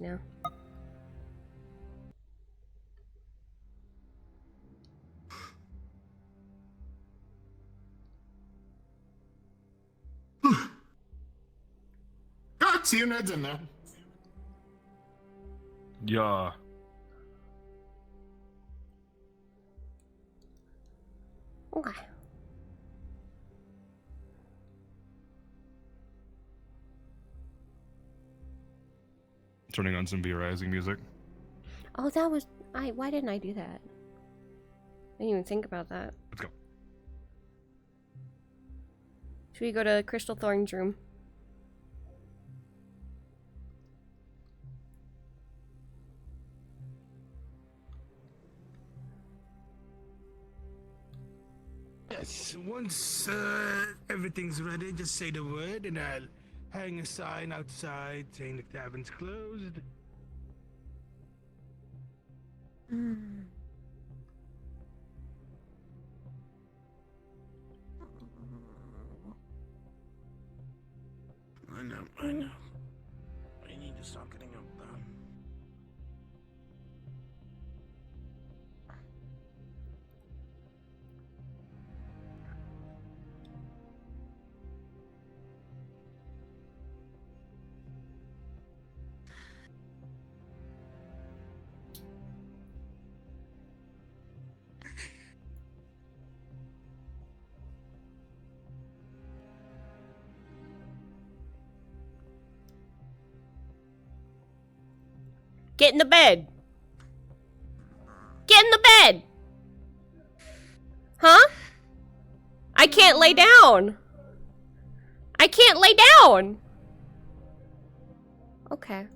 No. God, see you Ned's in there. Yeah. Okay. Turning on some V-Rising music. Oh, that was... Why didn't I do that? I didn't even think about that. Let's go. Should we go to Crystal Thorn's room? Yes, once everything's ready, just say the word and I'll hang a sign outside saying the tavern's closed. I know. I need to start getting up though. Get in the bed! Get in the bed! Huh? I can't lay down! I can't lay down! Okay.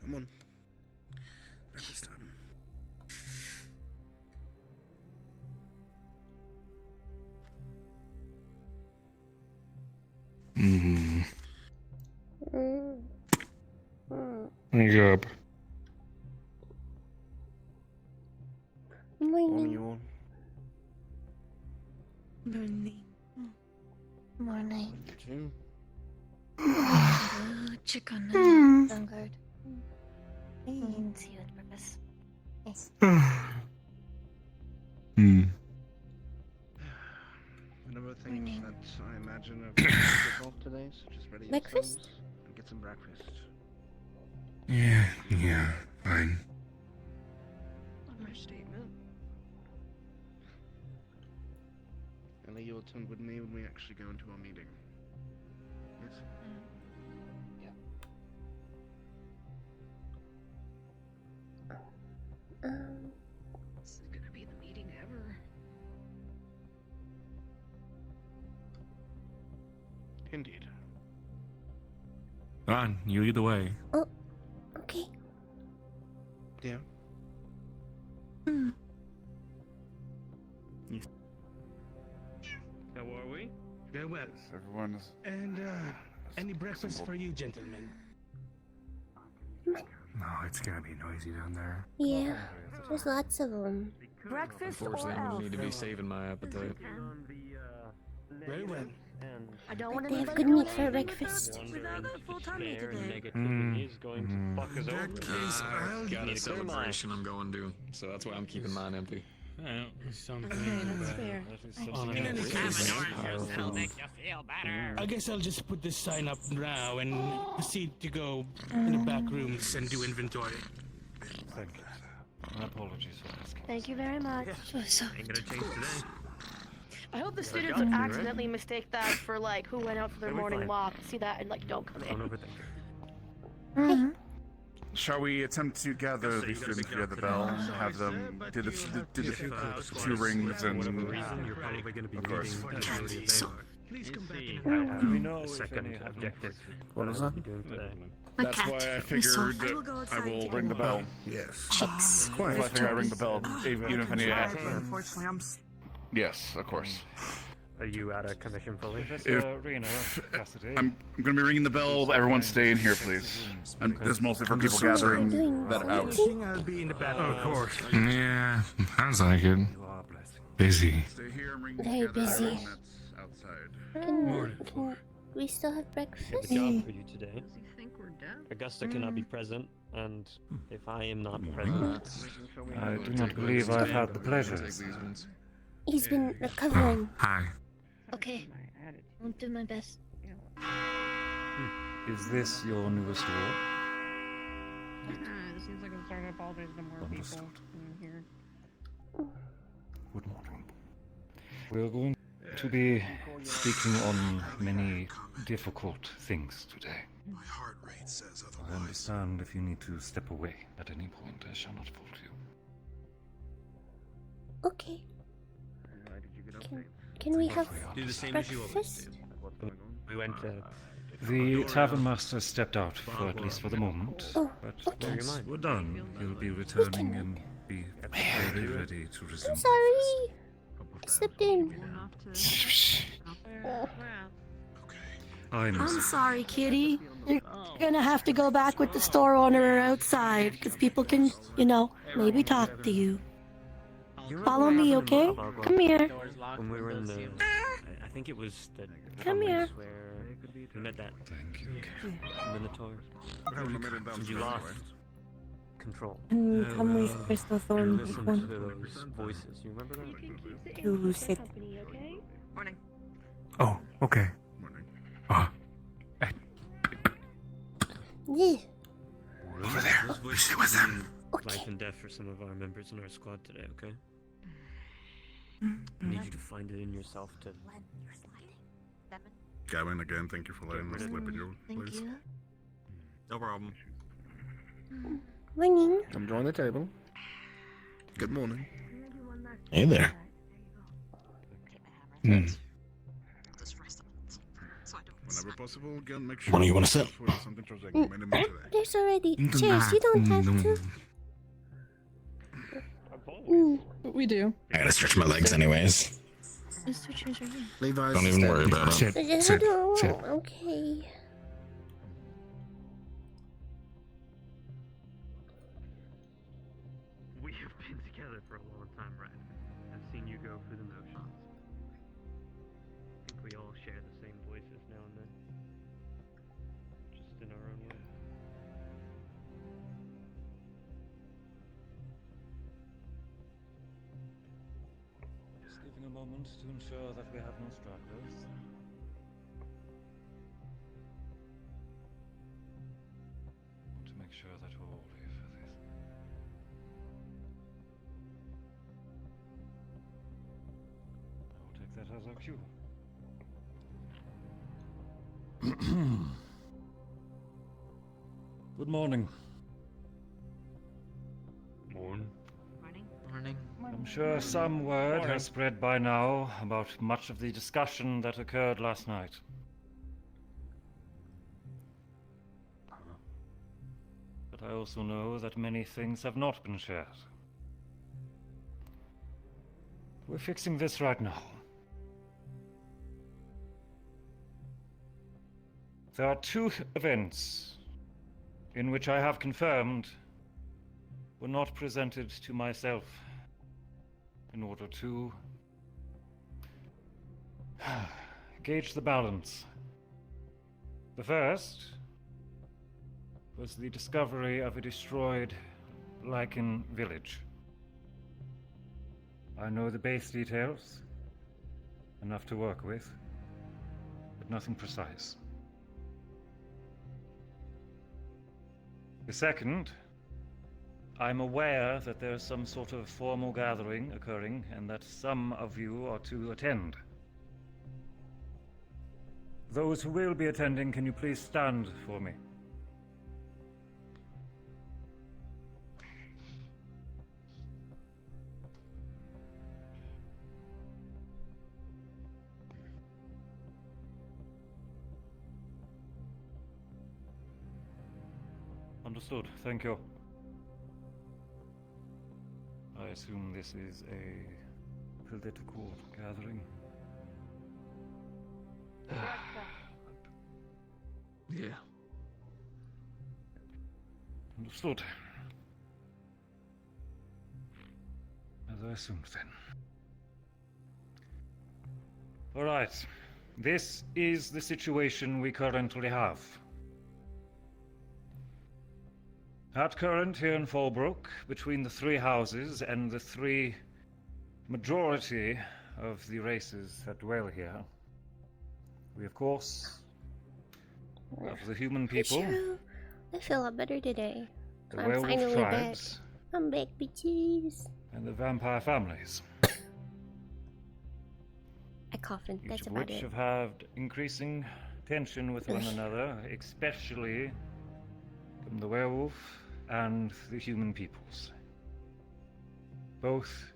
Come on. Breakfast time. Wake up. Morning. Morning. Two. Check on the vanguard. See you at breakfast. Yes. Another thing Morning. that I imagine of kick off today, so just ready Breakfast? and get some breakfast. Yeah, fine. Understatement. Ellie, you'll attend with me when we actually go into our meeting. Yes? This is gonna be the meeting ever. Indeed. On, you lead the way. Oh, okay. Yeah. How are we? Very well. Everyone's And, any breakfast for you, gentlemen? No, it's gonna be noisy down there. Yeah, there's lots of them. Breakfast or Unfortunately, I'm else? gonna need to be saving my appetite. Very well. I don't want They have anybody good meat going for anywhere breakfast. without a full-time meat today. Is going to fuck us In that over. case, I'll Got a need to clear my- celebration I'm going to, so that's why I'm keeping mine empty. Okay, that's fair. In any case, I guess I'll just put this sign up now and proceed to go in the back rooms and do inventory. thank you. My apologies for asking. Thank you very much. So, Ain't gonna change today. I hope the students got don't you, right? accidentally mistake that for like who went out for their It'll be morning fine. walk. See that and like don't come in. Don't overthink it. Shall we attempt to gather So the you gotta students be via the careful bell, today. have them do the two rings For and whatever reason, you're probably gonna be of course. needing So- Please come back see in how a Do we know the if second any have- objective What was that? you're doing today. That's why I figured I will ring the bell. Yes. Chicks. That's why I figure I ring the bell, even if any. Unfortunately, I'm Yes, of course. Are you out of commission fully? I'm gonna be ringing the bell. Everyone stay in here, please. And this is mostly for people gathering that are out. I think I'll be in the bathroom. Of course. Yeah, sounds like it. Busy. Stay here and ring Very together busy. everyone that's outside. Can we still have I have breakfast? a job for you today. Augusta cannot be present, and if I am not present, I do not believe I've had the pleasure. He's been recovering. Hi. Okay. I'll do my best. Is this your newest work? It seems like I'm starting to apologize to more people Understood. in here. Good morning. We're going to be speaking on many difficult things today. My heart rate says I otherwise. understand if you need to step away at any point, I shall not fault you. Okay. Can we have Do the same as you always breakfast? do. We went to. The tavern master stepped out, for at least for the moment. Oh, But okay. once we're done, he'll be returning and be very ready to resume. I'm sorry. I slipped in. I'm sorry, kitty. You're gonna have to go back with the store owner outside, because people can, maybe talk to you. Follow me, okay? Come here. when we were in the, I think it was the Come here. where we met that Thank you. Minotaur. And You lost control. And come with Crystal You Thorn. listened to those voices. You remember that? To sit. Oh, okay. Yeah. Over there. You sit with them. Okay. Life and death for some of our members in our squad today. Okay. I need you to find it in yourself to. Gavin, again, thank you for letting us slip in your Thank place. you. No problem. Morning. Come join the table. Good morning. Hey there. Whenever possible, again, make sure. Where do you wanna sit? Something towards like minimum today. There's already chairs. You don't have to. We do. I gotta stretch my legs anyways. There's two chairs right here. Levi's. Don't even worry about it. Sit, sit, sit. Okay. We have been together for a long time, right? I've seen you go through the motions. I think we all share the same voices now and then. Just in our own way. Just giving a moment to ensure that we have no stragglers. To make sure that we're all here for this. I will take that as our cue. Good morning. Morning. Morning. I'm sure some word has spread by now about much of the discussion that occurred last night. But I also know that many things have not been shared. We're fixing this right now. There are two events in which I have confirmed were not presented to myself in order to gauge the balance. The first was the discovery of a destroyed lichen village. I know the base details, enough to work with, but nothing precise. The second, I'm aware that there is some sort of formal gathering occurring and that some of you are to attend. Those who will be attending, can you please stand for me? Understood. Thank you. I assume this is a political gathering. Yeah. Understood. As I assumed then. Alright. This is the situation we currently have. At current here in Fallbrook, between the three houses and the three majority of the races that dwell here, we of course have the human people, I feel a lot better today. the I'm werewolf finally tribes, back. I'm back, bitches. and the vampire families, I coughed. each That's of about which it. have had increasing tension with one another, especially from the werewolf and the human peoples. Both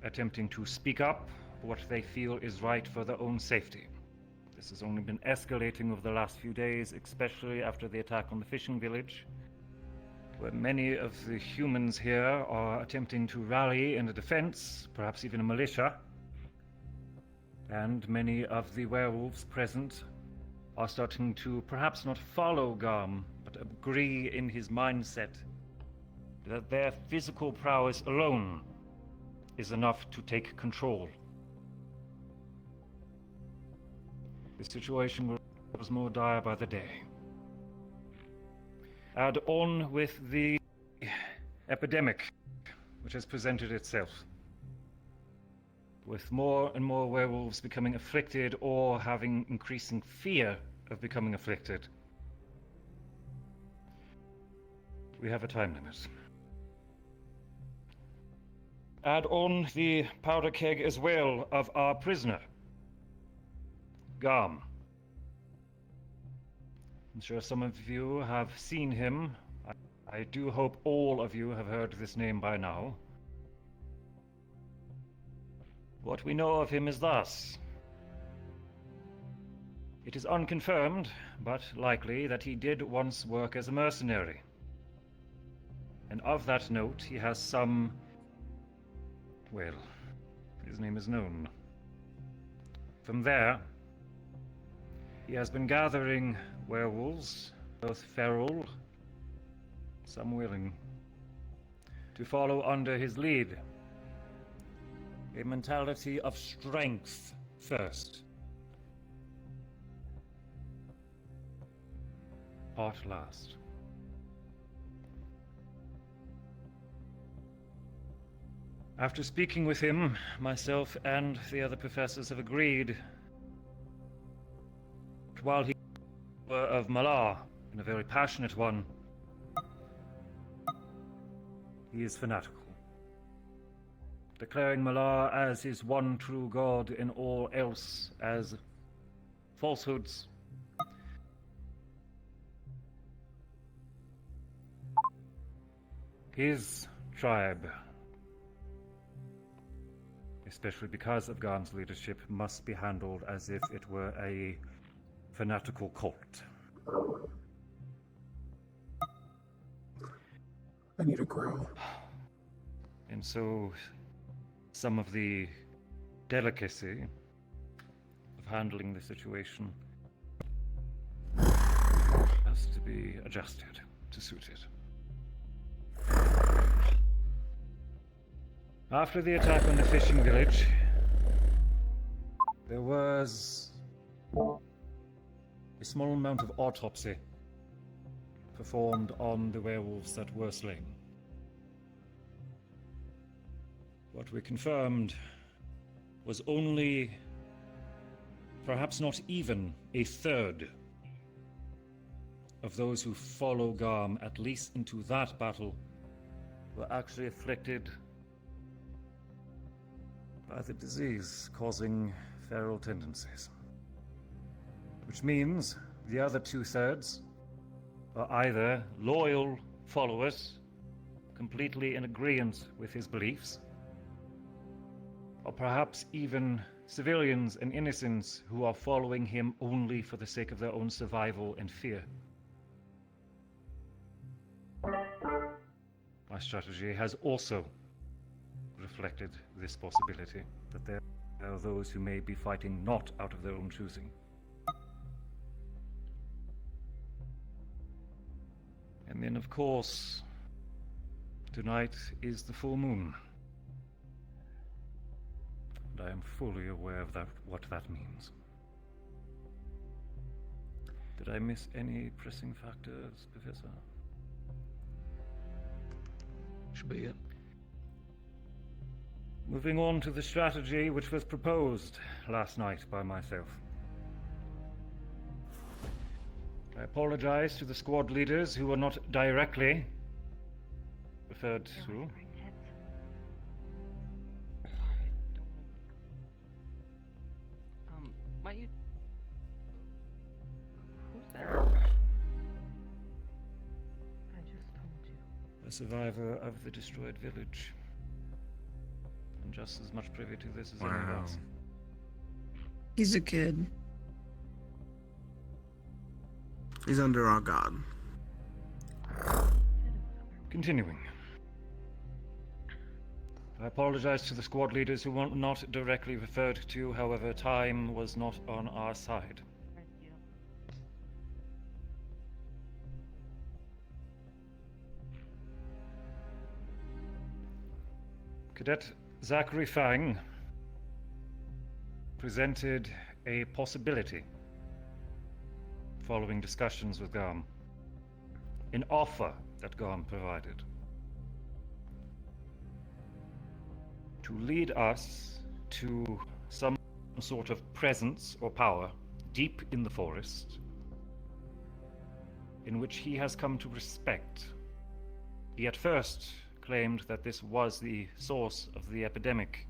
attempting to speak up what they feel is right for their own safety. This has only been escalating over the last few days, especially after the attack on the fishing village, where many of the humans here are attempting to rally in a defense, perhaps even a militia, and many of the werewolves present are starting to perhaps not follow Garm, but agree in his mindset that their physical prowess alone is enough to take control. The situation was more dire by the day. Add on with the epidemic which has presented itself, with more and more werewolves becoming afflicted or having increasing fear of becoming afflicted. We have a time limit. Add on the powder keg as well of our prisoner, Garm. I'm sure some of you have seen him. I do hope all of you have heard this name by now. What we know of him is thus. It is unconfirmed, but likely, that he did once work as a mercenary. And of that note, he has some... well, his name is known. From there, he has been gathering werewolves, both feral, some willing, to follow under his lead. A mentality of strength first. Art last. After speaking with him, myself and the other professors have agreed that while he were of Malar, and a very passionate one, he is fanatical, declaring Malar as his one true god and all else as falsehoods. His tribe, especially because of Garm's leadership, must be handled as if it were a fanatical cult. I need a grow. And so, some of the delicacy of handling the situation has to be adjusted to suit it. After the attack on the fishing village, there was a small amount of autopsy performed on the werewolves that were slain. What we confirmed was only, perhaps not even, a third of those who follow Garm, at least into that battle, were actually afflicted by the disease causing feral tendencies. Which means the other 2/3 are either loyal followers, completely in agreement with his beliefs, or perhaps even civilians and innocents who are following him only for the sake of their own survival and fear. My strategy has also reflected this possibility, that there are those who may be fighting not out of their own choosing, And then, of course, tonight is the full moon. And I am fully aware of what that means. Did I miss any pressing factors, Professor? Should be it. Moving on to the strategy which was proposed last night by myself. I apologize to the squad leaders who were not directly referred to. Might you? Who's that? I just told you. A survivor of the destroyed village. And just as much privy to this as any of us. He's a kid. He's under our guard. Continuing. I apologize to the squad leaders who were not directly referred to, however, time was not on our side. Cadet Zachary Fang presented a possibility following discussions with Garm. An offer that Garm provided. To lead us to some sort of presence or power deep in the forest in which he has come to respect. He at first claimed that this was the source of the epidemic.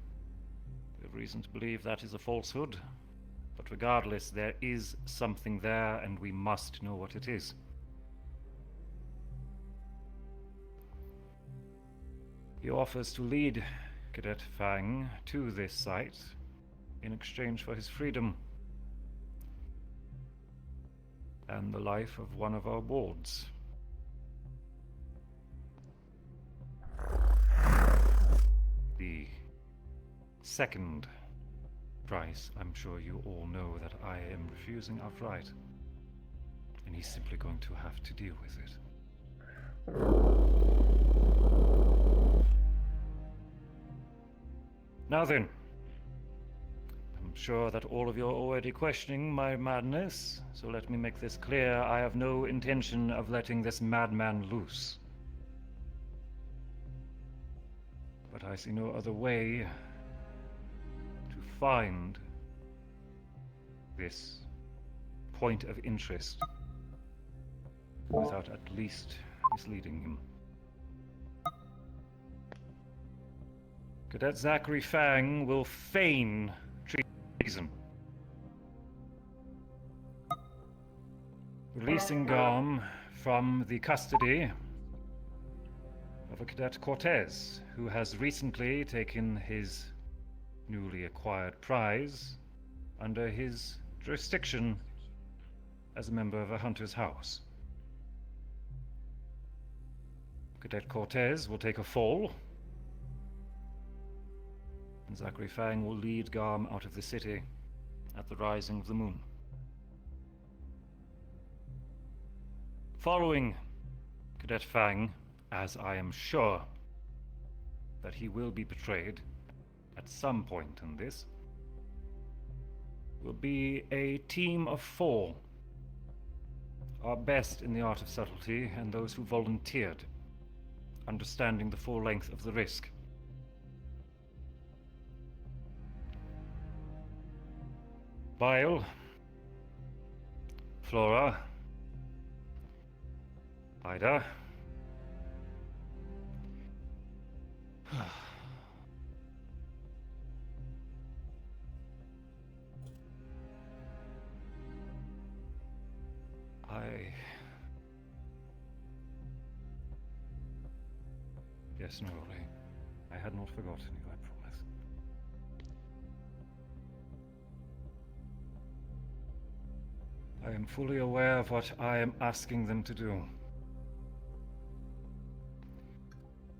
We have reason to believe that is a falsehood, but regardless, there is something there and we must know what it is. He offers to lead Cadet Fang to this site in exchange for his freedom and the life of one of our wards. The second price, I'm sure you all know that I am refusing outright, and he's simply going to have to deal with it. Now then, I'm sure that all of you are already questioning my madness, so let me make this clear. I have no intention of letting this madman loose. But I see no other way to find this point of interest without at least misleading him. Cadet Zachary Fang will feign treason, releasing Garm from the custody of a Cadet Cortez, who has recently taken his newly acquired prize under his jurisdiction as a member of a hunter's house. Cadet Cortez will take a fall, and Zachary Fang will lead Garm out of the city at the rising of the moon. Following Cadet Fang, as I am sure that he will be betrayed at some point in this, will be a team of 4, our best in the art of subtlety and those who volunteered, understanding the full length of the risk. Bile, Flora, Ida, Yes, Noli. I had not forgotten you, I promise. I am fully aware of what I am asking them to do.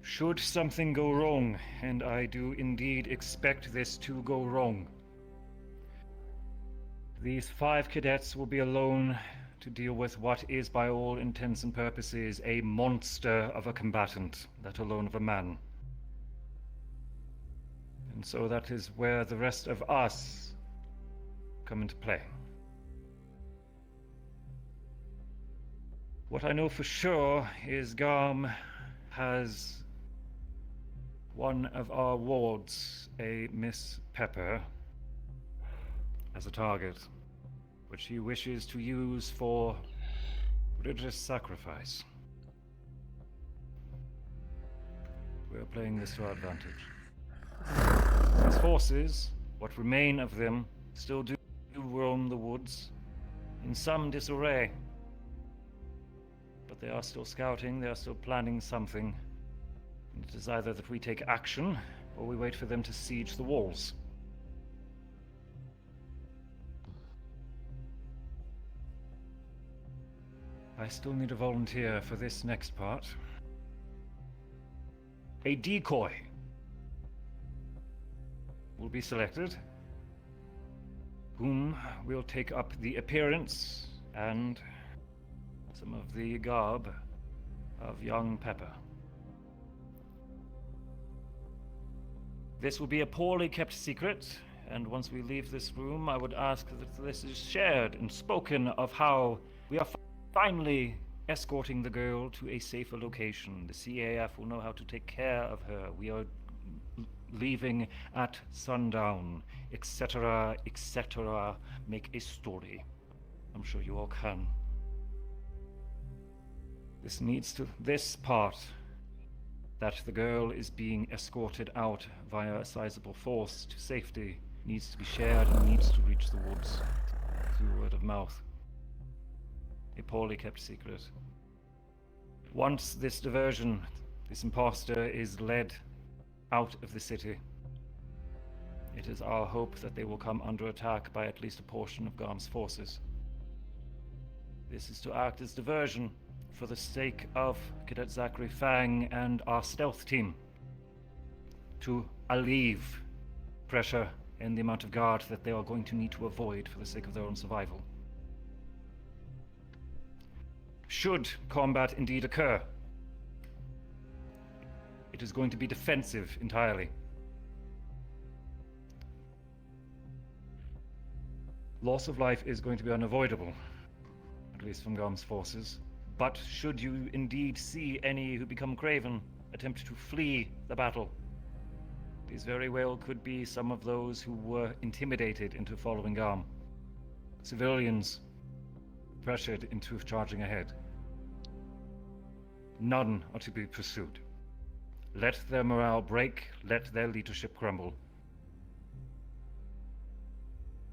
Should something go wrong, and I do indeed expect this to go wrong, these 5 cadets will be alone to deal with what is, by all intents and purposes, a monster of a combatant, let alone of a man. And so that is where the rest of us come into play. What I know for sure is Garm has one of our wards, a Miss Pepper, as a target, which he wishes to use for religious sacrifice. We are playing this to our advantage. His forces, what remain of them, still do roam the woods, in some disarray. But they are still scouting, they are still planning something. And it is either that we take action, or we wait for them to siege the walls. I still need a volunteer for this next part. A decoy will be selected, whom will take up the appearance and some of the garb of young Pepper. This will be a poorly kept secret, and once we leave this room, I would ask that this is shared and spoken of how we are finally escorting the girl to a safer location. The CAF will know how to take care of her. We are leaving at sundown, etc., etc. Make a story. I'm sure you all can. This part, that the girl is being escorted out via a sizable force to safety, needs to be shared and needs to reach the woods through word of mouth. A poorly kept secret. Once this diversion, this imposter, is led out of the city, it is our hope that they will come under attack by at least a portion of Garm's forces. This is to act as diversion for the sake of Cadet Zachary Fang and our stealth team, to alleviate pressure and the amount of guard that they are going to need to avoid for the sake of their own survival. Should combat indeed occur, it is going to be defensive entirely. Loss of life is going to be unavoidable, at least from Garm's forces. But should you indeed see any who become craven attempt to flee the battle, these very well could be some of those who were intimidated into following Garm. Civilians pressured into charging ahead. None are to be pursued. Let their morale break, let their leadership crumble.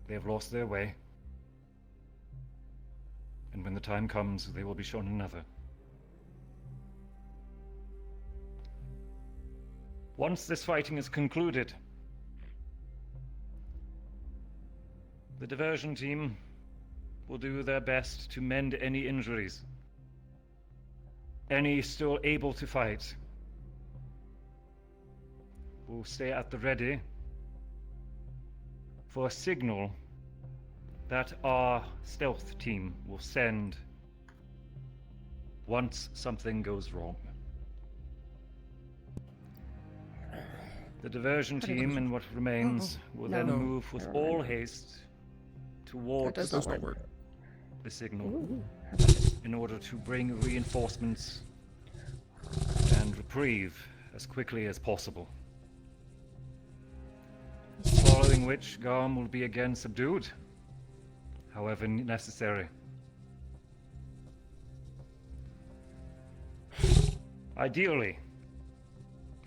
They have lost their way, and when the time comes, they will be shown another. Once this fighting is concluded, the diversion team will do their best to mend any injuries. Any still able to fight will stay at the ready for a signal that our stealth team will send once something goes wrong. The diversion team and what remains will then move with all haste towards the signal in order to bring reinforcements and reprieve as quickly as possible. Following which, Garm will be again subdued, however necessary. Ideally,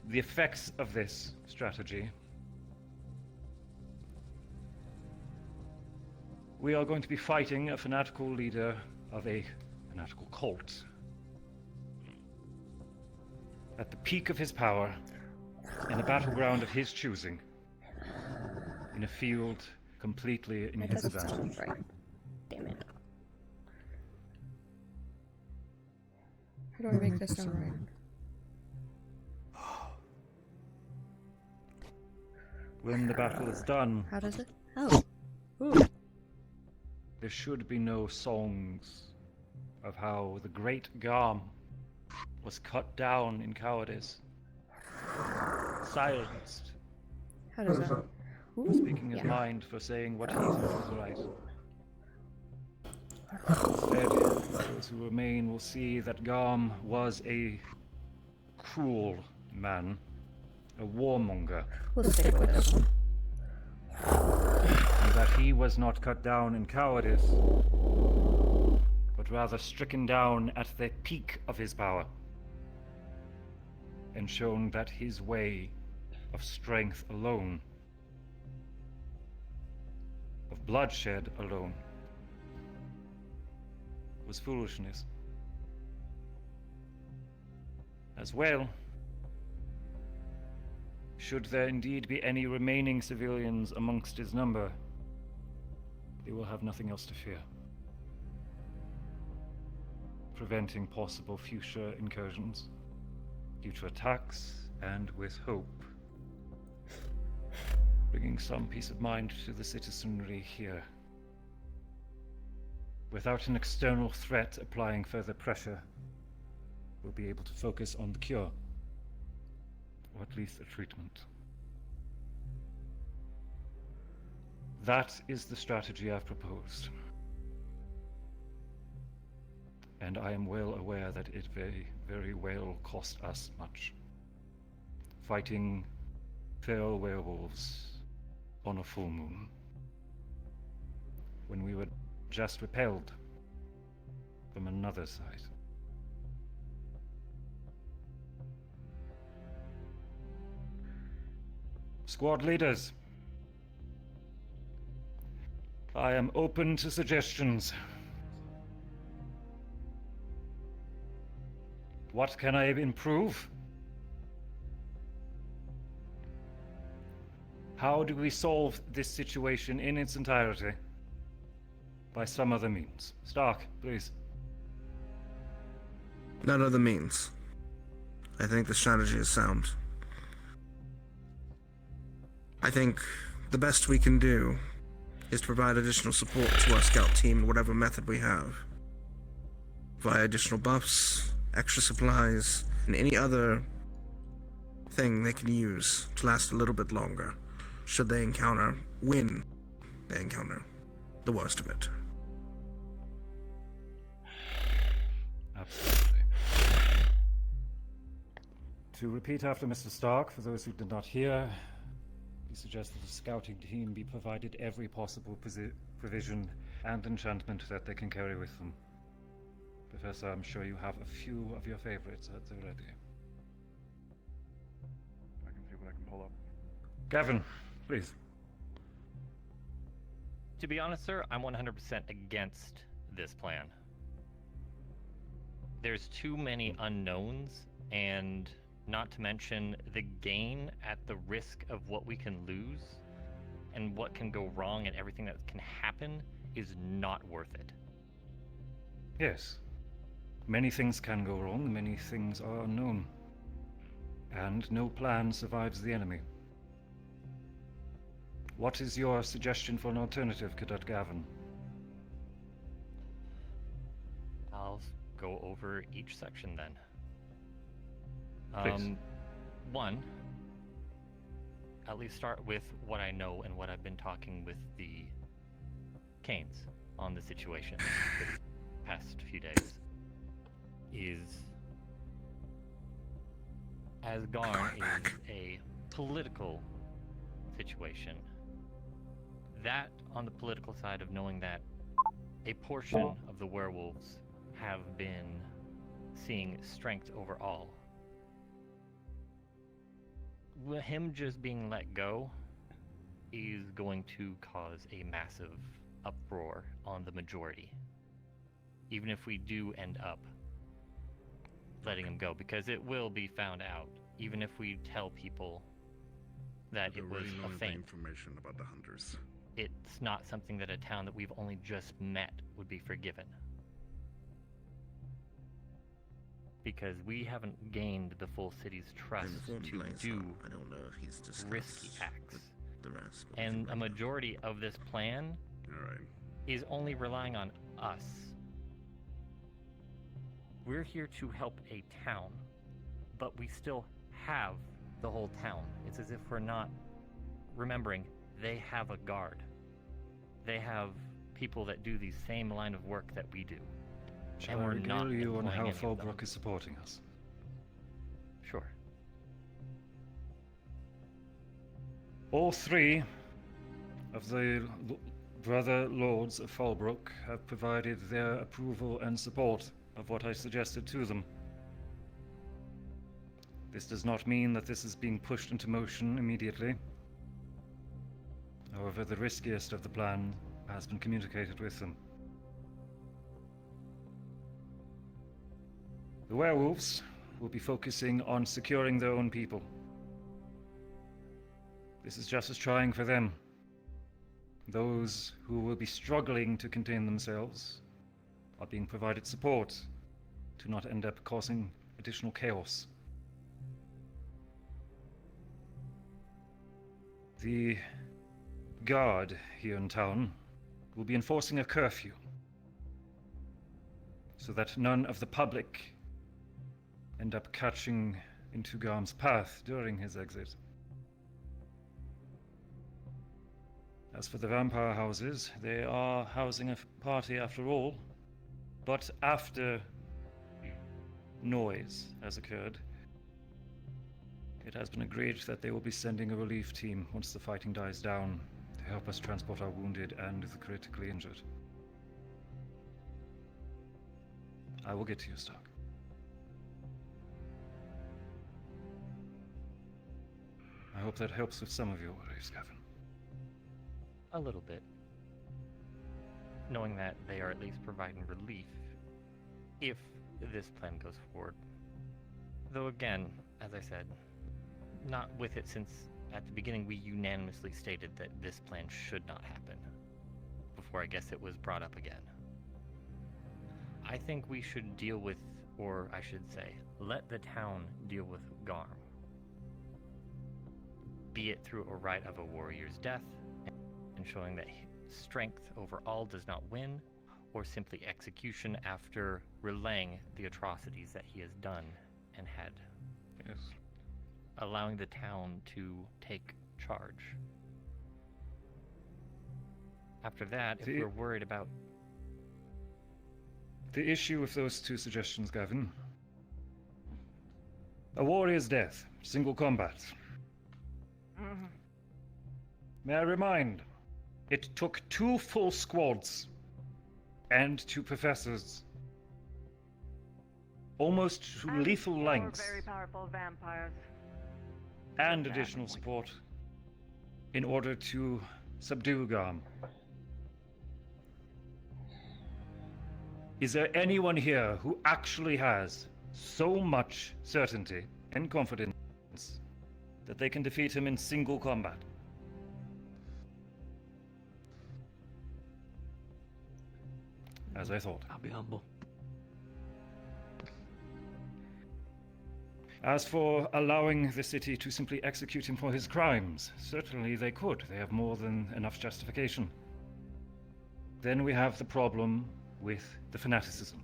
the effects of this strategy, we are going to be fighting a fanatical leader of a fanatical cult at the peak of his power, in a battleground of his choosing, in a field completely in his advantage. Right. Damn it. How do I make this sound right? When the battle is done, How does it? Oh. Ooh. the there should be no songs of how the great Garm was cut down in cowardice, silenced, How does that? Ooh, speaking his yeah. mind for saying what he thought was right. Instead, those who remain will see that Garm was a cruel man, a warmonger, We'll stick with this one. and that he was not cut down in cowardice, but rather stricken down at the peak of his power, and shown that his way of strength alone, of bloodshed alone, was foolishness. As well, should there indeed be any remaining civilians amongst his number, they will have nothing else to fear, preventing possible future incursions, future attacks, and with hope, bringing some peace of mind to the citizenry here. Without an external threat applying further pressure, we'll be able to focus on the cure, or at least the treatment. That is the strategy I've proposed. And I am well aware that it very, very well cost us much. Fighting feral werewolves on a full moon, when we were just repelled from another side. Squad leaders, I am open to suggestions. What can I improve? How do we solve this situation in its entirety? By some other means. Stark, please. Not other means. I think the strategy is sound. I think the best we can do is to provide additional support to our scout team in whatever method we have. Via additional buffs, extra supplies, and any other thing they can use to last a little bit longer, should they encounter, when they encounter the worst of it. Absolutely. To repeat after Mr. Stark, for those who did not hear, he suggests that the scouting team be provided every possible provision and enchantment that they can carry with them. Professor, I'm sure you have a few of your favorites at the ready. I can see what I can pull up. Gavin, please. To be honest, sir, I'm 100% against this plan. There's too many unknowns, and not to mention the gain at the risk of what we can lose and what can go wrong and everything that can happen is not worth it. Yes. Many things can go wrong, many things are unknown. And no plan survives the enemy. What is your suggestion for an alternative, Cadet Gavin? I'll go over each section then. Please. One, at least start with what I know and what I've been talking with the Canes on the situation for the past few days. Is as Garn is a political situation. That on the political side of knowing that a portion of the werewolves have been seeing strength over all. With him just being let go is going to cause a massive uproar on the majority. Even if we do end up letting him go, because it will be found out, even if we tell people that it was a feint. Information about the hunters. It's not something that a town that we've only just met would be forgiven. Because we haven't gained the full city's trust to do I don't know if he's risky acts. the rest. And a majority of this plan All right. is only relying on us. We're here to help a town, but we still have the whole town. It's as if we're not remembering they have a guard. They have people that do the same line of work that we do. Shall and I we're not regale you on employing how any of them. Fallbrook is supporting us? Sure. All three of the brother lords of Fallbrook have provided their approval and support of what I suggested to them. This does not mean that this is being pushed into motion immediately. However, the riskiest of the plan has been communicated with them. The werewolves will be focusing on securing their own people. This is just as trying for them. Those who will be struggling to contain themselves are being provided support to not end up causing additional chaos. The guard here in town will be enforcing a curfew so that none of the public end up catching into Garm's path during his exit. As for the vampire houses, they are housing a party after all, but after noise has occurred, it has been agreed that they will be sending a relief team once the fighting dies down to help us transport our wounded and the critically injured. I will get to you, Stark. I hope that helps with some of your worries, Gavin. A little bit. Knowing that they are at least providing relief if this plan goes forward. Though again, as I said, not with it since at the beginning we unanimously stated that this plan should not happen. Before I guess it was brought up again. I think we should deal with, or I should say, let the town deal with Garm. Be it through a rite of a warrior's death, and showing that strength over all does not win, or simply execution after relaying the atrocities that he has done and had. Yes. Allowing the town to take charge. After that, if we're worried about... The issue with those two suggestions, Gavin. A warrior's death, single combat. May I remind, it took 2 full squads and 2 professors, almost to lethal lengths, Very powerful vampires. and additional support in order to subdue Garm. Is there anyone here who actually has so much certainty and confidence that they can defeat him in single combat? As I thought. I'll be humble. As for allowing the city to simply execute him for his crimes, certainly they could. They have more than enough justification. Then we have the problem with the fanaticism.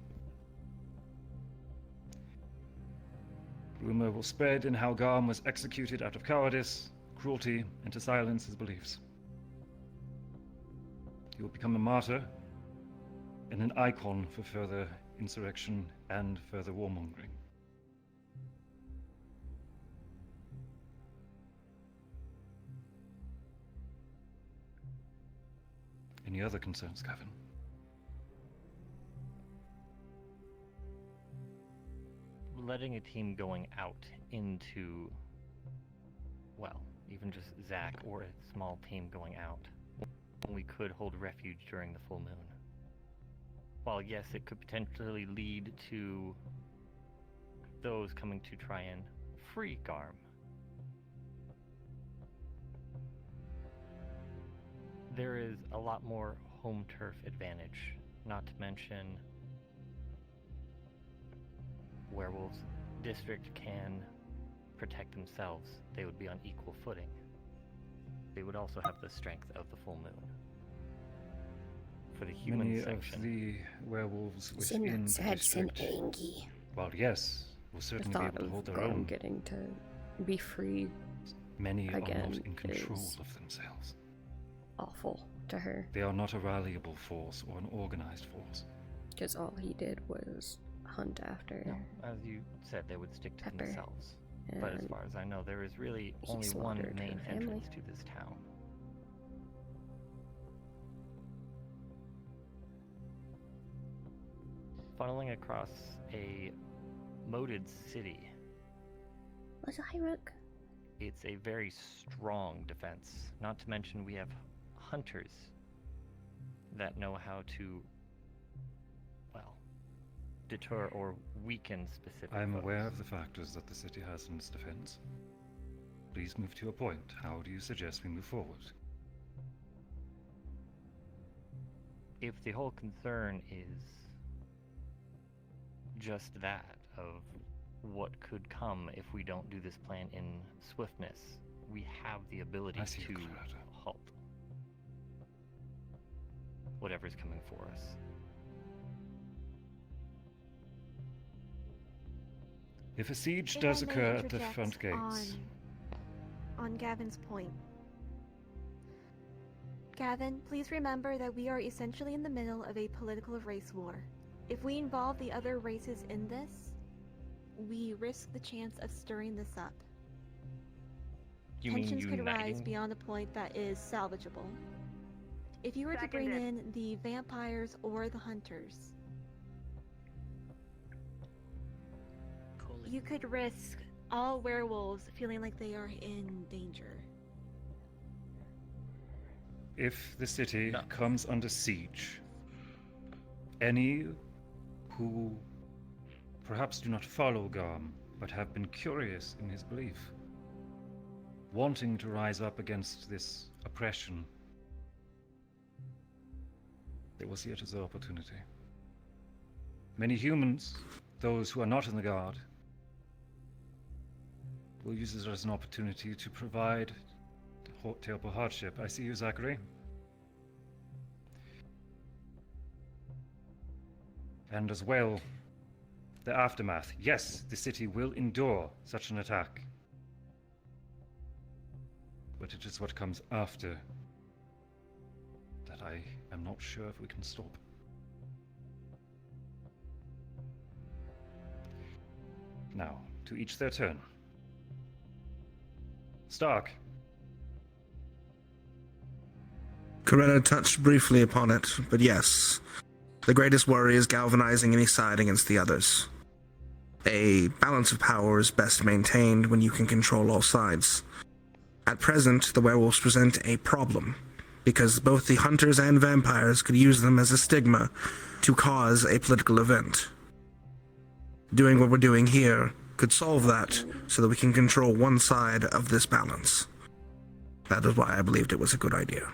Rumor will spread in how Garm was executed out of cowardice, cruelty, and to silence his beliefs. He will become a martyr and an icon for further insurrection and further warmongering. Any other concerns, Gavin? Letting a team going out into, well, even just Zach or a small team going out, when we could hold refuge during the full moon. While yes, it could potentially lead to those coming to try and free Garm. There is a lot more home turf advantage, not to mention Werewolves District can protect themselves. They would be on equal footing. They would also have the strength of the full moon. for the human Many section. of the werewolves within the district, well, yes, will The certainly be thought able to hold of their Gorm own. getting to be free Many are again not in control is of themselves. awful to her, They are not a ralliable force or an organized force. because all he did was hunt after No, as you said, they would stick to Pepper, themselves. But as and far as I know, there is really he only one slaughtered main her family. entrance to this town. Funneling across a moated city, Was it Hyrook? it's a very strong defense. Not to mention we have hunters that know how to, well, deter or weaken specific I am foes. aware of the factors that the city has in its defense. Please move to your point. How do you suggest we move forward? If the whole concern is just that, of what could come if we don't do this plan in swiftness, we have the ability I see to you, Colorado. halt whatever's coming for us. If a siege If does I may occur at the interject front gates, on Gavin's point. Gavin, please remember that we are essentially in the middle of a political race war. If we involve the other races in this, we risk the chance of stirring this up. You mean Tensions could rise uniting? beyond a point that is salvageable. If you were to bring in the vampires or the hunters, you could risk all werewolves feeling like they are in danger. if the city comes under siege, any who perhaps do not follow Garm, but have been curious in his belief, wanting to rise up against this oppression, they will see it as an opportunity. Many humans, those who are not in the Guard, will use it as an opportunity to provide terrible hardship. I see you, Zachary. And as well, the aftermath. Yes, the city will endure such an attack. But it is what comes after that I am not sure if we can stop. Now, to each their turn. Stark. Coretta touched briefly upon it, but yes. The greatest worry is galvanizing any side against the others. A balance of power is best maintained when you can control all sides. At present, the werewolves present a problem, because both the hunters and vampires could use them as a stigma to cause a political event. Doing what we're doing here could solve that so that we can control one side of this balance. That is why I believed it was a good idea.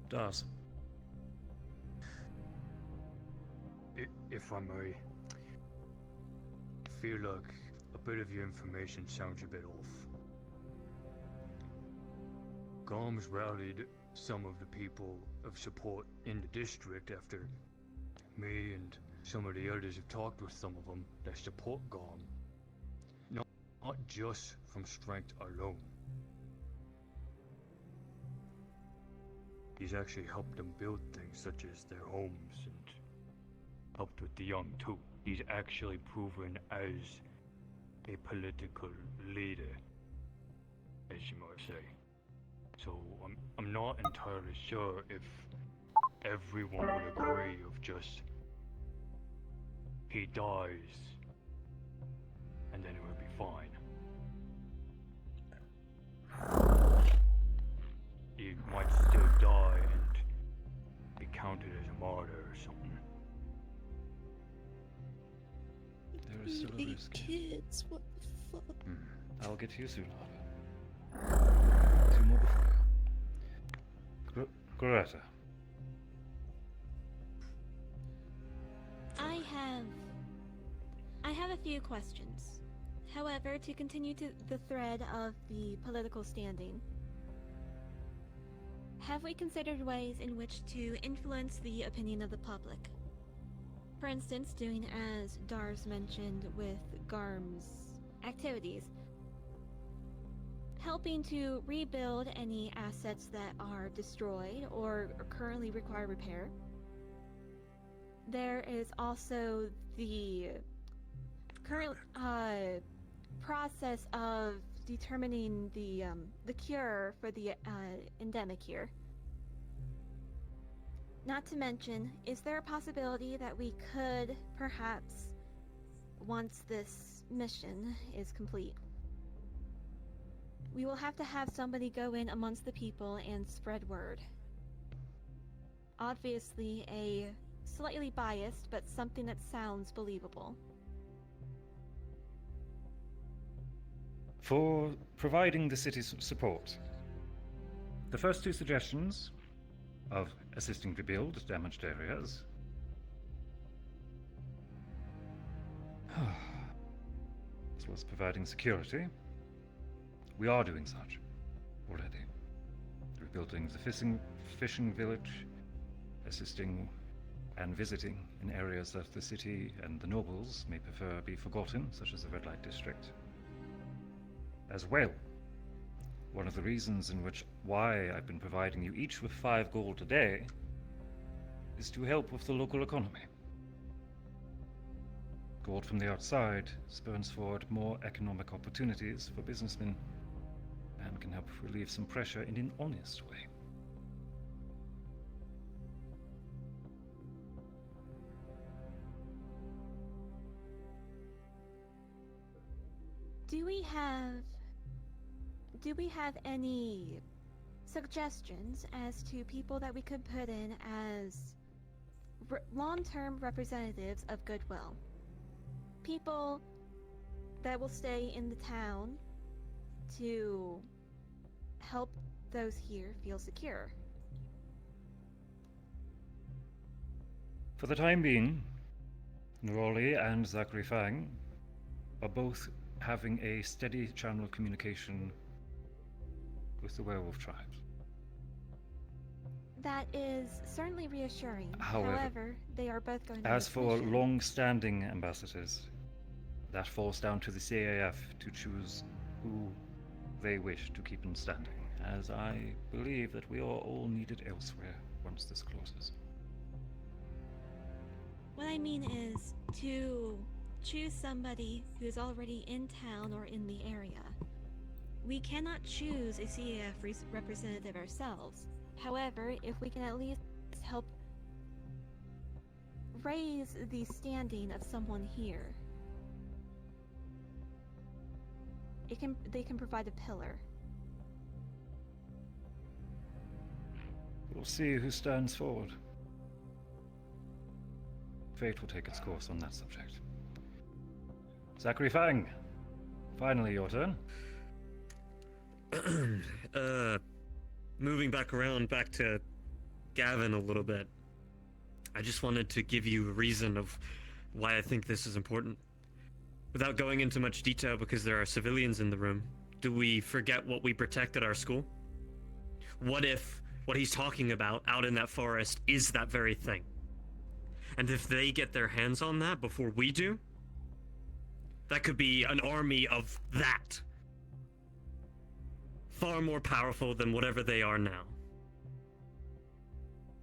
Does. If I may, I feel like a bit of your information sounds a bit off. Garm's rallied some of the people of support in the district after me and some of the others have talked with some of them that support Garm. Not just from strength alone. He's actually helped them build things such as their homes and helped with the young too. He's actually proven as a political leader, as you might say. So I'm not entirely sure if everyone would agree of just he dies and then it will be fine. He might still die and be counted as a martyr or something. There is still a 8 risk. kids, what the fuck? I'll get to you soon, Harvey. 2 more before you. Greta. I have a few questions. However, to continue to the thread of the political standing, have we considered ways in which to influence the opinion of the public? For instance, doing as Dars mentioned with Garm's activities, helping to rebuild any assets that are destroyed or currently require repair. There is also the current process of determining the cure for the endemic here. Not to mention, is there a possibility that we could perhaps, once this mission is complete, we will have to have somebody go in amongst the people and spread word. Obviously a slightly biased, but something that sounds believable. For providing the city's support, the first two suggestions of assisting rebuild damaged areas as well as providing security, we are doing such already. Rebuilding the fishing village, assisting and visiting in areas that the city and the nobles may prefer be forgotten, such as the Red Light District. As well, one of the reasons in which why I've been providing you each with 5 gold a day is to help with the local economy. Gold from the outside spurns forward more economic opportunities for businessmen and can help relieve some pressure in an honest way. Do we have any suggestions as to people that we could put in as long-term representatives of goodwill? People that will stay in the town to help those here feel secure. For the time being, Neroli and Zachary Fang are both having a steady channel of communication with the werewolf tribes. That is certainly reassuring. However, they are both going to as this for mission. long-standing ambassadors, that falls down to the CAF to choose who they wish to keep in standing, as I believe that we are all needed elsewhere once this closes. What I mean is to choose somebody who's already in town or in the area. We cannot choose a CAF representative ourselves. However, if we can at least help raise the standing of someone here, they can provide a pillar. We'll see who stands forward. Fate will take its course on that subject. Zachary Fang, finally your turn. Moving back to Gavin a little bit. I just wanted to give you a reason of why I think this is important. Without going into much detail because there are civilians in the room, do we forget what we protect at our school? What if what he's talking about out in that forest is that very thing? And if they get their hands on that before we do, that could be an army of that. Far more powerful than whatever they are now.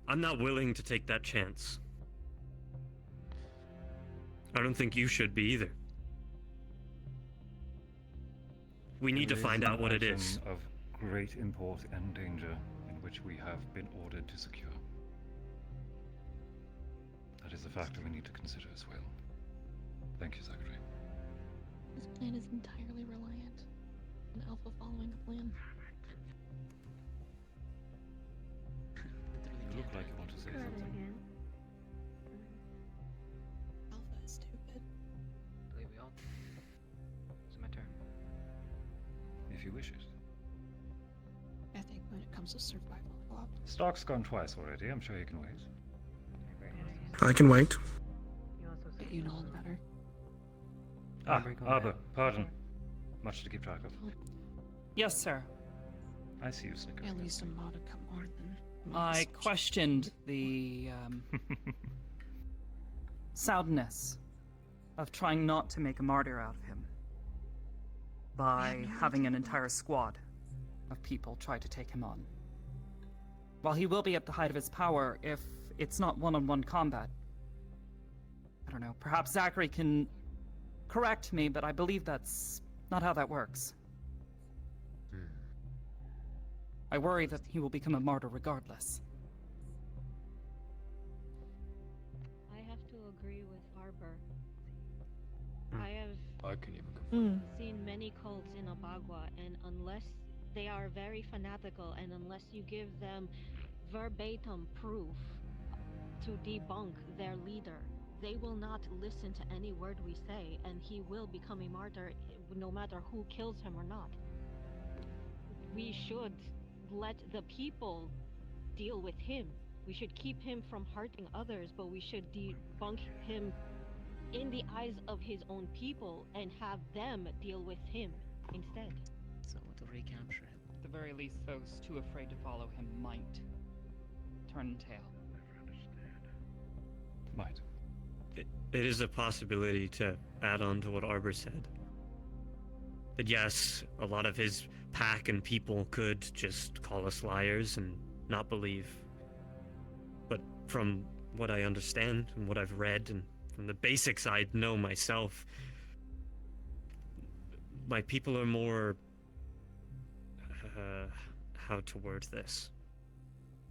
I'm not willing to take that chance. I don't think you should be either. We need to find out what it is. Of great import and danger in which we have been ordered to secure. That is a factor we need to consider as well. Thank you, Zachary. This plan is entirely reliant on Alpha following a plan. You look like you want to say something. Alpha is stupid. I believe we all. It's my turn. If you wish it. I think when it comes to survival co-op, Stark's gone twice already. I'm sure you can wait. I can wait. but you know better. Arbor, pardon. Much to keep track of. Yes, sir. I see you, Snicker. At least a modicum more than I questioned the soundness of trying not to make a martyr out of him by having an entire squad of people try to take him on. While he will be at the height of his power, if it's not one-on-one combat, I don't know, perhaps Zachary can correct me, but I believe that's not how that works. I worry that he will become a martyr regardless. I have to agree with Arbor. I can even Seen many cults in Abagua, and unless they are very fanatical, and unless you give them verbatim proof to debunk their leader, they will not listen to any word we say, and he will become a martyr no matter who kills him or not. We should let the people deal with him. We should keep him from hurting others, but we should debunk him in the eyes of his own people and have them deal with him instead. So to recapture him. At the very least, those too afraid to follow him might turn tail. Might. It is a possibility, to add on to what Arbor said, that yes, a lot of his pack and people could just call us liars and not believe. But from what I understand and what I've read and from the basics I know myself, my people are more, how to word this,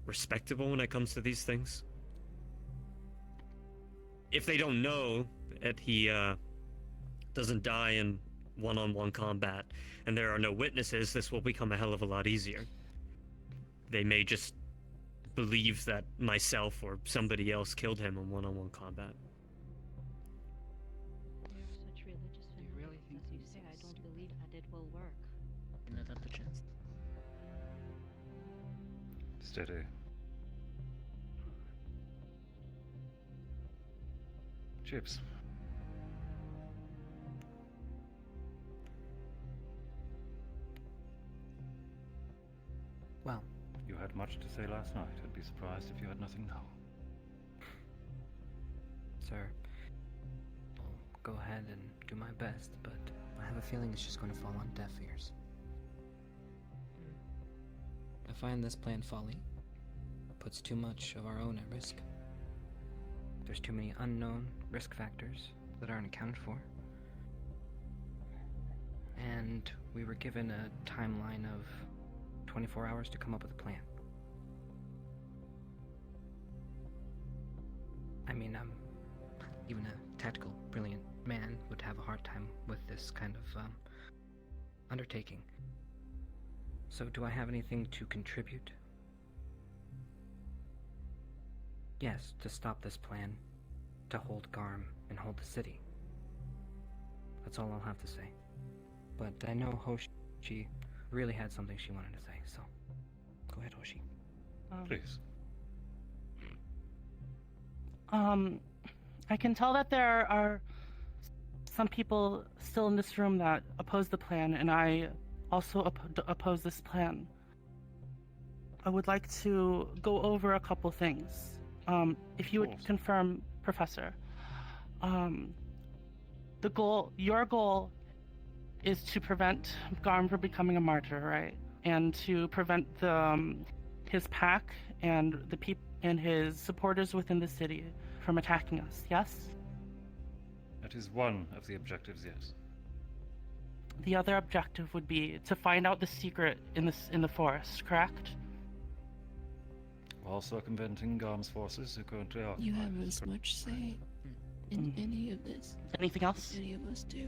respectable when it comes to these things. If they don't know that he doesn't die in one-on-one combat and there are no witnesses, this will become a hell of a lot easier. They may just believe that myself or somebody else killed him in one-on-one combat. They're such religious fanatics, as you say. I don't believe that it will work. Not have the chance. Steady. Chips. Well, you had much to say last night. I'd be surprised if you had nothing now. sir, I'll go ahead and do my best, but I have a feeling it's just going to fall on deaf ears. I find this plan folly. It puts too much of our own at risk. There's too many unknown risk factors that aren't accounted for. And we were given a timeline of 24 hours to come up with a plan. I mean, even a tactical, brilliant man would have a hard time with this kind of undertaking. So do I have anything to contribute? Yes, to stop this plan, to hold Garm and hold the city. That's all I'll have to say. But I know Hoshi really had something she wanted to say, so go ahead, Hoshi. Please. I can tell that there are some people still in this room that oppose the plan, and I also oppose this plan. I would like to go over a couple things. If you would confirm, Professor. Your goal is to prevent Garm from becoming a martyr, right? And to prevent his pack and and his supporters within the city from attacking us, yes? That is one of the objectives, yes. The other objective would be to find out the secret in the forest, correct? While circumventing Garm's forces who currently are. You have as much say in any of this. Anything else? As any of us do.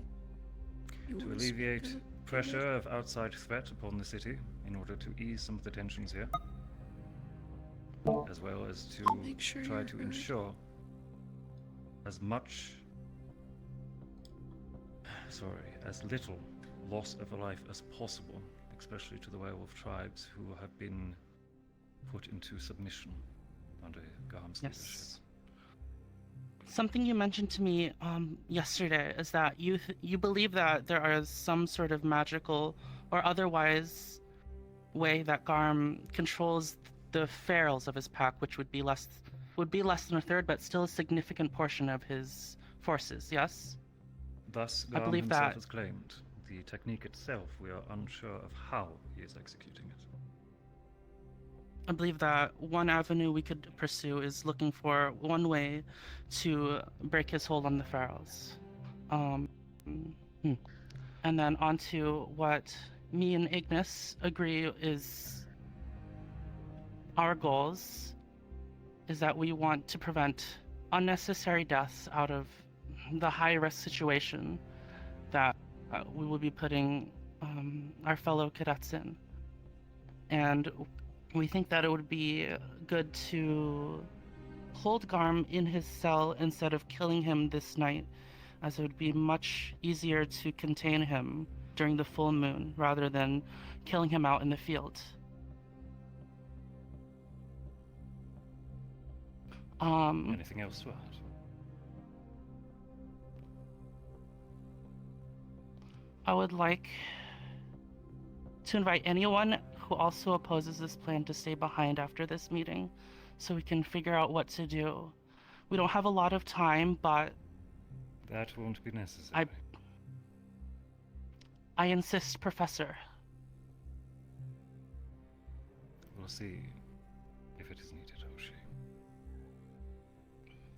To alleviate pressure of outside threat upon the city in order to ease some of the tensions here, as well as to try to ensure as little loss of a life as possible, especially to the werewolf tribes who have been put into submission under Garm's leadership. Something you mentioned to me yesterday is that you believe that there are some sort of magical or otherwise way that Garm controls the ferals of his pack, which would be less than a third, but still a significant portion of his forces. Yes. Thus, I Garm believe himself that- has claimed. The technique itself, we are unsure of how he is executing it. I believe that one avenue we could pursue is looking for one way to break his hold on the ferals. And then onto what me and Ignis agree is our goals, is that we want to prevent unnecessary deaths out of the high-risk situation that we will be putting our fellow cadets in. And we think that it would be good to hold Garm in his cell instead of killing him this night, as it would be much easier to contain him during the full moon rather than killing him out in the field. Anything else to add? I would like to invite anyone who also opposes this plan to stay behind after this meeting so we can figure out what to do. We don't have a lot of time, but That won't be necessary. I insist, Professor. We'll see if it is needed, Hoshi.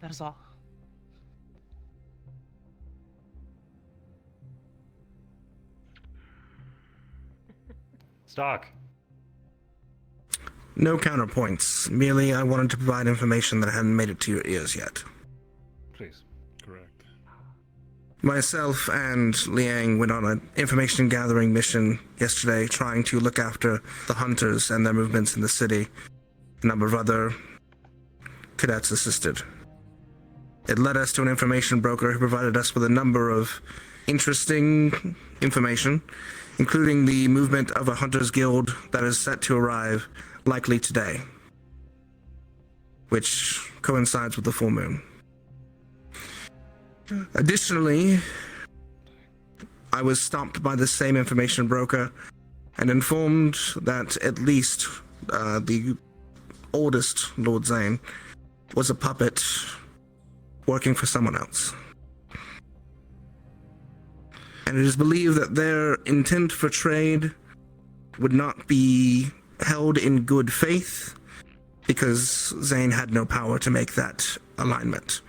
That is all. Stark. No counterpoints. Merely, I wanted to provide information that hadn't made it to your ears yet. Please. Correct. Myself and Liang went on an information gathering mission yesterday, trying to look after the hunters and their movements in the city. A number of other cadets assisted. It led us to an information broker who provided us with a number of interesting information, including the movement of a hunters guild that is set to arrive likely today, which coincides with the full moon. Additionally, I was stopped by the same information broker and informed that at least the oldest Lord Zane was a puppet working for someone else. And it is believed that their intent for trade would not be held in good faith because Zane had no power to make that alignment.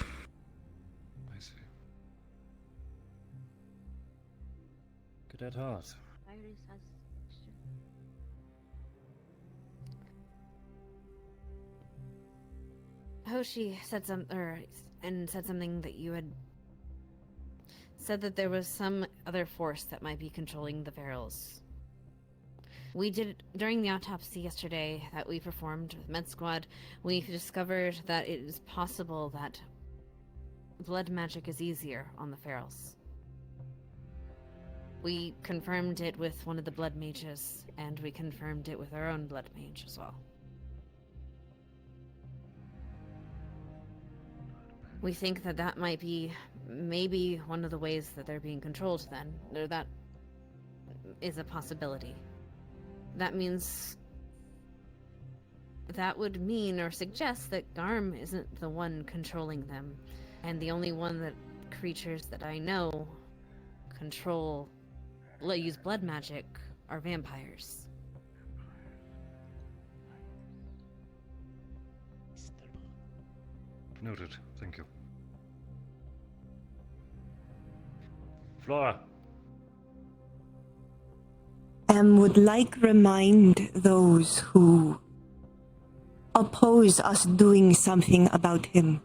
I see. Cadet Hart. Iris has question. Hoshi said said something that you had said that there was some other force that might be controlling the ferals. We did, during the autopsy yesterday that we performed with Med Squad, we discovered that it is possible that blood magic is easier on the ferals. We confirmed it with one of the blood mages, and we confirmed it with our own blood mage as well. We think that that might be maybe one of the ways that they're being controlled then, or that is a possibility. That means... that would mean or suggest that Garm isn't the one controlling them, and the only one that creatures that I know use blood magic are vampires. Noted. Thank you. Flora. Would like remind those who oppose us doing something about him.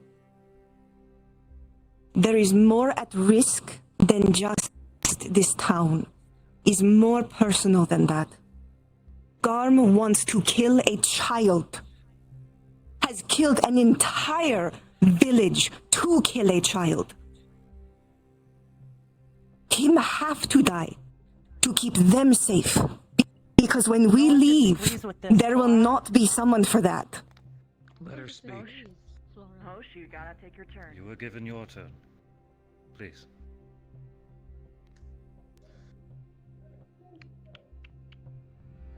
There is more at risk than just this town. Is more personal than that. Garm wants to kill a child. Has killed an entire village to kill a child. Him have to die to keep them safe. Because when we leave, there will not be someone for that. Let her speak. Hoshi, you gotta take your turn. You were given your turn. Please.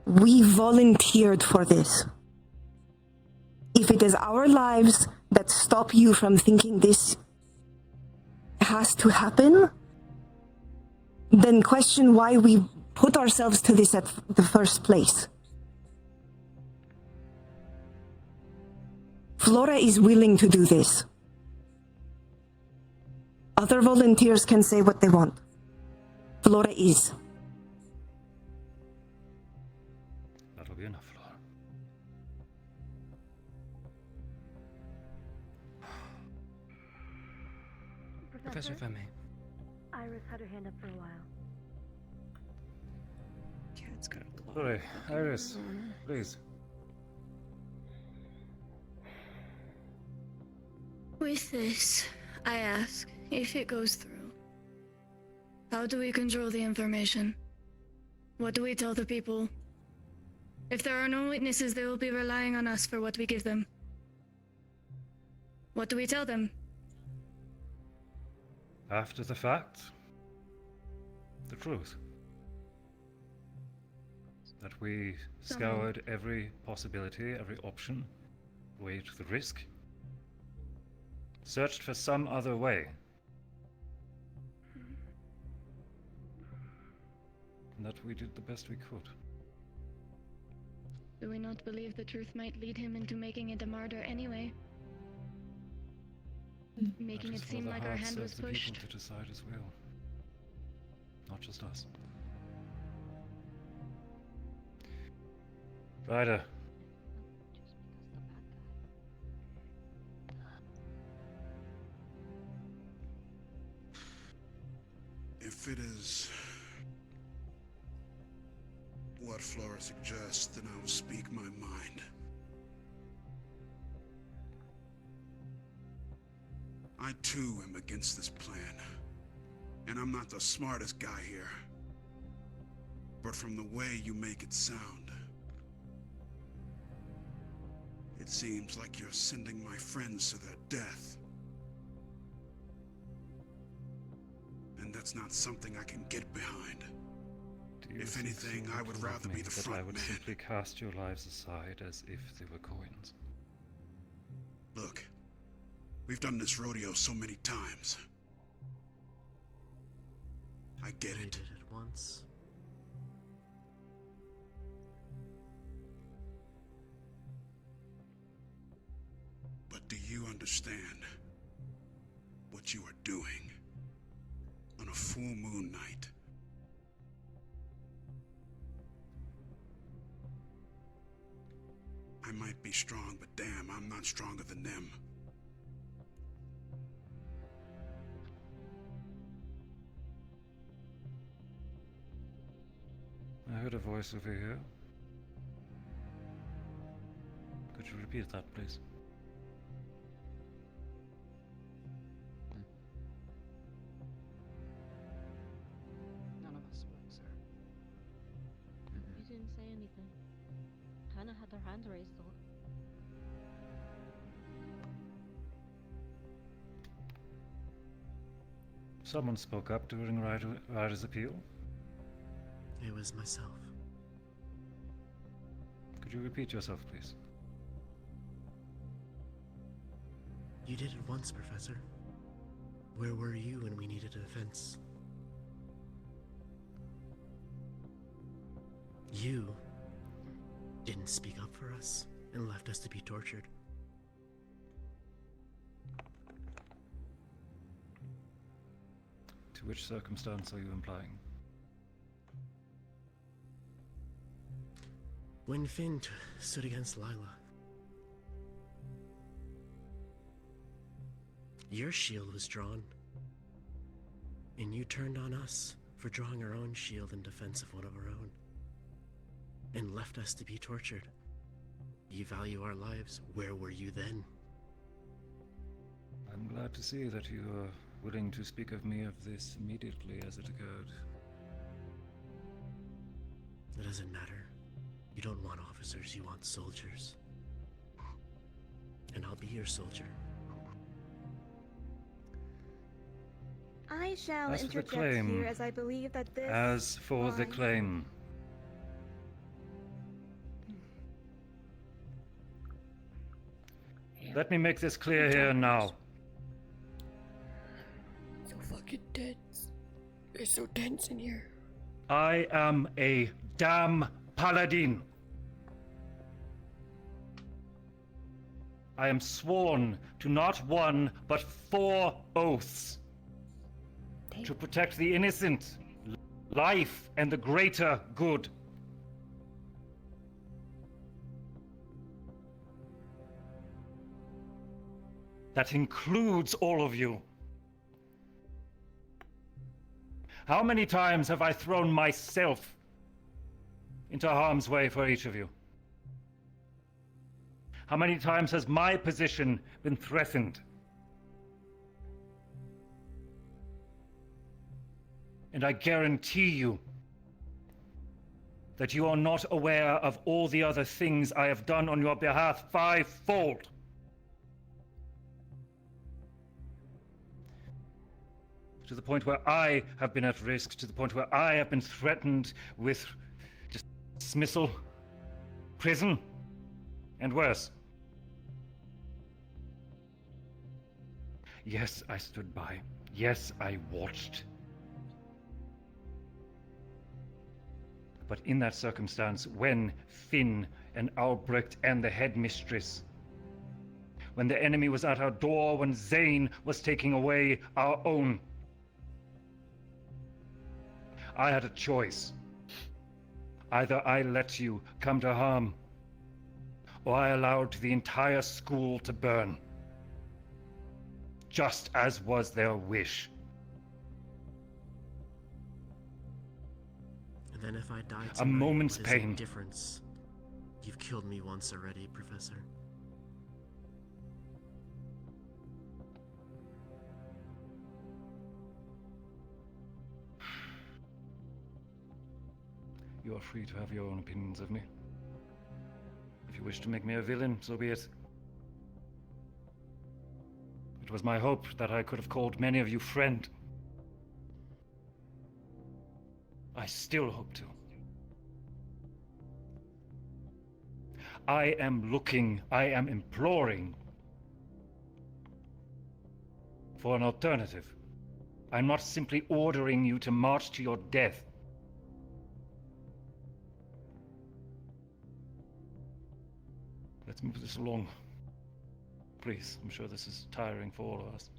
We volunteered for this. If it is our lives that stop you from thinking this has to happen, then question why we put ourselves to this at the first place. Flora is willing to do this. Other volunteers can say what they want. Flora is. That'll be enough, Flora. Professor, if I may. Iris had her hand up for a while. Cat's got a claw. Sorry, Iris, please. With this, I ask, if it goes through, how do we control the information? What do we tell the people? If there are no witnesses, they will be relying on us for what we give them. What do we tell them? After the fact, the truth. That we scoured every possibility, every option, weighed the risk, searched for some other way. And that we did the best we could. Do we not believe the truth might lead him into making it a martyr anyway? Making it seem like our hand was pushed. People to decide as well, not just us. Ryder. If it is what Flora suggests, then I will speak my mind. I too am against this plan. And I'm not the smartest guy here. But from the way you make it sound, it seems like you're sending my friends to their death. And that's not something I can get behind. If anything, I would rather be the front I would man. simply cast your lives aside as if they were coins. Look, we've done this rodeo so many times. I get it. We did it once. But do you understand what you are doing on a full moon night? I might be strong, but damn, I'm not stronger than them. I heard a voice over here. Could you repeat that, please? None of us spoke, sir. You didn't say anything. Hannah had her hand raised though. Someone spoke up during Ryder's appeal. It was myself. Could you repeat yourself, please? You did it once, Professor. Where were you when we needed a defense? You didn't speak up for us and left us to be tortured. To which circumstance are you implying? When Finn stood against Lila, your shield was drawn, and you turned on us for drawing our own shield in defense of one of our own, and left us to be tortured. You value our lives. Where were you then? I'm glad to see that you are willing to speak of me of this immediately as it occurred. It doesn't matter. You don't want officers, you want soldiers. And I'll be your soldier. I shall As for the interject claim, here as I believe that this... As for the claim, Let me make this clear here now. So fucking tense. It's so tense in here. I am a damn paladin. I am sworn to not one, but 4 oaths. To protect the innocent, life, and the greater good. That includes all of you. How many times have I thrown myself into harm's way for each of you? How many times has my position been threatened? And I guarantee you that you are not aware of all the other things I have done on your behalf 5-fold. To the point where I have been at risk, to the point where I have been threatened with dismissal, prison, and worse. Yes, I stood by. Yes, I watched. But in that circumstance, when Finn and Albrecht and the headmistress, when the enemy was at our door, when Zane was taking away our own, I had a choice. Either I let you come to harm, or I allowed the entire school to burn. Just as was their wish. And then if I die tonight, A moment's what is the pain. difference? You've killed me once already, Professor. You are free to have your own opinions of me. If you wish to make me a villain, so be it. It was my hope that I could have called many of you friend. I still hope to. I am looking, I am imploring for an alternative. I'm not simply ordering you to march to your death. Let's move this along. Please, I'm sure this is tiring for all of us.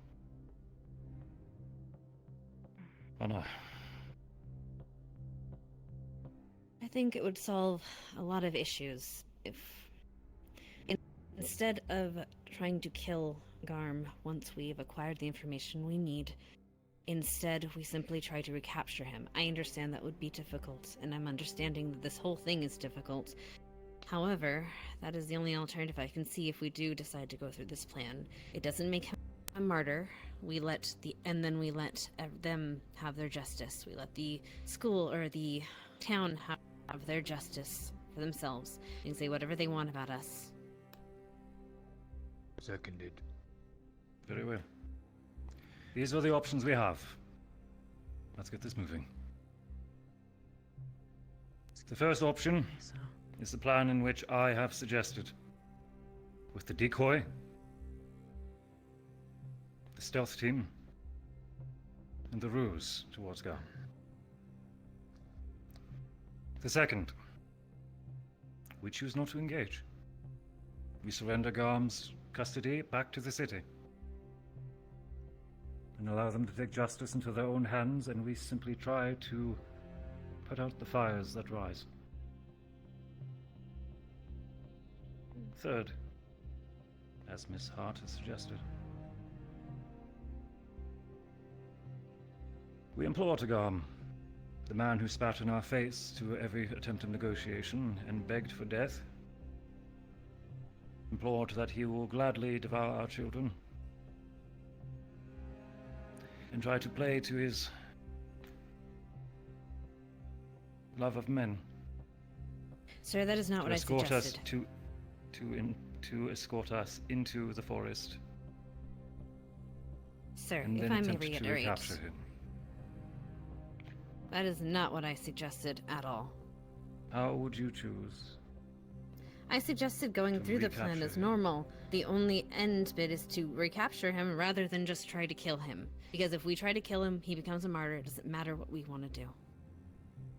Anna. I think it would solve a lot of issues if, instead of trying to kill Garm once we've acquired the information we need, instead we simply try to recapture him. I understand that would be difficult, and I'm understanding that this whole thing is difficult. However, that is the only alternative I can see if we do decide to go through this plan. It doesn't make him a martyr. We let them have their justice. We let the school or the town have their justice for themselves and say whatever they want about us. Seconded. Very well. These are the options we have. Let's get this moving. The first option is the plan in which I have suggested. With the decoy, the stealth team, and the ruse towards Garm. The second, we choose not to engage. We surrender Garm's custody back to the city. And allow them to take justice into their own hands, and we simply try to put out the fires that rise. Third, as Miss Hart has suggested, we implore to Garm, the man who spat in our face to every attempt at negotiation and begged for death, implored that he will gladly devour our children and try to play to his love of men. Sir, that is not what I suggested. To escort us into the forest. Sir, and if then I may attempt to reiterate, recapture him. that is not what I suggested at all. How would you choose? I suggested going to through the plan recapture as him? normal, The only end bit is to recapture him rather than just try to kill him. Because if we try to kill him, he becomes a martyr. It doesn't matter what we want to do.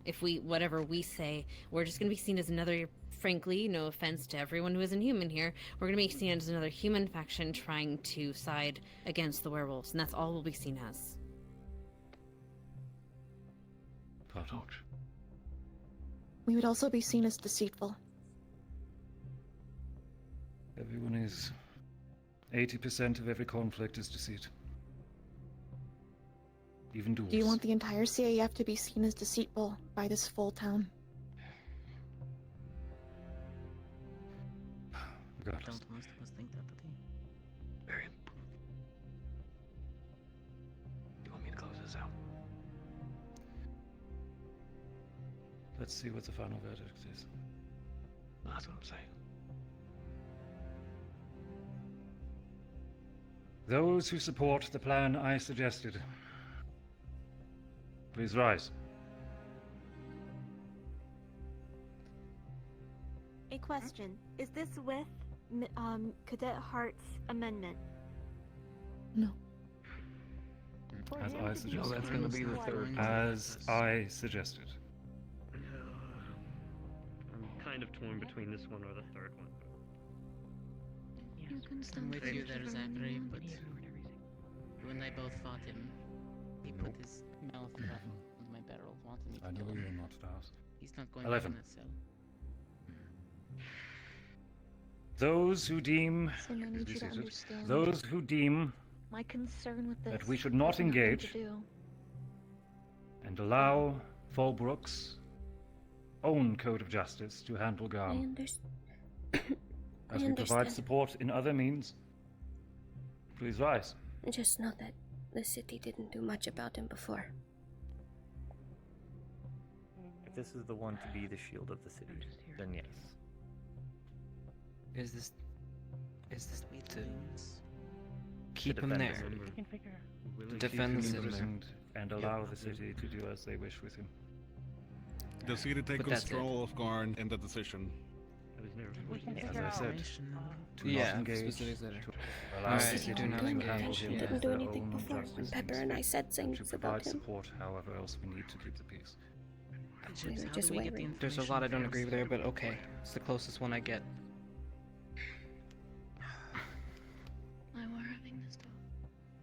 If whatever we say, we're just going to be seen as another, frankly, no offense to everyone who isn't human here, we're going to be seen as another human faction trying to side against the werewolves, and that's all we'll be seen as. Perfect. We would also be seen as deceitful. Everyone is... 80% of every conflict is deceit. Even duels. Do you want the entire CAF to be seen as deceitful by this full town? Regardless. Don't most of us think that, do they? Arian. You want me to close this out? Let's see what the final verdict is. That's what I'm saying. Those who support the plan I suggested, please rise. A question. Is this with Cadet Hart's amendment? No. As I suggested. No, that's gonna be the third. As I suggested. I'm kind of torn between this one or the third one. You can stand with you there, Zachary, but when I both fought him, he put his mouth right on my barrel, wanted me to I know kill you him. are not stars. He's not going 11. in that cell. Those who deem... Sin, I need Please you to be seated. understand. Those who deem My concern with this that we should not has nothing to engage do. and allow Fallbrook's own code of justice to handle I Garm. understand. As I we provide understand. support in other means, please rise. Just know that the city didn't do much about him before. If this is the one to be the shield of the city, then yes. Is this Me to too. keep him defend the there? city. You can figure. To defend the keep him city. imprisoned and allow the city to do as they wish with him. The city take But that's it. control of Garn in the decision. I was never. We can As figure I out. said, to Yeah, not engage, specifics later. to allow Alright, the city do to not handle engage. him Didn't as do their anything own before justice when Pepper needs and be, I said and things to about provide him. support however else we need to keep the peace. We were How just do we get the waiting. There's a information lot I don't first? agree with there, but okay. It's the closest one I get. I were having this talk.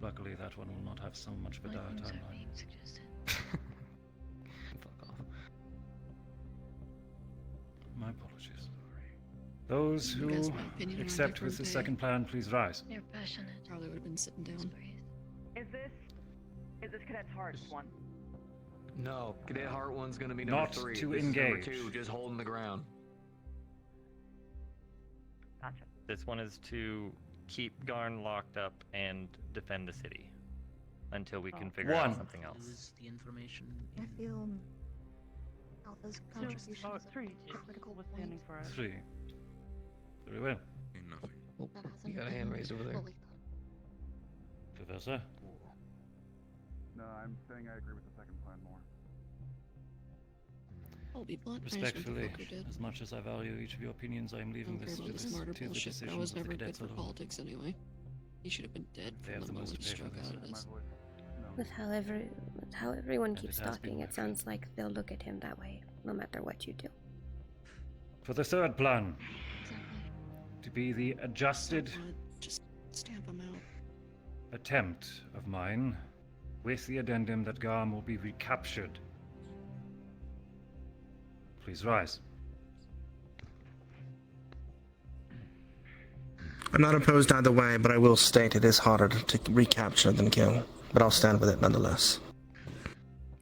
Luckily, that one will not have so much of a My dire things are timeline. being suggested. Fuck off. My apologies. Those You who guys, my opinion on accept with different the pay. second plan, please rise. They're passionate. Probably would have been sitting down. Is this Cadet Hart one? No, Cadet Hart one's gonna be Not number 3. to This is number engage. 2, just holding the ground. Gotcha. This one is to keep Garn locked up and defend the city until we can figure out something else. Use the information. I feel Alpha's So, contributions oh, are 3 a critical was point. standing for us. 3. Very well. Nothing. Oh, That you hasn't got a hand raised over there. fully Professor? No, I'm saying I agree with the second plan more. I'll be blunt. Punishment the Respectfully, fucker did. as much as I value each of your opinions, I am I leaving don't care this to, about this martyr to the bullshit, but I decisions was of the never good cadets for alone. politics anyway. He should have been dead They have from the the most moment to he pay for struck this. out at us. With how everyone And keeps it has been talking, it left. sounds like they'll look at him that way, no matter what you do. For the third plan, Exactly. to be the adjusted Just stamp him out. attempt of mine, with the addendum that Garm will be recaptured. Please rise. I'm not opposed either way, but I will state it is harder to recapture than kill. But I'll stand with it nonetheless.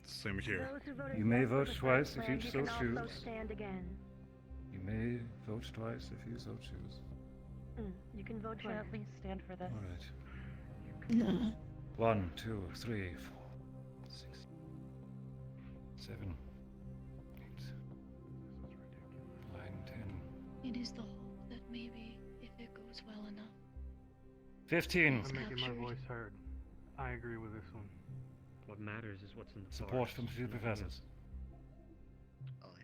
Same here. You may vote twice if you so can also choose. stand again. You may vote twice if you so choose. You can vote Should twice. at least stand for this. All right. Nah. 1, 2, 3, 4, 6, 7, 8, 9, 10, It is the hope that maybe, if it goes well enough, 15. I'm making my voice heard. I agree with this one. What matters is what's in the Support forest, from 2 nothing professors. else.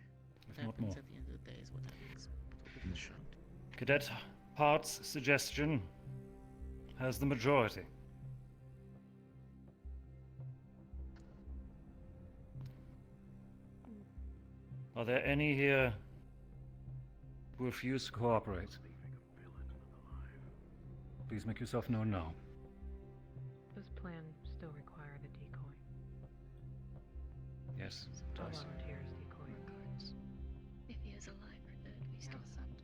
If What not more. happens at the end of the day is what happens. What will be the shout. Cadet Part's suggestion has the majority. Are there any here who refuse to cooperate? Please make yourself known now. Does plan still require the decoy? Yes, it I'll does. volunteer as decoy. If he is alive or dead, we still send.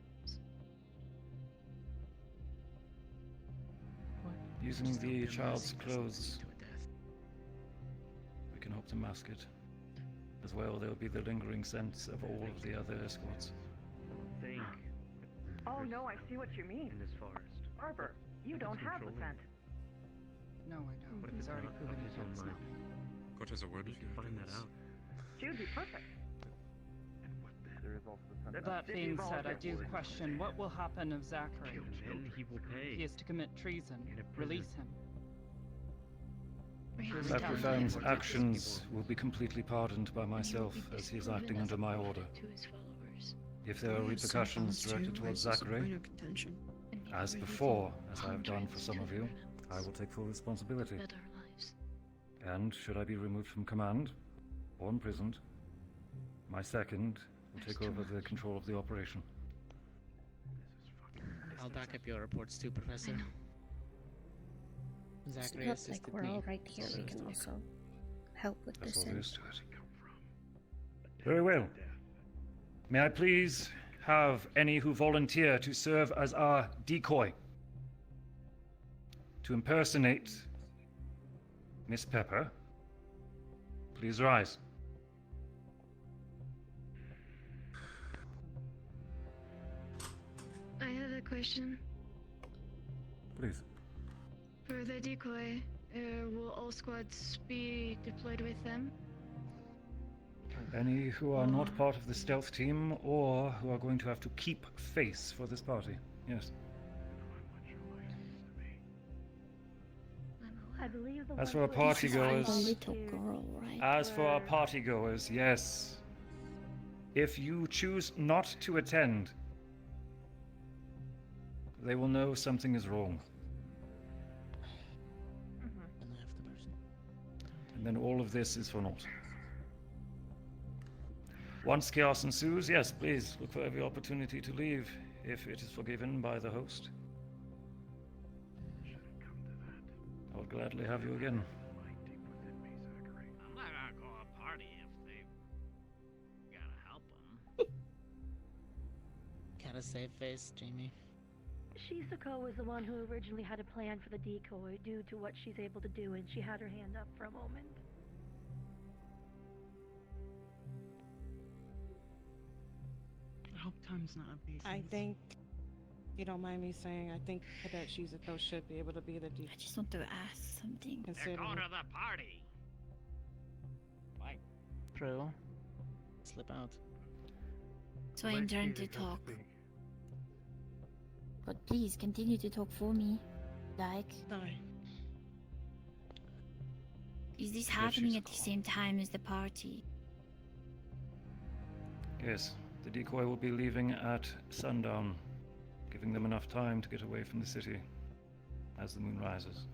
Using the child's clothes, we can hope to mask it. As well, there'll be the lingering sense of all of the other escorts. Think. Oh no, I see what you mean. In this forest. Arbor, you If don't it's have the controlling- scent. No, I don't. What if He's it's already not proven of he his can't own smell. mind? What is a word? We should find that out. Jude, be perfect. There is also the scent. That being said, I do question what will happen of Zachary. Then he will pay. He is to commit treason. In a prison. Release him. Sacrifice's actions will be completely pardoned by myself as he is acting under my order. If there are repercussions directed towards Zachary, as before, as I have done for some of you, I will take full responsibility. And should I be removed from command or imprisoned, my second will take over the control of the operation. I'll back up your reports too, Professor. It's Zachary not assisted like we're me. all right here. We can also help with That's this. all there is to it. Very well. May I please have any who volunteer to serve as our decoy? To impersonate Miss Pepper, please rise. I have a question. Please. For the decoy, will all squads be deployed with them? Any who are not part of the stealth team or who are going to have to keep face for this party. Yes. I believe the As one for our who is partygoers, The little girl, right? as for our partygoers, yes. If you choose not to attend, they will know something is wrong. And then all of this is for naught. Once chaos ensues, yes, please look for every opportunity to leave, if it is forgiven by the host. I would gladly have you again. I'm not gonna go to a party if they gotta help them. Gotta save face, Jamie. Shizuko was the one who originally had a plan for the decoy due to what she's able to do, and she had her hand up for a moment. I hope time's not a beast. I think, if you don't mind me saying, I think Cadet Shizuko should be able to be the decoy. I just want to ask something. They're going to the party. True. Slip out. So I'm trying to talk. But please continue to talk for me. Like. Sorry. Is this happening at the same time as the party? Yes, the decoy will be leaving at sundown, giving them enough time to get away from the city as the moon rises.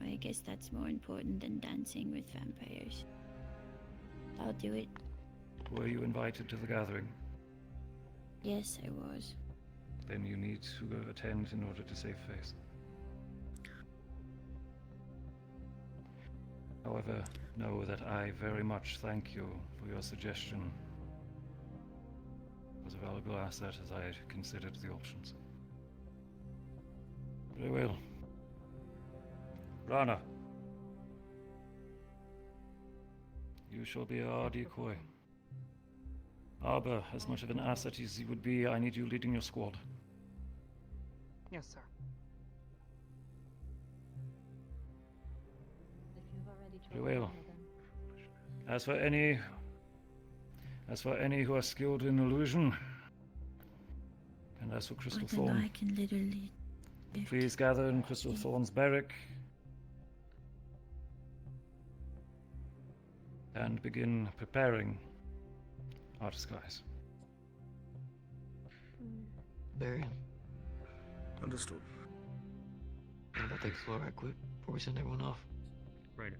I guess that's more important than dancing with vampires. I'll do it. Were you invited to the gathering? Yes, I was. Then you need to attend in order to save face. However, know that I very much thank you for your suggestion. It was a valuable asset as I had considered the options. Very well. Rana. You shall be our decoy. Arbor, as much of an asset as you would be, I need you leading your squad. Yes, sir. If you've already Very chosen well. one of them. As for any who are skilled in illusion, and as for Crystal But then Thorn, I can literally. please gather in Crystal Thorn's barrack and begin preparing our disguise. Barry, Understood. what about the floor right quick before we send everyone off? Right.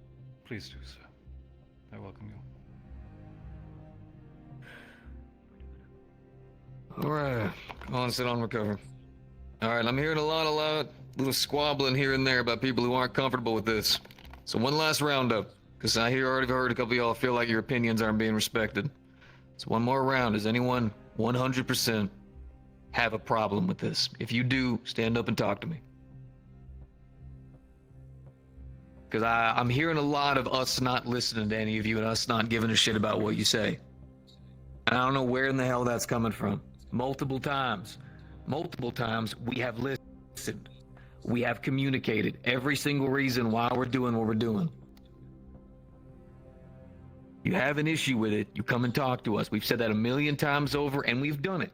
Please do, sir. I welcome you. Alright, come on, sit on, recover. Alright, I'm hearing a lot of little squabbling here and there about people who aren't comfortable with this. So one last roundup, because I already heard a couple of y'all feel like your opinions aren't being respected. So one more round. Does anyone 100% have a problem with this? If you do, stand up and talk to me. Because I'm hearing a lot of us not listening to any of you and us not giving a shit about what you say. And I don't know where in the hell that's coming from. Multiple times we have listened. We have communicated every single reason why we're doing what we're doing. You have an issue with it, you come and talk to us. We've said that 1,000,000 times over, and we've done it.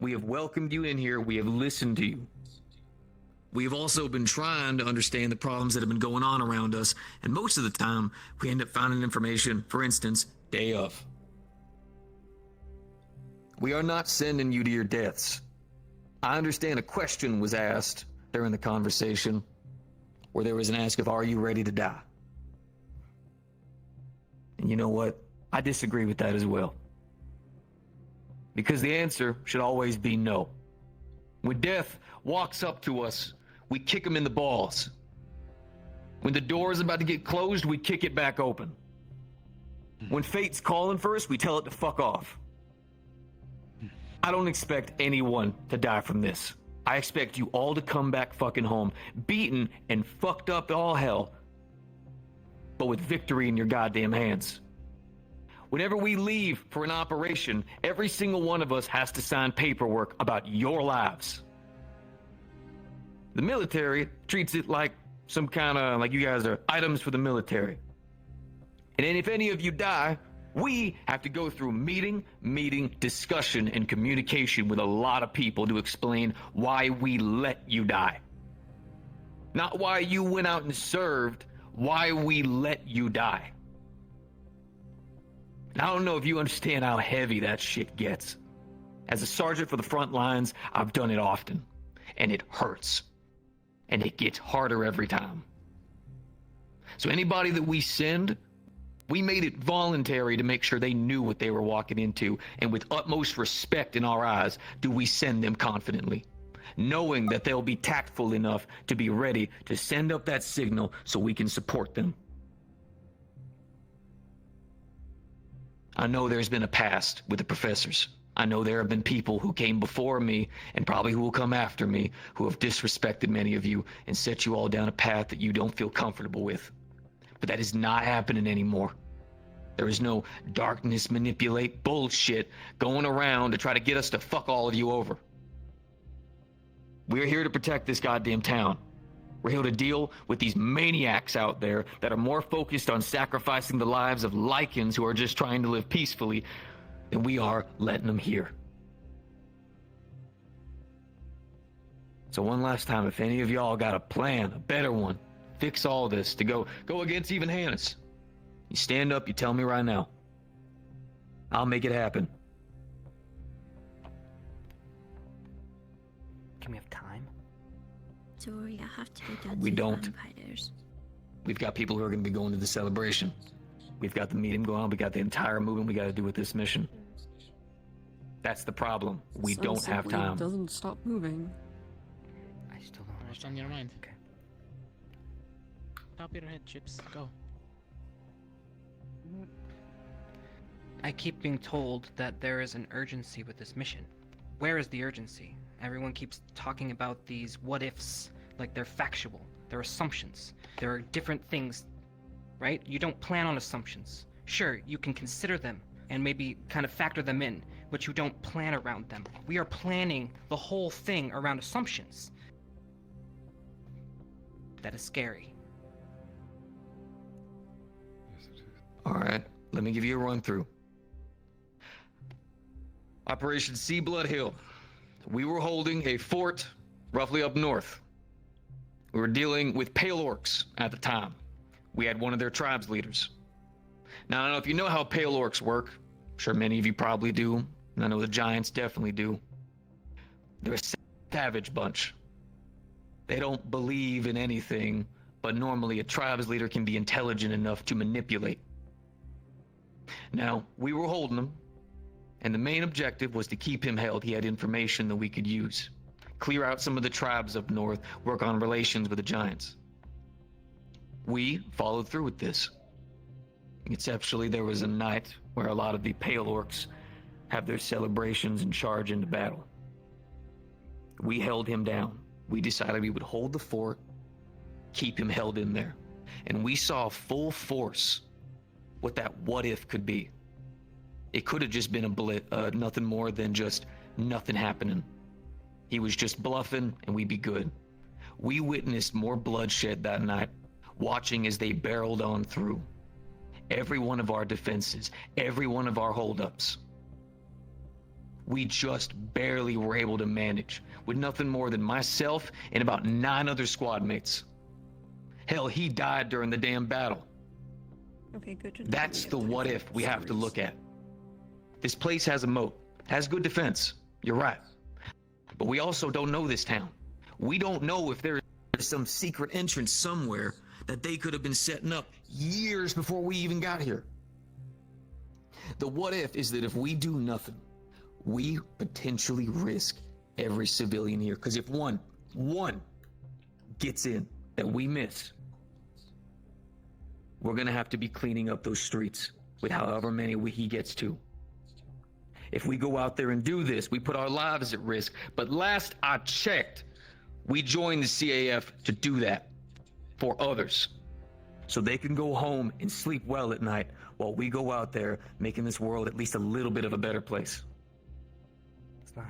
We have welcomed you in here. We have listened to you. We have also been trying to understand the problems that have been going on around us, and most of the time, we end up finding information, for instance, day of. We are not sending you to your deaths. I understand a question was asked during the conversation where there was an ask of, are you ready to die? And you know what? I disagree with that as well. Because the answer should always be no. When death walks up to us, we kick him in the balls. When the door is about to get closed, we kick it back open. When fate's calling for us, we tell it to fuck off. I don't expect anyone to die from this. I expect you all to come back fucking home, beaten and fucked up all hell, but with victory in your goddamn hands. Whenever we leave for an operation, every single one of us has to sign paperwork about your lives. The military treats it like some kind of, like you guys are items for the military. And then if any of you die, we have to go through meeting, discussion, and communication with a lot of people to explain why we let you die. Not why you went out and served, why we let you die. And I don't know if you understand how heavy that shit gets. As a sergeant for the front lines, I've done it often, and it hurts. And it gets harder every time. So anybody that we send, we made it voluntary to make sure they knew what they were walking into, and with utmost respect in our eyes, do we send them confidently, knowing that they'll be tactful enough to be ready to send up that signal so we can support them. I know there's been a past with the professors. I know there have been people who came before me, and probably who will come after me, who have disrespected many of you and set you all down a path that you don't feel comfortable with. But that is not happening anymore. There is no darkness manipulate bullshit going around to try to get us to fuck all of you over. We're here to protect this goddamn town. We're here to deal with these maniacs out there that are more focused on sacrificing the lives of Lycans who are just trying to live peacefully than we are letting them here. So one last time, if any of y'all got a plan, a better one, fix all this to go against even Hannes, you stand up, you tell me right now. I'll make it happen. Can we have time? Sorry, I have to go down We to don't. vampires. We've got people who are going to be going to the celebration. We've got the meeting going on. We got the entire movement we got to do with this mission. That's the problem. We don't have time. Doesn't stop moving. I still don't What's on your mind? Okay. Top of your head, Chips. Go. I keep being told that there is an urgency with this mission. Where is the urgency? Everyone keeps talking about these what-ifs like they're factual. They're assumptions. There are different things, right? You don't plan on assumptions. Sure, you can consider them and maybe kind of factor them in, but you don't plan around them. We are planning the whole thing around assumptions. That is scary. All right, let me give you a run through. Operation Sea Blood Hill. We were holding a fort roughly up north. We were dealing with Pale Orcs at the time. We had one of their tribes leaders. Now, I don't know if you know how Pale Orcs work. sure many of you probably do, and I know the Giants definitely do. They're a savage bunch. They don't believe in anything, but normally a tribe's leader can be intelligent enough to manipulate. Now, we were holding him, and the main objective was to keep him held. He had information that we could use. Clear out some of the tribes up north, work on relations with the Giants. We followed through with this. Exceptionally, there was a night where a lot of the Pale Orcs have their celebrations and charge into battle. We held him down. We decided we would hold the fort, keep him held in there. And we saw full force what that what if could be. It could have just been nothing more than just nothing happening. He was just bluffing and we'd be good. We witnessed more bloodshed that night, watching as they barreled on through. Every one of our defenses, every one of our holdups. We just barely were able to manage, with nothing more than myself and about 9 other squad mates. Hell, he died during the damn battle. Okay, good to know. That's the what if we have to look at. This place has a moat, has good defense. You're right. But we also don't know this town. We don't know if there is some secret entrance somewhere that they could have been setting up years before we even got here. The what if is that if we do nothing, we potentially risk every civilian here. Because if one gets in that we miss, we're gonna have to be cleaning up those streets with however many he gets to. If we go out there and do this, we put our lives at risk. But last I checked, we joined the CAF to do that for others, so they can go home and sleep well at night while we go out there making this world at least a little bit of a better place.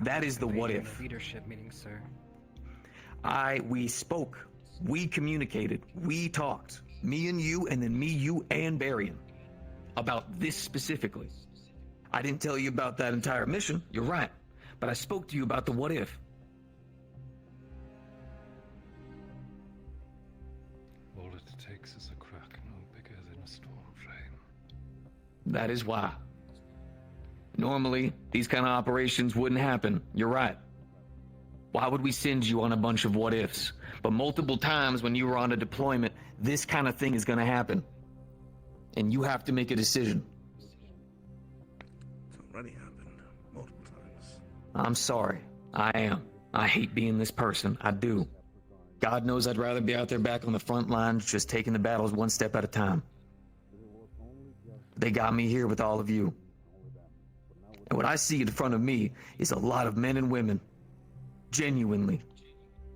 That is the what if. Leadership meeting, sir. We spoke, we communicated, we talked, me and you, and then me, you, and Barian, about this specifically. I didn't tell you about that entire mission, you're right, but I spoke to you about the what if. All it takes is a crack no bigger than a storm flame. That is why. Normally, these kind of operations wouldn't happen, you're right. Why would we send you on a bunch of what ifs? But multiple times when you were on a deployment, this kind of thing is gonna happen. And you have to make a decision. It's already happened multiple times. I'm sorry. I am. I hate being this person. I do. God knows I'd rather be out there back on the front lines, just taking the battles one step at a time. They got me here with all of you. And what I see in front of me is a lot of men and women. Genuinely.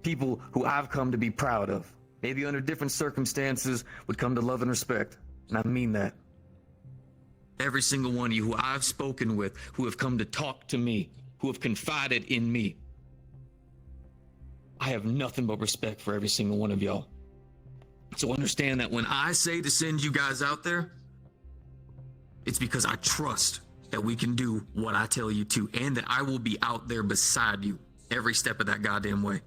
People who I've come to be proud of. Maybe under different circumstances would come to love and respect. And I mean that. Every single one of you who I've spoken with, who have come to talk to me, who have confided in me. I have nothing but respect for every single one of y'all. So understand that when I say to send you guys out there, it's because I trust that we can do what I tell you to, and that I will be out there beside you every step of that goddamn way.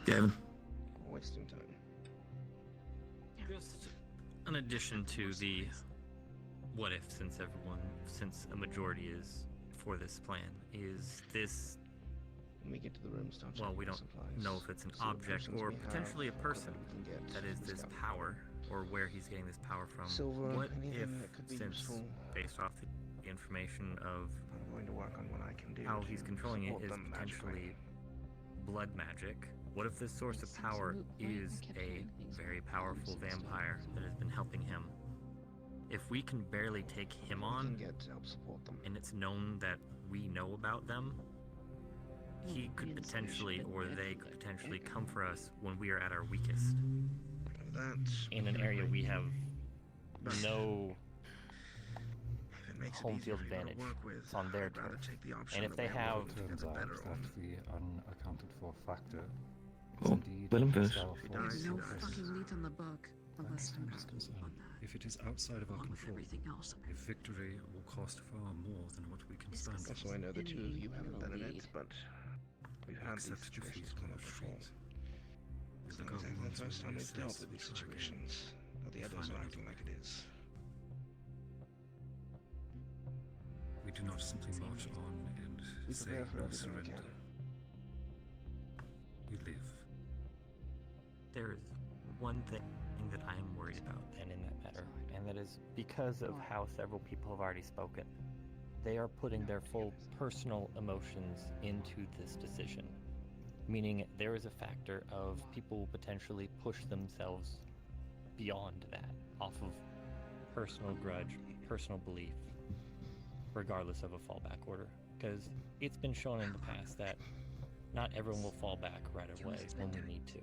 Gavin? Wasting time. Just in addition to the what if, since a majority is for this plan, is this, When we get to the room, start well, checking we our don't supplies. know if it's an See what object potions or we have, potentially a what person we can get that is from this Scout. power, or where he's getting this power from. Silver, What anything if, that could be since useful. based off the information of I'm going to work on what I can do how to he's controlling it support is them potentially blood magic, what if this source of power is a very powerful vampire that has been helping him? If we can barely take him on, get to help support them. and it's known that we know about them, he could potentially, or they could potentially come for us when we are at our weakest. In an area we have no home field advantage. It's on their turf. And if they have... Turns out that the unaccounted for factor is Well, indeed let him finish. There's no fucking meat on the book unless I'm not concerned, on that. if it is outside of our Along with control, everything else. if victory will cost far more than what we can stand. Also, I know the two of you haven't done it, but we've had these Accept defeat situations come on up the before. street. It's The not exactly government the first time will we've dealt assess with these the situations, but the others are acting like it is. do not simply march on and say no surrender. We live. There's one thing that I am worried about, and in that matter, and that is because of how several people have already spoken. They are putting their full personal emotions into this decision, meaning there is a factor of people potentially push themselves beyond that, off of personal grudge, personal belief, regardless of a fallback order. Because it's been shown in the past that not everyone will fall back right away when we need to.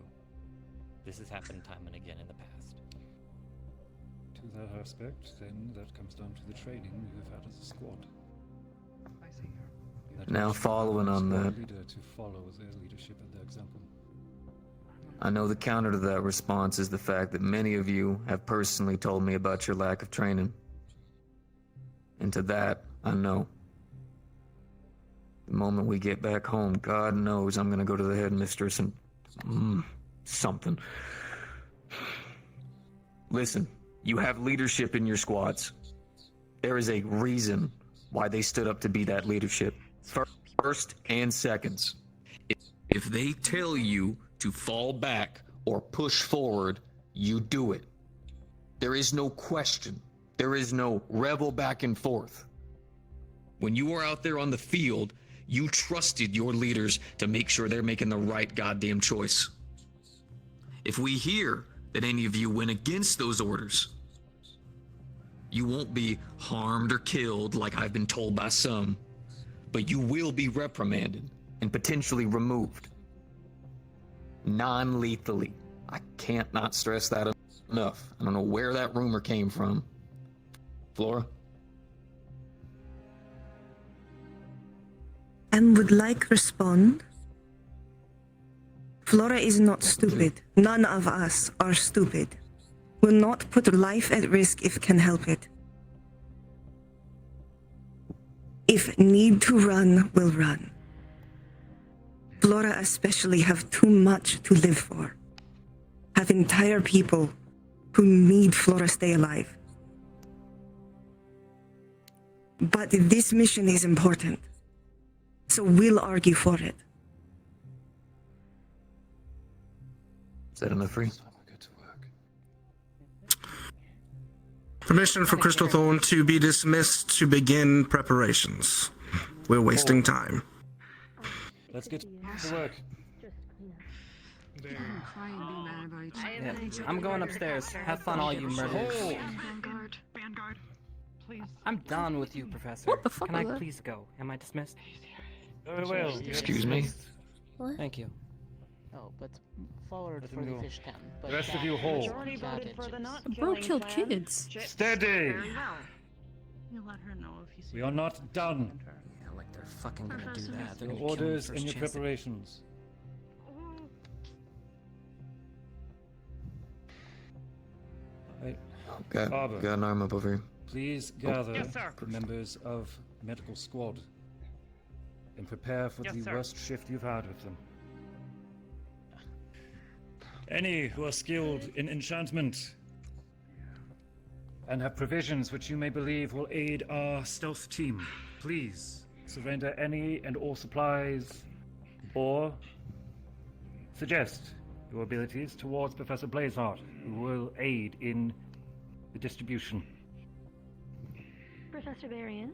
This has happened time and again in the past. To that aspect, then, that comes down to the training you have had as a squad. Now, following on that, Leader to follow their leadership and their example. I know the counter to that response is the fact that many of you have personally told me about your lack of training. And to that, I know. The moment we get back home, God knows I'm gonna go to the headmistress and... something. Listen, you have leadership in your squads. There is a reason why they stood up to be that leadership. First and seconds. If they tell you to fall back or push forward, you do it. There is no question. There is no rebel back and forth. When you were out there on the field, you trusted your leaders to make sure they're making the right goddamn choice. If we hear that any of you went against those orders, you won't be harmed or killed like I've been told by some, but you will be reprimanded and potentially removed. Non-lethally. I can't not stress that enough. I don't know where that rumor came from. Flora? And would like respond. Flora is not stupid. None of us are stupid. Will not put life at risk if can help it. If need to run, will run. Flora especially have too much to live for. Have entire people who need Flora stay alive. But this mission is important. So we'll argue for it. Is that enough for you? Permission for Crystal Thorn to be dismissed to begin preparations. We're wasting time. Let's get to work. Yeah, I'm going upstairs. Have fun, all you murderers. Vanguard, please. I'm done with you, Professor. What the fuck Can I was that? please go? Am I dismissed? Very well. Excuse me? What? Thank you. Oh, but forward Let for him the go. fish can. But The rest of that you is hold. Majority voted for the not Bro killing killed plan. kids. Steady. Very well. You let her know if you see We are not done. Yeah, like they're fucking gonna do that. They're Your gonna kill me orders first and your chance they- preparations. Barber. Got an arm up over here. Please gather Yes, sir. the members of medical squad and prepare for Yes, the sir. worst shift you've had with them. Any who are skilled in enchantment and have provisions which you may believe will aid our stealth team, please surrender any and all supplies or suggest your abilities towards Professor Blazeheart, who will aid in the distribution. Professor Varian,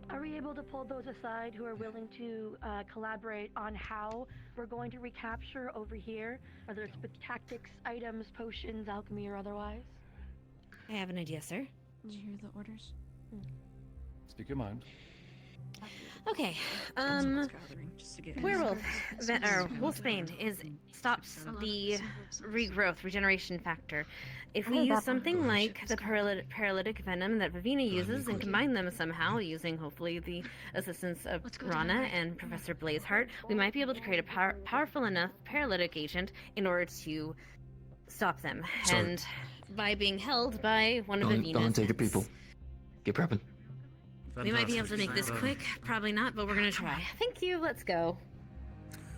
are we able to pull those aside who are willing to collaborate on how we're going to recapture over here, whether it's with tactics, items, potions, alchemy, or otherwise? I have an idea, sir. Did you hear the orders? Speak your mind. Okay, Werewolf, Wolfsbane stops the regrowth, regeneration factor. If we use something like the paralytic venom that Vivina uses and combine them somehow, using hopefully the assistance of Rana and Professor Blazeheart, we might be able to create a powerful enough paralytic agent in order to stop them. Sorry. And by being held by one of Vivina's Don't take it, pets. people. Get prepping. We might be able to make this quick, probably not, but we're gonna try. Thank you, let's go.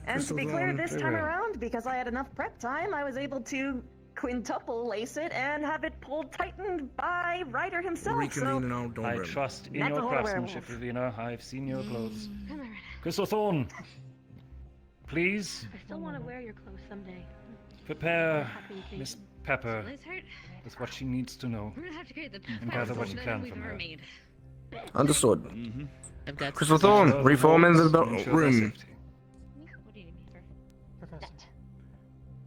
And to be clear, this time around, because I had enough prep time, I was able to quintuple lace it and have it pulled tightened by Ryder himself. Reconvene in our dorm I room. trust in That's your a whole craftsmanship, werewolf. Ravina. I've seen your clothes. Come on. Crystal Thorn, please I still want to wear your clothes someday. prepare Happy occasion. Miss Pepper Liz hurt. with what she needs to know. We're gonna have to create the And best gather what you venom can we've from ever her. made. Understood. I've got Crystal Thorn, reform in the room. What do you need me for?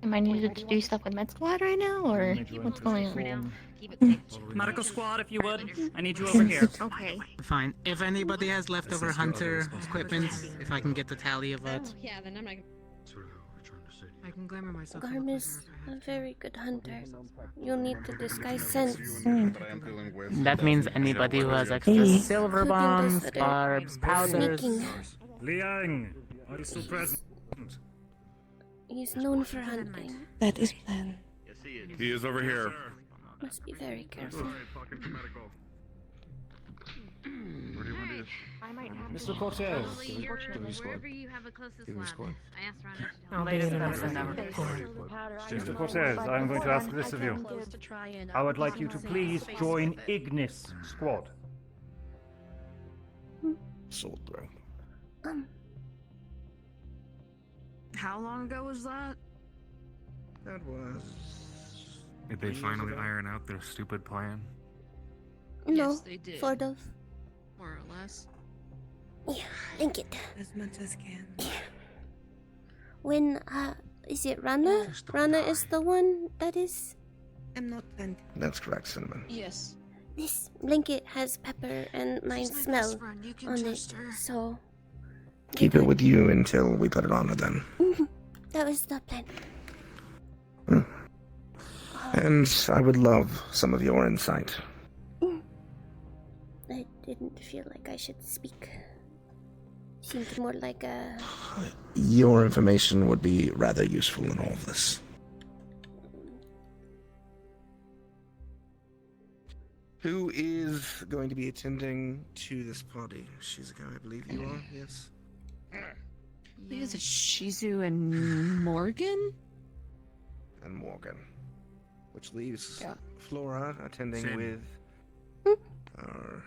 Am I needed to do stuff with Med Squad right now, or what's going For now, on? keep it safe. Medical squad, if you would. I need you over here. Okay. Fine. If anybody has leftover hunter equipment, if I can get the tally of it. Oh, yeah, then I'm not. I can glamour myself. Garm is a very good hunter. You'll need to disguise scents. That means anybody who has extra Hey. silver Including bombs, those that are barbs, powders. sneaking. Liang, are you still present? He's known for hunting. That is plan. He is over here. Must be very careful. I might have Mr. Cortez. wherever you have a closest lab. I asked Rhonda to tell I'll me. be in a Mr. Cortez, I am going to ask this of you. I would like you to please join Ignis Squad. Sword throw. How long ago was that? That was. Did they finally iron out their stupid plan? No, Yes, they did. sort of. More or less. Yeah, link it. As much as can. When, is it Rana? Rana is the one that is... I'm not planning. That's correct, Cinnamon. Yes. This blanket has pepper and mine She's my smell best friend. You can on it, trust her. so... Keep it with you until we put it on her then. That was the plan. And I would love some of your insight. I didn't feel like I should speak. Seemed more like a... Your information would be rather useful in all of this. Who is going to be attending to this party? Shizuka, I believe you are, yes? I think it's Shizu and Morgan? And Morgan. Which leaves Yeah. Flora attending Same. with our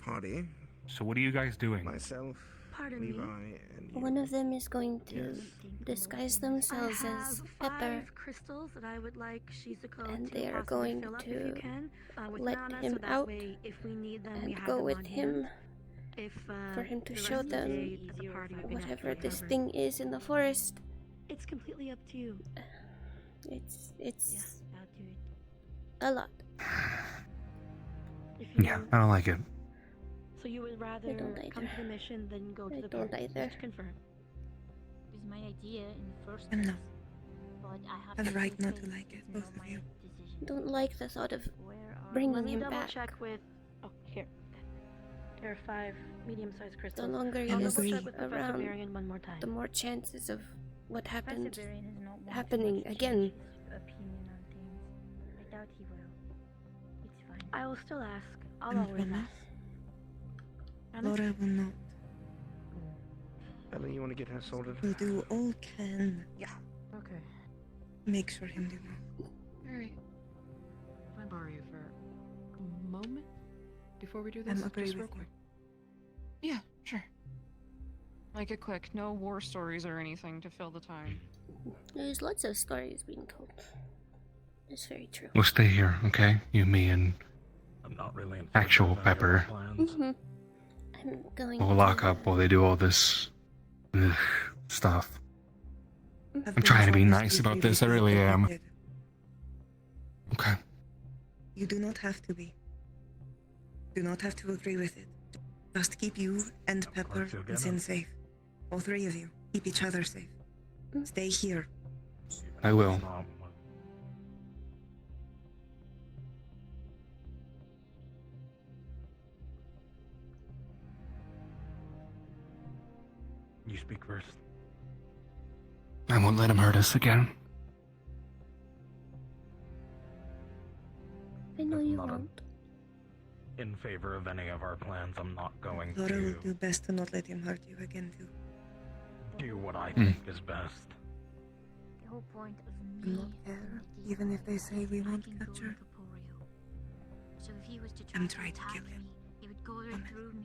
party. So what are you guys doing? Myself, Pardon Levi, me? and you. One of them is going to disguise themselves I as have Pepper, 5 crystals that I would like Shizuko and to they are possibly going fill up if to you can, with let Nana, him so that out way, if we need them, we and have go them with on him hand. If, for him to the show rest of the them day at the party would be not whatever this covered. thing is in the forest. It's completely up to you. It's I'll do it. a lot. If you Yeah, want. I don't like it. So you would rather don't come either. to the mission than go to I the don't party? either. Just to confirm. It was my idea in the first I'm place. not. But I have Have to the right not take to like it, know, both of my you. decision. Don't like the thought of Where are bringing Let me him double back. check with. Oh, here. There are 5 medium-sized crystals. The longer I'll you double stay check with Professor around, Varian one more time. the more chances of what happened Professor Varian has not wanted happening much to again. change his opinion on things. I doubt he will. It's fine. I will still ask. I'll And always promise. ask. Laura will not. Ellie, you want to get her sorted? We'll do all can. Yeah. Okay. Make sure him do well. Alright. Can I borrow you for a moment? Before we do this? I'm agree Just with real you. quick. Yeah, sure. Make it quick. No war stories or anything to fill the time. There's lots of stories being told. It's very true. We'll stay here, okay? You, me, and I'm not really in actual Pepper. I'm going We'll lock up while they do all this stuff. I'm trying to be nice about this, I really am. Okay. You do not have to be. Do not have to agree with it. Just keep you and Pepper and Sin safe. All 3 of you. Keep each other safe. Stay here. I will. You speak first. I won't let him hurt us again. I know you won't. In favor of any of our plans, I'm not going Laura will to do best to not let him hurt you again, too. do what I think is best. whole point of Do me not care, even if they say we won't capture. So if he was to And try to kill attack him. me, it would go right through me.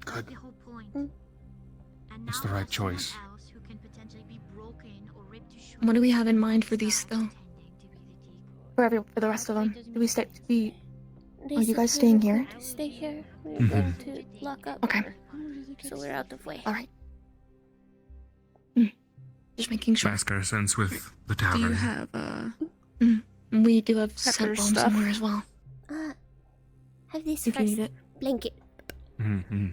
Good. That's the whole point. And It's now the I right have someone choice. else who can potentially be broken or ripped to shreds. What do we have in mind for these, though? For the rest of them? Do we stay? They Are you said guys we staying were here? going to stay here. We were Mhm. going to lock up. Okay. So we're out of way. All right. Just making sure. Mask our sense with the Do tavern. you have We do have scent Pepper bomb stuff. somewhere as well. Have this If you need first it. blanket. Mm-hmm.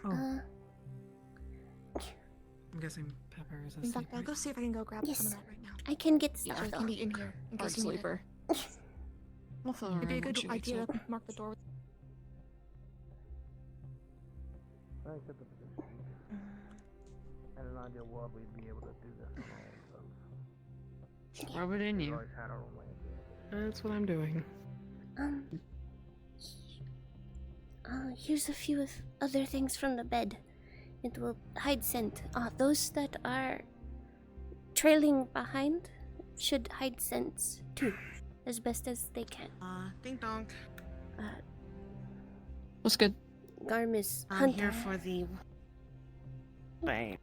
Uh, I'm guessing Pepper is In asleep. fact, I'll go see if I can go grab Yes. some of that right now. I can get stuff Yeah, it though. can be in here in Hard case you need it. sleeper. It'd be a good idea to mark the door. I accept the position. I had an idea what we'd be able to do this on our own. Just rub it in We've you. always had our own way of doing it. That's what I'm doing. Here's a few of other things from the bed. It will hide scent. Those that are trailing behind should hide scents too, as best as they can. Ding dong. What's good? Garm is I'm hunter. here for the. Wait.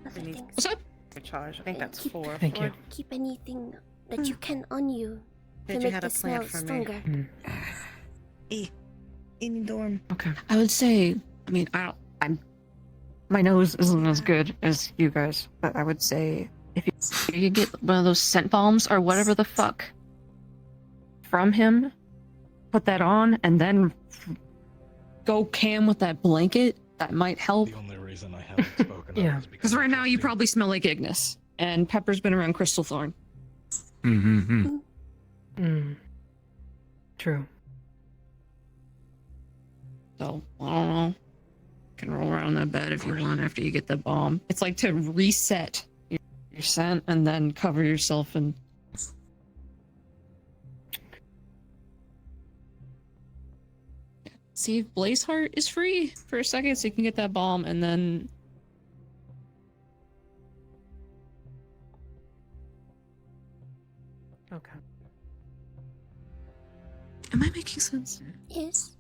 Other We need- things. What's up? Recharge. I think that's Keep- 4. Thank you. Keep anything that you can on you to Did you make had the a plan smell for me? stronger. In the dorm. Okay. I would say, I mean, my nose isn't as good as you guys, but I would say if you get one of those scent bombs or whatever the fuck from him, put that on, and then go cam with that blanket, that might help. The only reason I haven't spoken Yeah. up is Because right now you probably smell like Ignis, and Pepper's been around Crystal Thorn. Mm-hmm. True. So, I don't know. You can roll around that bed if you want after you get the bomb. It's like to reset your scent and then cover yourself in. See if Blazeheart is free for a second so you can get that bomb and then. Okay. Am I making sense? Yes.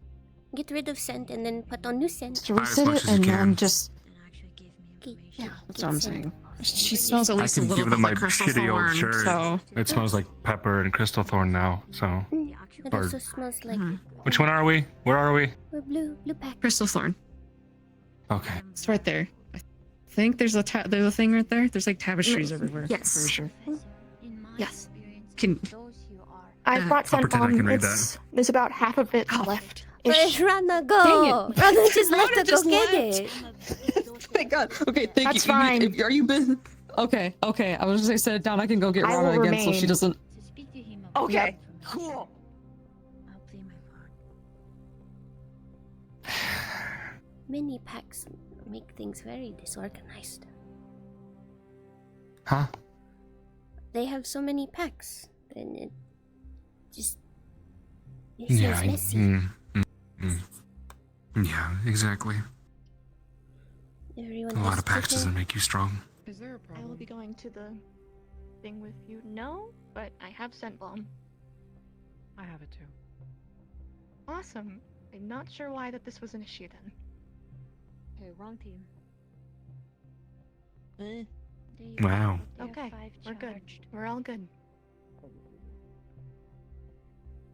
Get rid of scent and then put on new scent. Just reset it and then just. Okay, yeah, That's what I'm saying. She smells at I least a can little give bit them my like Crystal shitty old Thorn, shirt. so. It smells like pepper and crystal thorn now. So, It Or- also smells like which one are we? Where are we? blue pack. Crystal Thorn. Okay. It's right there. I think there's a there's a thing right there. There's like tapestries everywhere. Yes. For sure. Yes. Can I brought I'll scent pretend I bomb. can read There's about half of it left. Where's Rana go? Dang it. Rana just left Rana to just go get left. it. Thank God. Okay, thank That's you. fine. Are you busy? Okay. I was just gonna set it down. I can go get I Rana will again, so she remain. doesn't. Okay. Yep. Cool. I'll play my part. Many packs make things very disorganized. Huh? They have so many packs, and it just it Yeah. seems messy. Yeah, exactly. Everyone A lot has of packs taken- doesn't make you strong. Is there a I problem? will be going to the thing with you. No, but I have scent bomb. I have it too. Awesome. I'm not sure why that this was an issue then. Okay, wrong team. Wow. Okay, we're good. We're all good.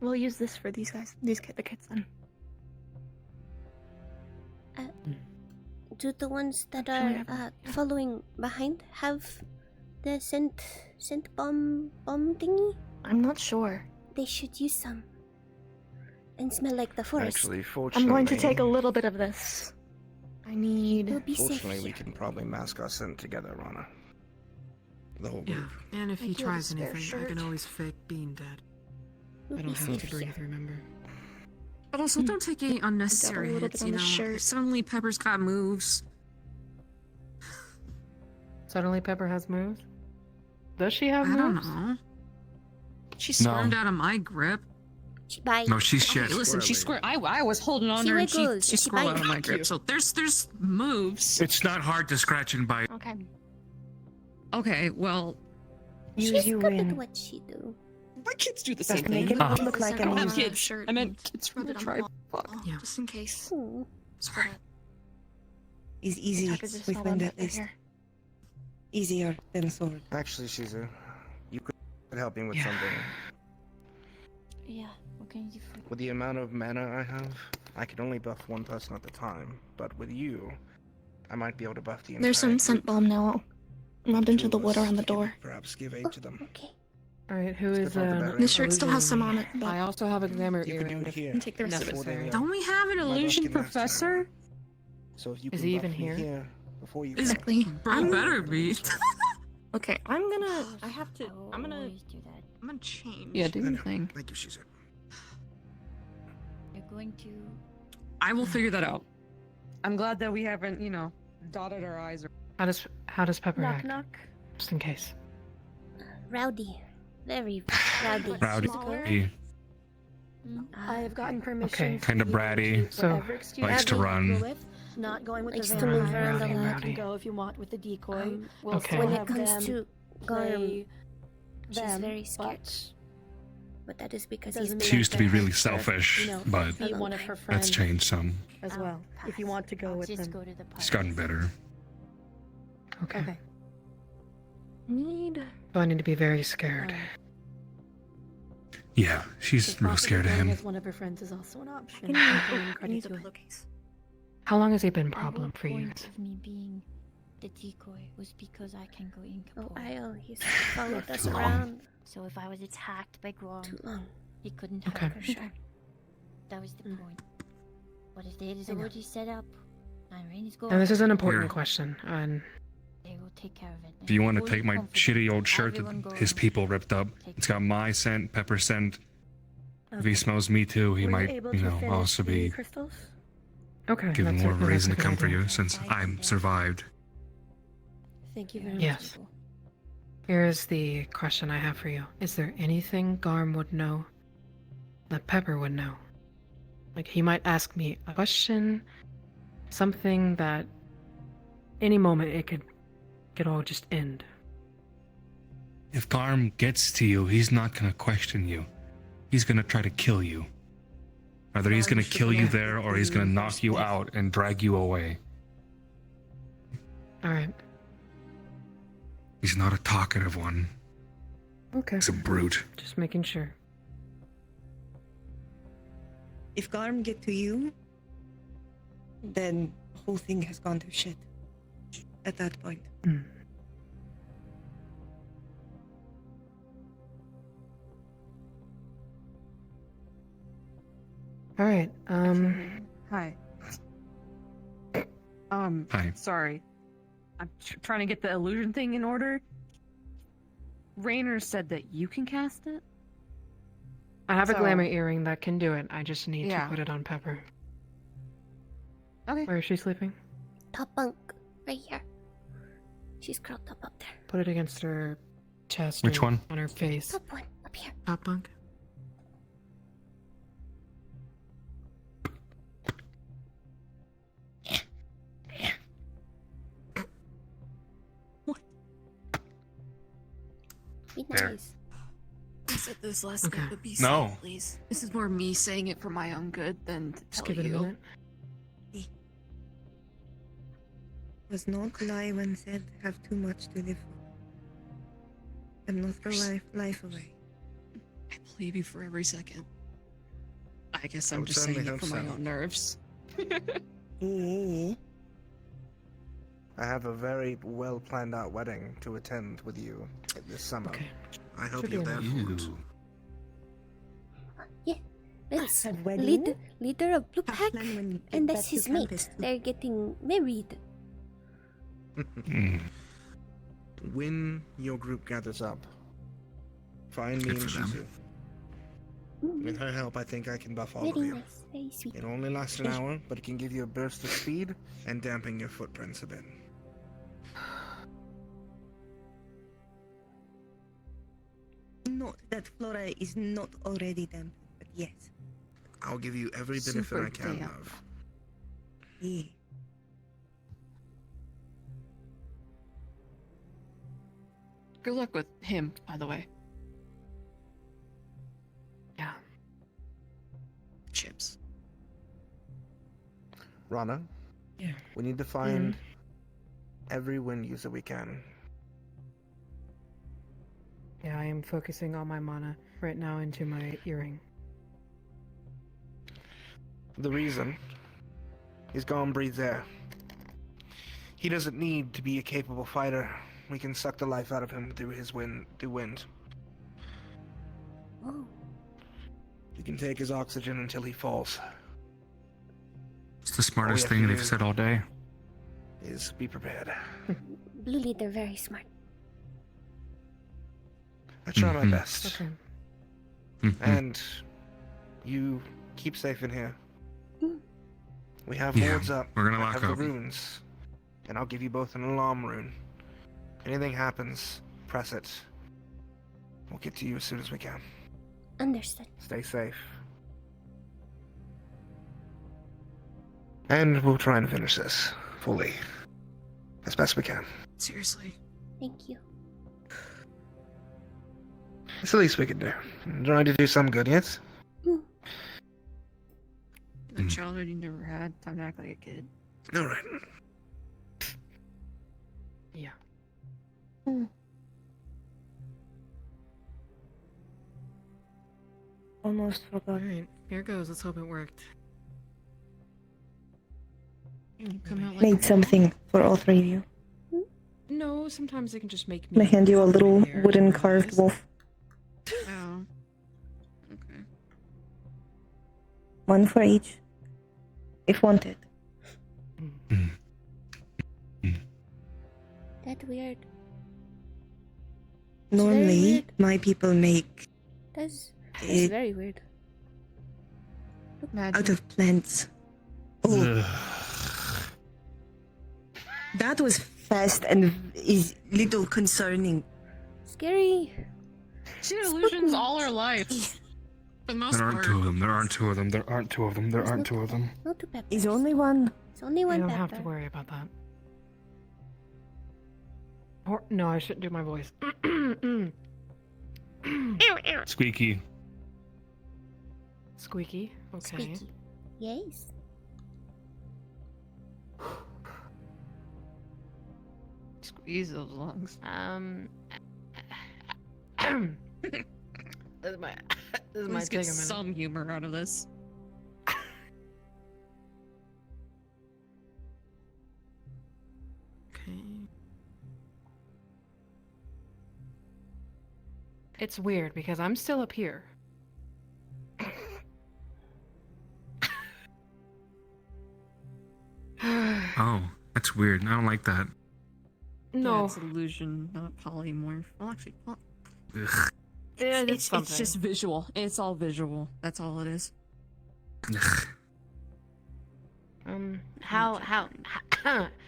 We'll use this for these guys. The kids then. Do the ones that Actually, are following behind have the scent bomb thingy? I'm not sure. They should use some. And smell like the forest. Actually, I'm fortunately, going to take a little bit of this. I need. We'll be safe fortunately, we here. can probably mask our scent together, Rana. The whole Yeah, group. and if I he do have a tries spare anything, I can shirt. always fake being dead. We'll I be don't have safe to here. breathe, remember? But also, don't take any unnecessary little hits, bit you on know? the shirt. If suddenly Pepper's got moves. Suddenly Pepper has moves. Does she have I moves? don't know. She squirmed out of my grip. Bye. No, she's Okay, shit. listen, she's square. I was holding on She to her and wiggles, she she squirreled out of my bites. grip. So there's moves. It's not hard to scratch and bite. Okay. Okay, well, She's good at what she do. my kids do the Just same make thing. it look like I don't an have easy- kids. I meant kids from the tribe. Fuck. Yeah. Just in case. Sorry. Is easy Packages with all wind up at right least. here. Easier than sword. Actually, Shizu, you could help me with Yeah. something. Yeah, what can you do for With the amount of mana I have, I can only buff one person at a time. But with you, I might be able to buff the entire There's some scent group. bomb now. Rubbed into the wood around the door. Perhaps give aid to them. Okay. Alright, who is The shirt still has some on it, but I also have a glamour You can do earring. it here. and take the rest of it. before they, Don't we have an my buff illusion can last professor? So if you Is can he buff even me here? before you Exactly. Bro, better be. Okay, I'm gonna. I have to. I'm gonna. always do that. I'm gonna change. Yeah, do your thing. Thank you, Shizu. You're going to. I will figure that out. I'm glad that we haven't, dotted our I's. How does Pepper Knock act? knock. Just in case. Rowdy. Very rowdy. Rowdy. I have gotten permission. Okay. Kind of bratty. So, Whatever excuse likes to you wanna run. go with, not going with Likes the to van. move around a Rowdy, lot. You rowdy. can go if you want with the decoy. We'll Okay. still When it have comes them to play she's them, very scared. but But that is because doesn't he's mean She used to be that really you have to, selfish, but be one of her that's friends changed some. as well. If you want to go I'll with just them. go to the park. It's gotten better. Okay. Okay. Need. So I need to be very scared. Yeah, she's real scared of him. As one of her friends is also an option. I Credit need a to it. pillowcase. How long has he been a The problem whole for you? point of me being the decoy was because I can go incorporeal. Oh, Io, he's followed us Too long. around So if I was attacked by Grom, too long. he couldn't Okay. hurt her. That was the point. But if there is already set up, Irene is going. Now this is an important Here. question, and They will take care of it. If you want to Fully take my confident shitty old shirt everyone that his goes, people ripped up, take it's got my scent, Pepper scent. If he Okay. smells me too, he Were might, able to finish also the be crystals? okay, given that's more of a that's reason to good come for idea. you since I'm survived. Thank you very much. Yes. Here's the question I have for you. Is there anything Garm would know that Pepper would know? Like, he might ask me a question, something that any moment it could all just end. If Garm gets to you, he's not gonna question you. He's gonna try to kill you. Either he's gonna kill you there or he's gonna knock you out and drag you away. Alright. He's not a talkative one. Okay. He's a brute. Just making sure. If Garm get to you, then the whole thing has gone to shit. At that point. Alright, Hi. Hi. Sorry. I'm trying to get the illusion thing in order. Raynor said that you can cast it? I have a So- glamour earring that can do it. I just need Yeah. to put it on Pepper. Okay. Where is she sleeping? Top bunk, right here. She's curled up there. Put it against her chest. Which or one? On her face. Top one, up here. Top bunk. Be There. nice. I said this last Okay. night, but be No. safe, please. This is more me saying it for my own good than to Just tell give it a you. minute. Was not lie when said have too much to live for. And not throw life away. I believe you for every second. I guess I I'm would just saying certainly it for hope my so. own nerves. I have a very well planned out wedding to attend with you this summer. Okay. I hope Should you're be there enough. for it. Yeah. Let's A wedding? leader of Blue Pack, Plan when you get and back that's to his mate. campus, too. They're getting married. Mm. When your group gathers up, find me Good and for them. Shizu. With her help, I think I can buff all of Very you. nice, very sweet. It only lasts an hour, but it can give you a burst of speed and dampen your footprints a bit. Note that Flora is not already dampened, but Yes. I'll give you every benefit Super I can damn. of. Yeah. Good luck with him, by the way. Yeah. Chips. Rana? Yeah. We need to find every wind user we can. Yeah, I am focusing all my mana right now into my earring. The reason is Garm breathes air. He doesn't need to be a capable fighter. We can suck the life out of him through his wind. Oh. We can take his oxygen until he falls. It's the smartest All we thing have to they've do said all day. Is be prepared. Blue Leader, very smart. I try my best. Okay. And you keep safe in here. We have Yeah, wards up. we're gonna I lock have the up. runes. And I'll give you both an alarm rune. Anything happens, press it. We'll get to you as soon as we can. Understood. Stay safe. And we'll try and finish this fully. As best we can. Seriously. Thank you. It's the least we can do. I'm trying to do some good, yes? The childhood you never had. Time to act like a kid. Alright. Yeah. Almost forgot. Alright, here goes. Let's hope it worked. Come out like Made something for all three of you. No, sometimes they can just make I'm me. gonna hand you a little hair. wooden carved wolf. Oh. Okay. One for each. If wanted. That's weird. Normally, weird. my people make That's it very weird. out of plants. Oh, that was fast and is little concerning. Scary. She had illusions all her life. For the most There aren't part. two of them. There aren't two of them. There aren't two of them. There aren't two of them. No two peppers. Is only one. It's only You one don't pepper. have to worry about that. Or no, I shouldn't do my voice. Squeaky. Squeaky. Okay. Squeaky. Yes. Squeeze those lungs. This might Let's take get a minute. some humor out of this. Okay. It's weird because I'm still up here. Oh, that's weird. I don't like that. Yeah, No. it's illusion, not polymorph. Well, actually, Ugh. Yeah, it's just visual. It's all visual. That's all it is. Ugh.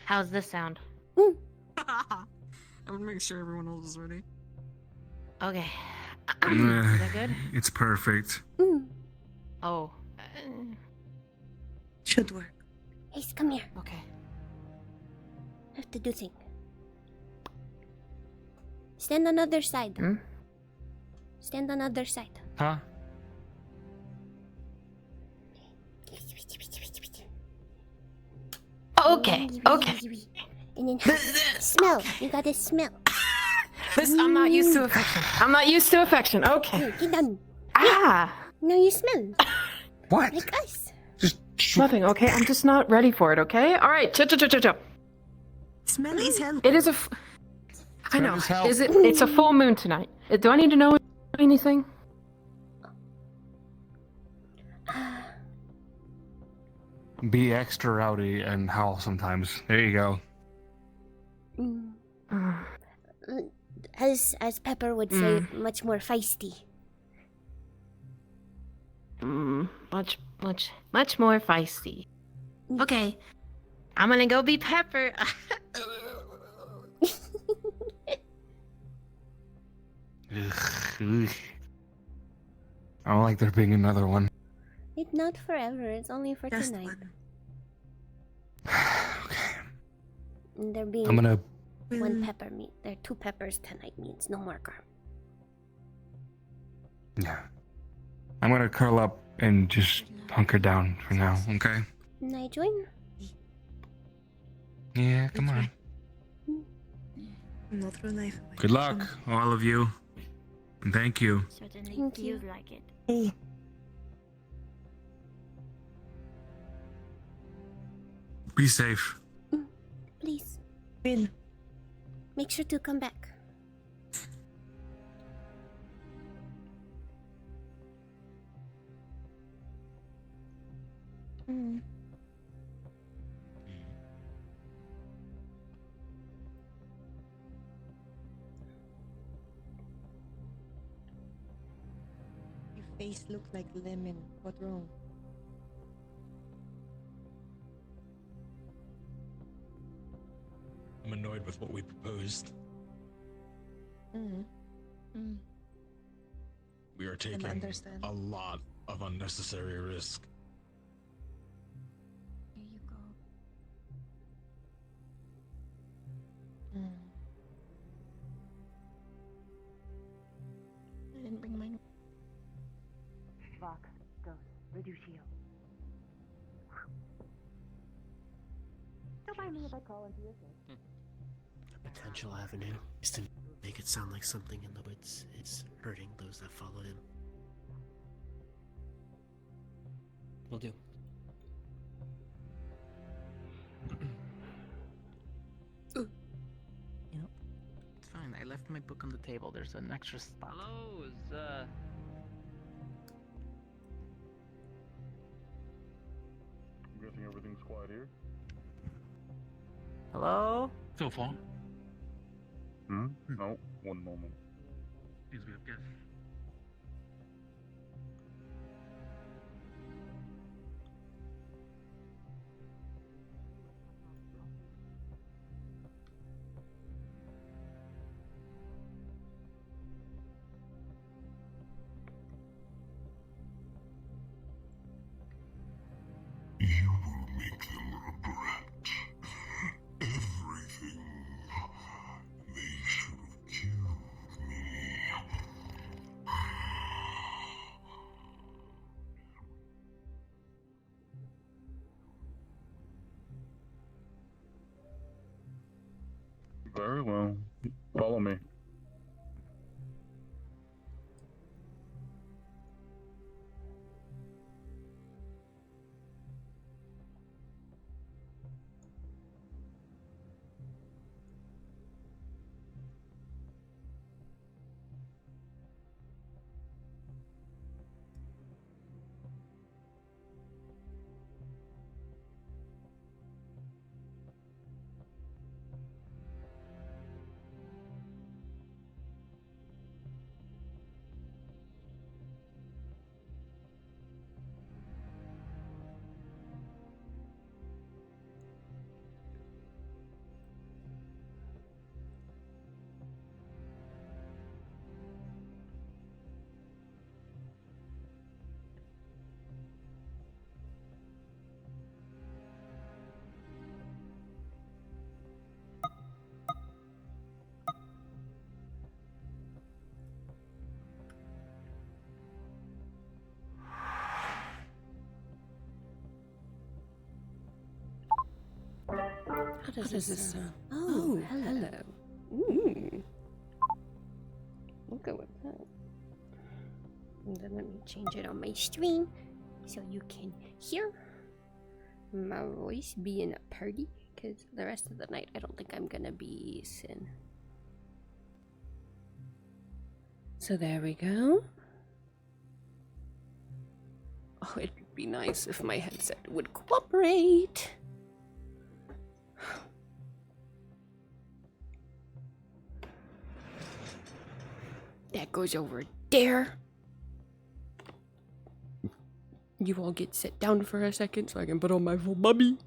How's this sound? I want to make sure everyone else is ready. Okay. Is that good? It's perfect. Oh. Should work. Ace, come here. Okay. Have to do thing. Stand on other side. Stand on other side. Huh? Okay. Okay. And then smell. You gotta smell. This, I'm not used to affection. I'm not used to affection. Okay. Here, get done. Ah! Now you smell. What? Like us. Nothing, okay? I'm just not ready for it, okay? Alright, chill. Smell is help. It is a. I know. is help. Is it? It's a full moon tonight. Do I need to know anything? Be extra rowdy and howl sometimes. There you go. As Pepper would say, much more feisty. Much more feisty. Okay. I'm gonna go be Pepper. Ugh. I don't like there being another one. It's not forever, it's only for Just tonight. Okay. And there being I'm gonna. one pepper meat. There are 2 peppers tonight means no more Garm. Yeah. I'm gonna curl up and just hunker down for now, okay? Can I join? Yeah, come on. Not through a knife. Good luck, all of you. And thank you. Certainly Thank you. feels like it. Hey. Be safe. Please. Will. Make sure to come back. Your face looks like lemon. What's wrong? I'm annoyed with what we proposed. We are taking understand. a lot of unnecessary risk. Here you go. I didn't bring mine. Vox, Ghost, Reducio. Don't mind me if I call into your thing. A potential avenue is to make it sound like something in the woods is hurting those that follow him. Will do. It's fine. I left my book on the table. There's an extra spot. Hello, I'm guessing everything's quiet here. Hello? So far. No, one moment. Please be a guest. You will make them regret everything. They should have killed me. Very well. Follow me. How does this sound? Oh, hello. We'll go with that. And then let me change it on my stream so you can hear my voice be in a party. Because the rest of the night, I don't think I'm gonna be Sin. So there we go. Oh, it'd be nice if my headset would cooperate. That goes over there. You all get sit down for a second so I can put on my full bubby.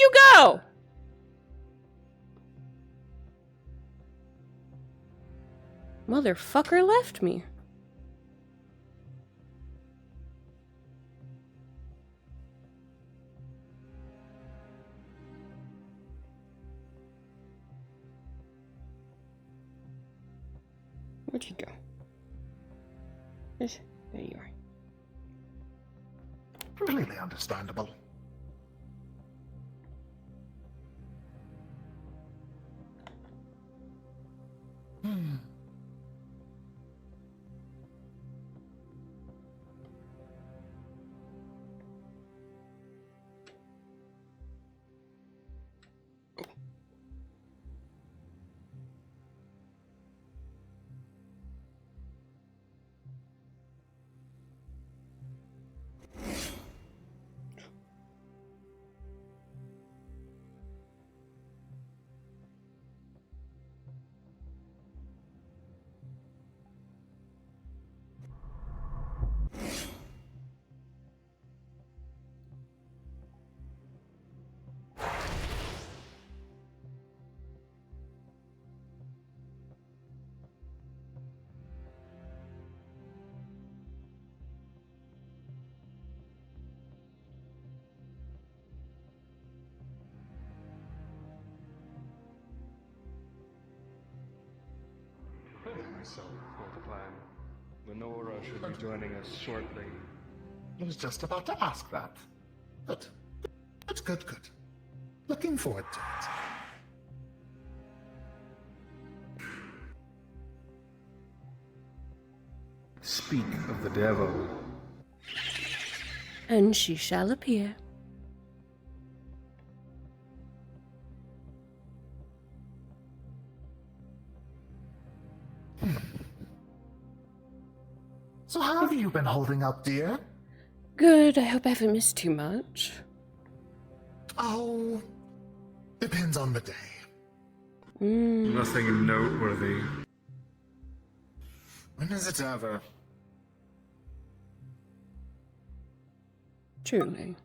you go? Motherfucker left me. Where'd you go? There you are. Completely understandable. Myself for the plan. Lenora should be joining us shortly. I was just about to ask that. Good. Good. Looking forward to it. Speak of the devil. And she shall appear. So how have you been holding up, dear? Good, I hope I haven't missed too much. Oh, depends on the day. Nothing noteworthy. When is it ever? Truly.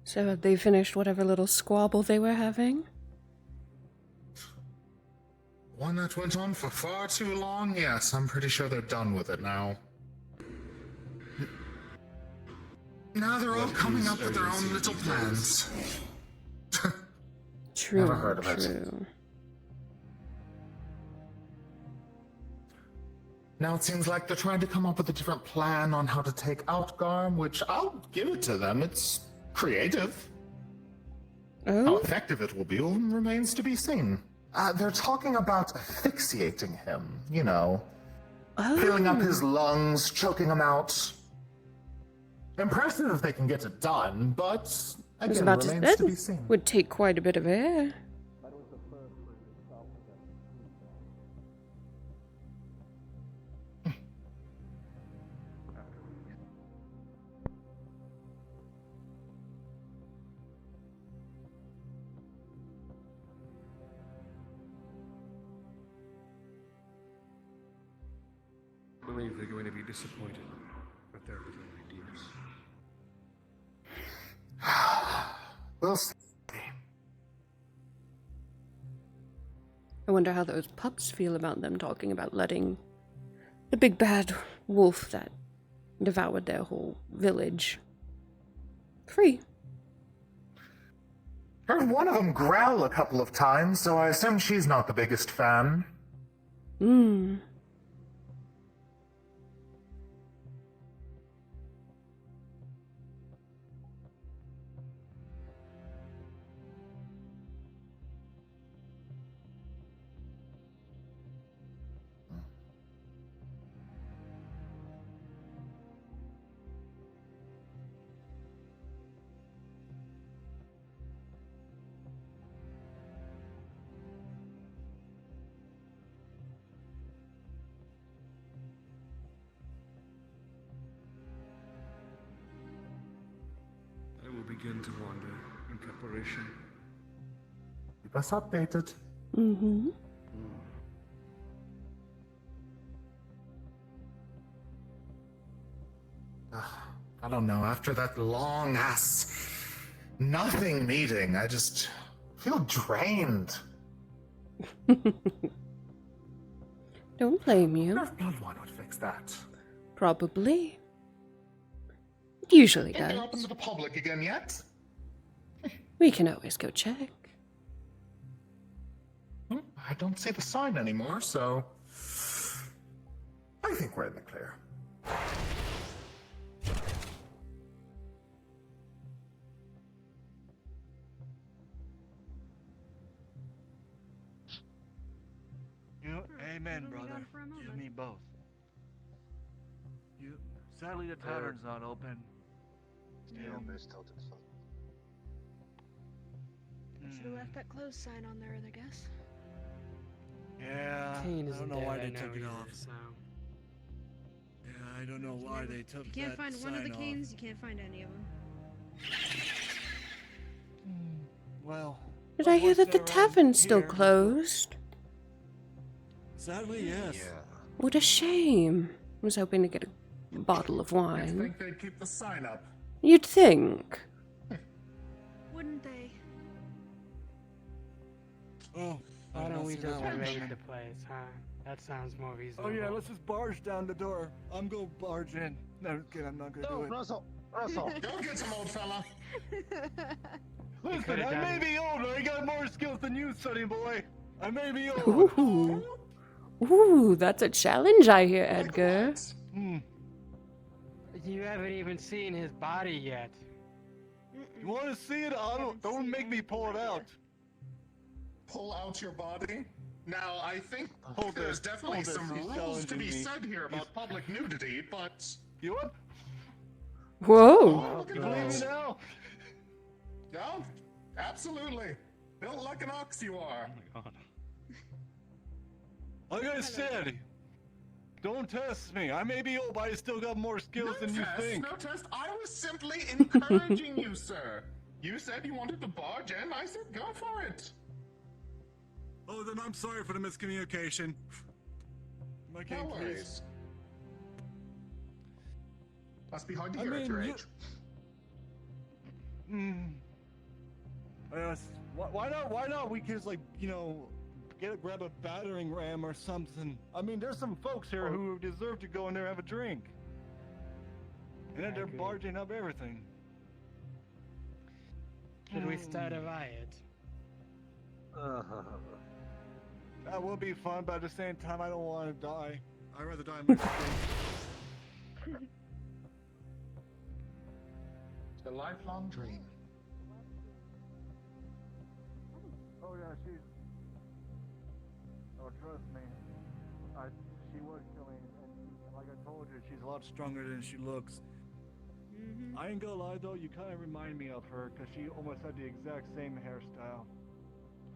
So have they finished whatever little squabble they were having? One that went on for far too long? Yes, I'm pretty sure they're done with it now. Now they're all coming up with their own little plans. True, Never heard of it. true. Now it seems like they're trying to come up with a different plan on how to take out Garm, which I'll give it to them. It's creative. How effective it will be remains to be seen. They're talking about asphyxiating him, you know. Filling up his lungs, choking him out. Impressive if they can get it done, but I was again, about to remains say to be seen. would take quite a bit of air. I believe they're going to be disappointed with their little ideas. We'll see. I wonder how those pups feel about them talking about letting the big bad wolf that devoured their whole village free. Heard one of them growl a couple of times, so I assume she's not the biggest fan. I will begin to wander preparation. Keep us updated. Mm-hmm. I don't know, after that long ass nothing meeting, I just feel drained. Don't blame you. Bloodwine would fix that. Probably. It usually Anything does. open to the public again yet? We can always go check. I don't see the sign anymore, so I think we're in the clear. Amen, brother. You and me both. Sadly, the tavern's not open. Yeah, most tilted foot. Should have left that closed sign on there, I guess. Yeah, Kane I isn't don't know dead, why I they know took it either, off. so. Yeah, I don't know why they took If you can't that find one of the sign canes, you can't find any of them. Well, Did I hear that the tavern's still closed? sadly, yes. What a shame. I was hoping to get a bottle of I wine. think they'd keep the sign up. You'd think. Wouldn't they? Oh, Why don't we see just that one raid coming. the place, huh? That sounds more reasonable. Oh yeah, let's just barge down the door. I'm gonna barge in. No, just kidding, I'm not gonna do it. Russell, Go get some old fella. Listen, I may be old, but I got more skills than you, sonny boy. I may be old. Ooh. Ooh, that's a challenge, I hear, Edgar. You haven't even seen his body yet. You want to see it? Don't make me pull it out. Pull out your body? Now, I think Hold there's this, definitely hold this, some he's rules to be challenging me. said here about public nudity, but... You what? Whoa. Look at You believe me that. now? Yeah, absolutely. Built like an ox you are. Oh my god. Like I said, don't test me. I may be old, but I still got more skills than you think. No test. I was simply encouraging you, sir. You said you wanted to barge in. I said go for it. Oh, then I'm sorry for the miscommunication. My No game, please. worries. Must be hard to I hear at mean, your you- age. Yes. Why not? Why not? We could just like grab a battering ram or something. I mean, there's some folks here who deserve to go in there and have a drink. And then they're barging up everything. Should we start a riot? That will be fun, but at the same time, I don't want to die. I'd rather die in my sleep. It's a lifelong dream. Oh yeah, she's. Oh, trust me. She was killing, and like I told you, she's a lot stronger than she looks. I ain't gonna lie though, you kind of remind me of her, cause she almost had the exact same hairstyle.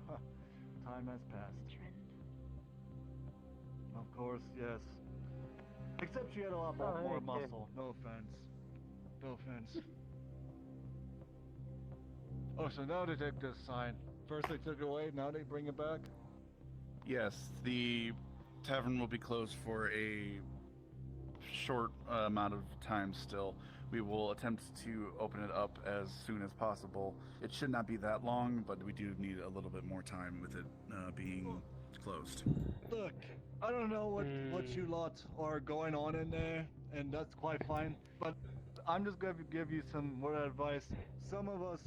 Huh. Time has passed. Of course, yes. Except she had a lot more muscle. No offense. No offense. Oh, so now they take this sign. First they took it away, now they bring it back? Yes, the tavern will be closed for a short amount of time still. We will attempt to open it up as soon as possible. It should not be that long, but we do need a little bit more time with it being closed. Look, I don't know what you lot are going on in there, and that's quite fine, but I'm just going to give you some word of advice. Some of us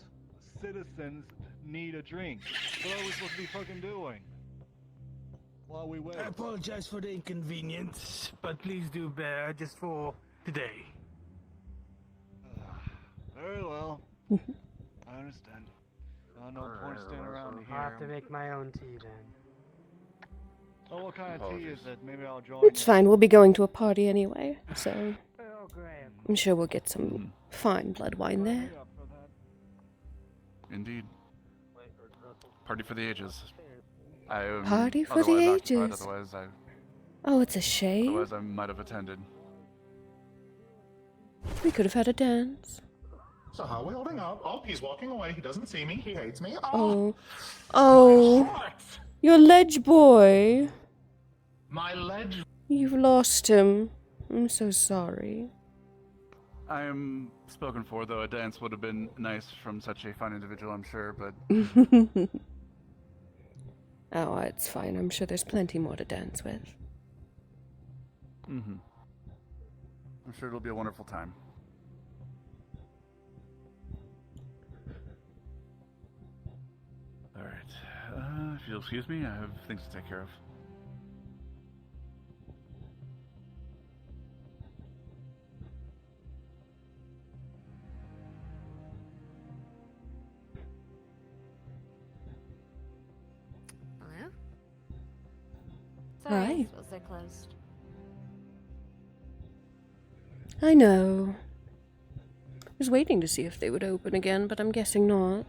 citizens need a drink. What are we supposed to be fucking doing? While we wait. I apologize for the inconvenience, but please do bear just for today. Very well. I understand. No point staying around here. I'll have to make my own tea then. Oh, what kind of tea is it? Maybe I'll join It's you. fine, we'll be going to a party anyway, so Oh, great. I'm sure we'll get some fine blood wine there. Indeed. Party for the ages. I am Party for the otherwise occupied, ages. Otherwise, Oh, it's a shame. otherwise I might have attended. We could have had a dance. So how are we holding up? Oh, he's walking away. He doesn't see me. He hates me. Oh. Oh. Your ledge boy. My ledge. You've lost him. I'm so sorry. I am spoken for, though. A dance would have been nice from such a fine individual, I'm sure, but... Oh, it's fine. I'm sure there's plenty more to dance with. Mm-hmm. I'm sure it'll be a wonderful time. Alright. If you'll excuse me, I have things to take care of. Hello? Hi. Sorry, I suppose they're closed. I know. I was waiting to see if they would open again, but I'm guessing not.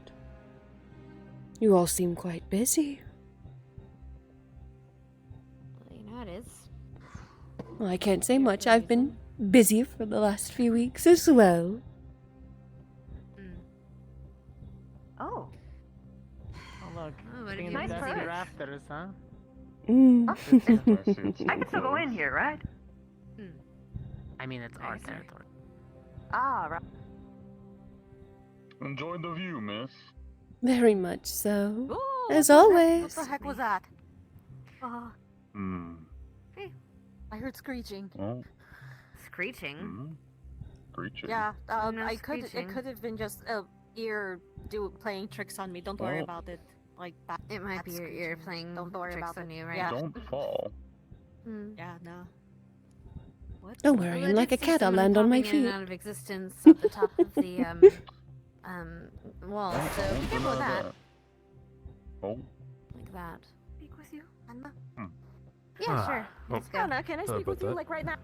You all seem quite busy. Well, you know it is. Well, I can't say much. I've been busy for the last few weeks as well. Oh. Oh, look. Oh, what Being have you the been dusty doing? rafters, huh? I can still go in here, right? I mean, it's our territory. Ah, right. Enjoyed the view, miss. Very much so. Ooh, As what the heck- always. What the heck was that? Hey. I heard screeching. Oh. Screeching? Screeching. Yeah, Oh, no it screeching. could have been just a ear playing tricks on me. Don't worry Oh. about it. Like that. It might that be your ear screeching. playing Don't worry tricks about on it. you, right? Yeah. Don't fall. Yeah, no. What? Don't worry, Well, I'm I like a did see cat. I'll someone land on my popping in and feet. out of existence at the top of the wall, so be careful with that. Oh. Like that. Speak with you, Anna. Yeah, sure. Oh. Let's go. Anna, can I Sorry speak with about you that. like right now?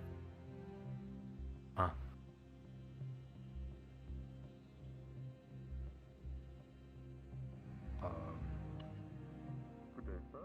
Good day, sir.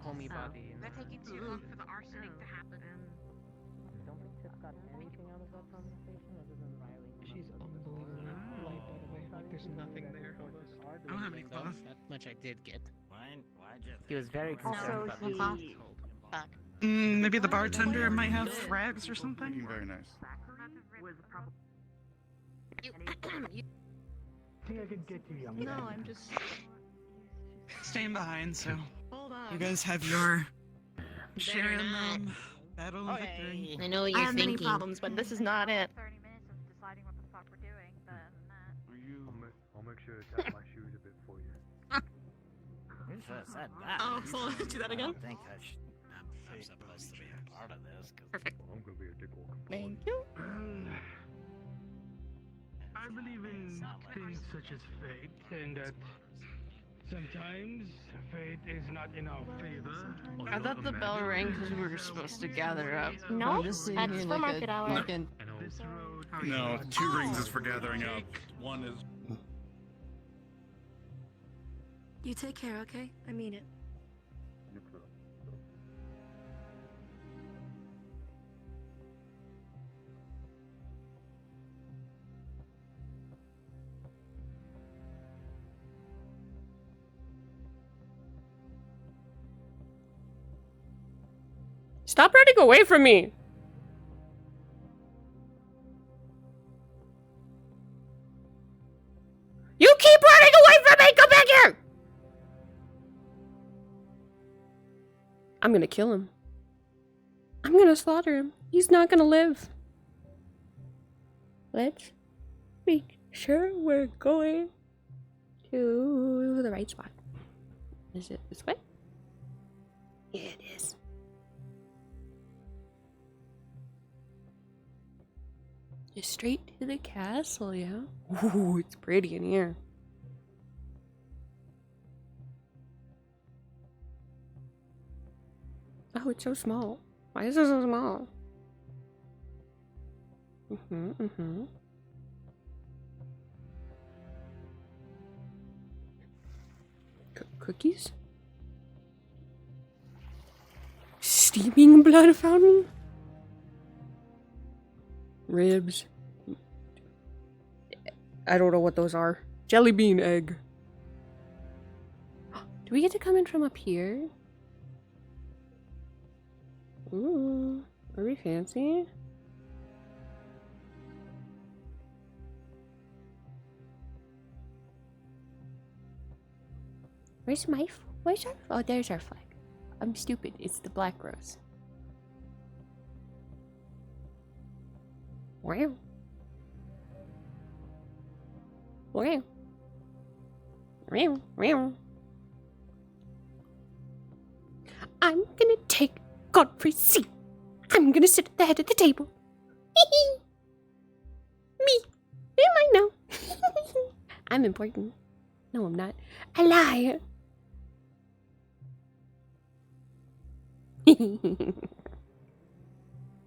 Homie body. They're taking too long for the arsenic to happen. Don't think Tiff got anything out of that conversation other than Riley. She's unbelievably polite, by the way. Like, there's nothing there. I don't have any cloth. That much I did get. He was very concerned Also, about he... Back. Maybe the bartender might have rags or something? Looking very nice. think I could get you, young No, man. I'm just staying behind, so Hold on. you guys have your share in them. Battle of victory. I know what I you're have many thinking. problems, but this is not it. 30 minutes of deciding what the fuck we're doing, then I'll make sure to tap my shoes a bit for you. You should have said that. Oh, so do that again? I think I'm supposed to be a part of this. Perfect. I'm gonna be a dickwalk. Thank you. I believe in things such as fate, and that sometimes fate is not in our favor. I thought the bell rang because we were supposed to gather up. No, I'm just sitting that's here for like market hour. Like an, No, 2 rings is for gathering up. 1 is. You take care, okay? I mean it. Stop running away from me! You keep running away from me! Come back here! I'm gonna kill him. I'm gonna slaughter him. He's not gonna live. Let's make sure we're going to the right spot. Is it this way? Yeah, it is. Just straight to the castle, yeah? Ooh, it's pretty in here. Oh, it's so small. Why is it so small? Cookies? Steaming blood fountain? Ribs. I don't know what those are. Jelly bean egg. Do we get to come in from up here? Ooh, are we fancy? Where's my where's our oh there's our flag. I'm stupid, it's the black rose. Wow. Wow. Wow. Wow. I'm gonna take Godfrey's seat. I'm gonna sit at the head of the table. Me. Am I know? I'm important. No, I'm not. I lie.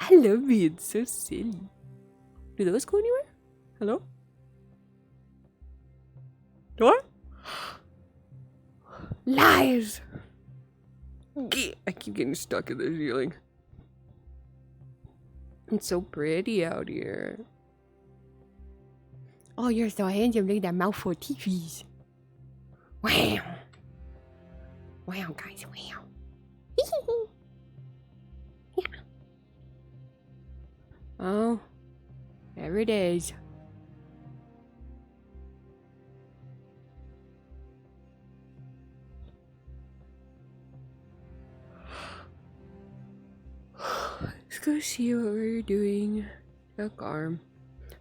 I love it. It's so silly. Do those go anywhere? Hello? Door? Lies! I keep getting stuck in the ceiling. It's so pretty out here. Oh, you're so handsome. Look at that mouthful of teethies. Wow. Wow, guys. Wow. Yeah. Oh. There it is. Let's go see what we're doing. Duck arm.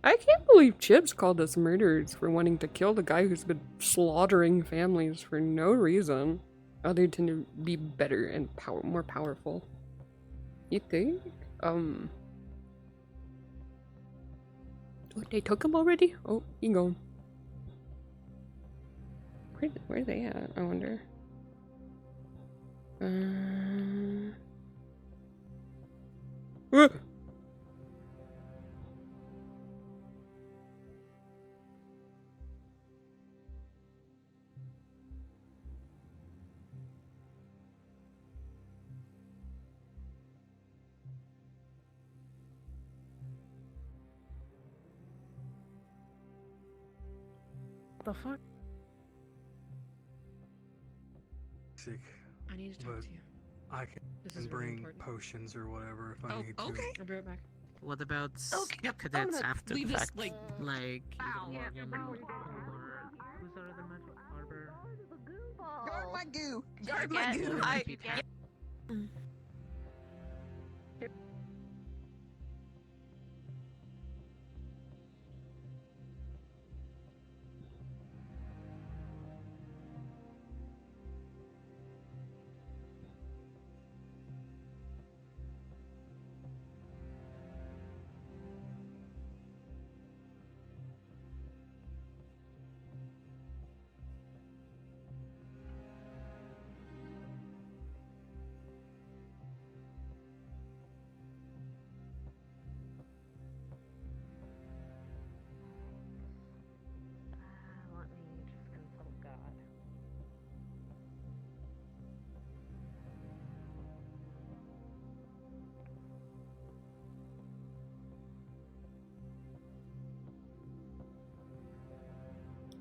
I can't believe Chips called us murderers for wanting to kill the guy who's been slaughtering families for no reason other than to be better and more powerful. You think? Oh, they took him already? Oh, he gone. Where are they at? I wonder. The fuck? Sick. I need to talk But to you. I This can is really bring important. potions or whatever if I Oh, need to. okay. I'll be right back. What about Okay, yep, I'm cadets gonna after leave the this, fact? like- Either Morgan or who's our other magic arbor? Guard my goo! Guard my goo!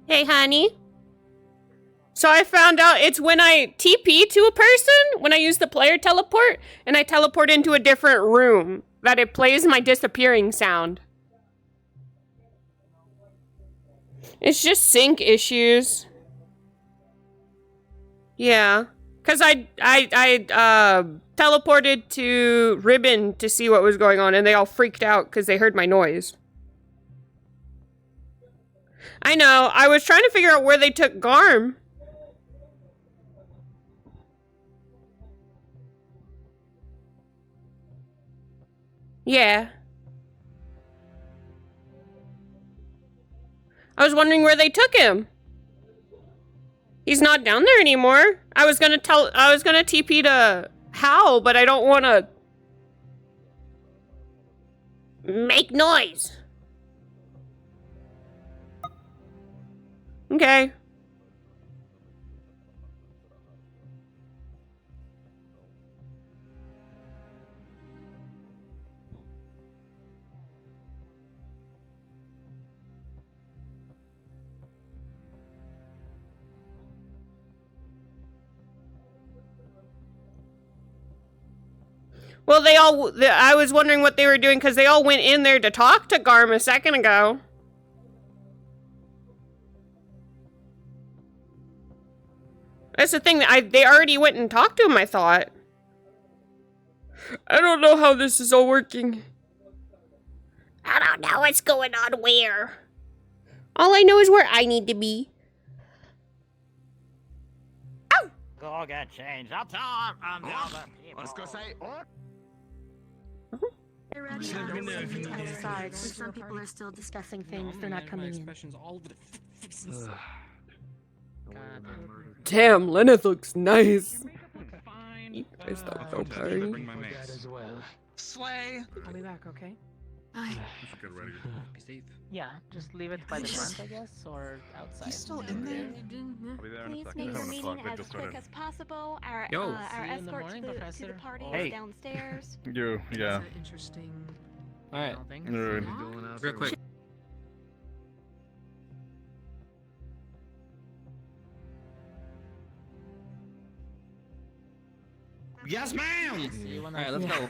Hey, honey. So I found out it's when I TP to a person, when I use the player teleport, and I teleport into a different room, that it plays my disappearing sound. It's just sync issues. Yeah. Because I teleported to Ribbon to see what was going on, and they all freaked out because they heard my noise. I know. I was trying to figure out where they took Garm. Yeah. I was wondering where they took him. He's not down there anymore. I was gonna TP to Hal, but I don't wanna make noise. Okay. Well, I was wondering what they were doing because they all went in there to talk to Garm a second ago. That's the thing, they already went and talked to him, I thought. I don't know how this is all working. I don't know what's going on where. All I know is where I need to be. Go get changed. I'll tell the other people. Let's go say. Outside, some people are still discussing things. They're not coming in. All over the faces. Damn, Lenneth looks nice. You guys look so pretty. Slay. I'll be back, okay? Get ready. Be safe. Yeah, just leave it by the front, I guess, or outside. He's still in there? I'll be there in a Please second. make the 7 o'clock. meeting I as just quick started. as possible. Our Yo. our See you in the escort morning, to the Professor. party Hey. is downstairs. You, yeah. Interesting. All right. Alright. Real quick. Yes, ma'am. All right, let's go.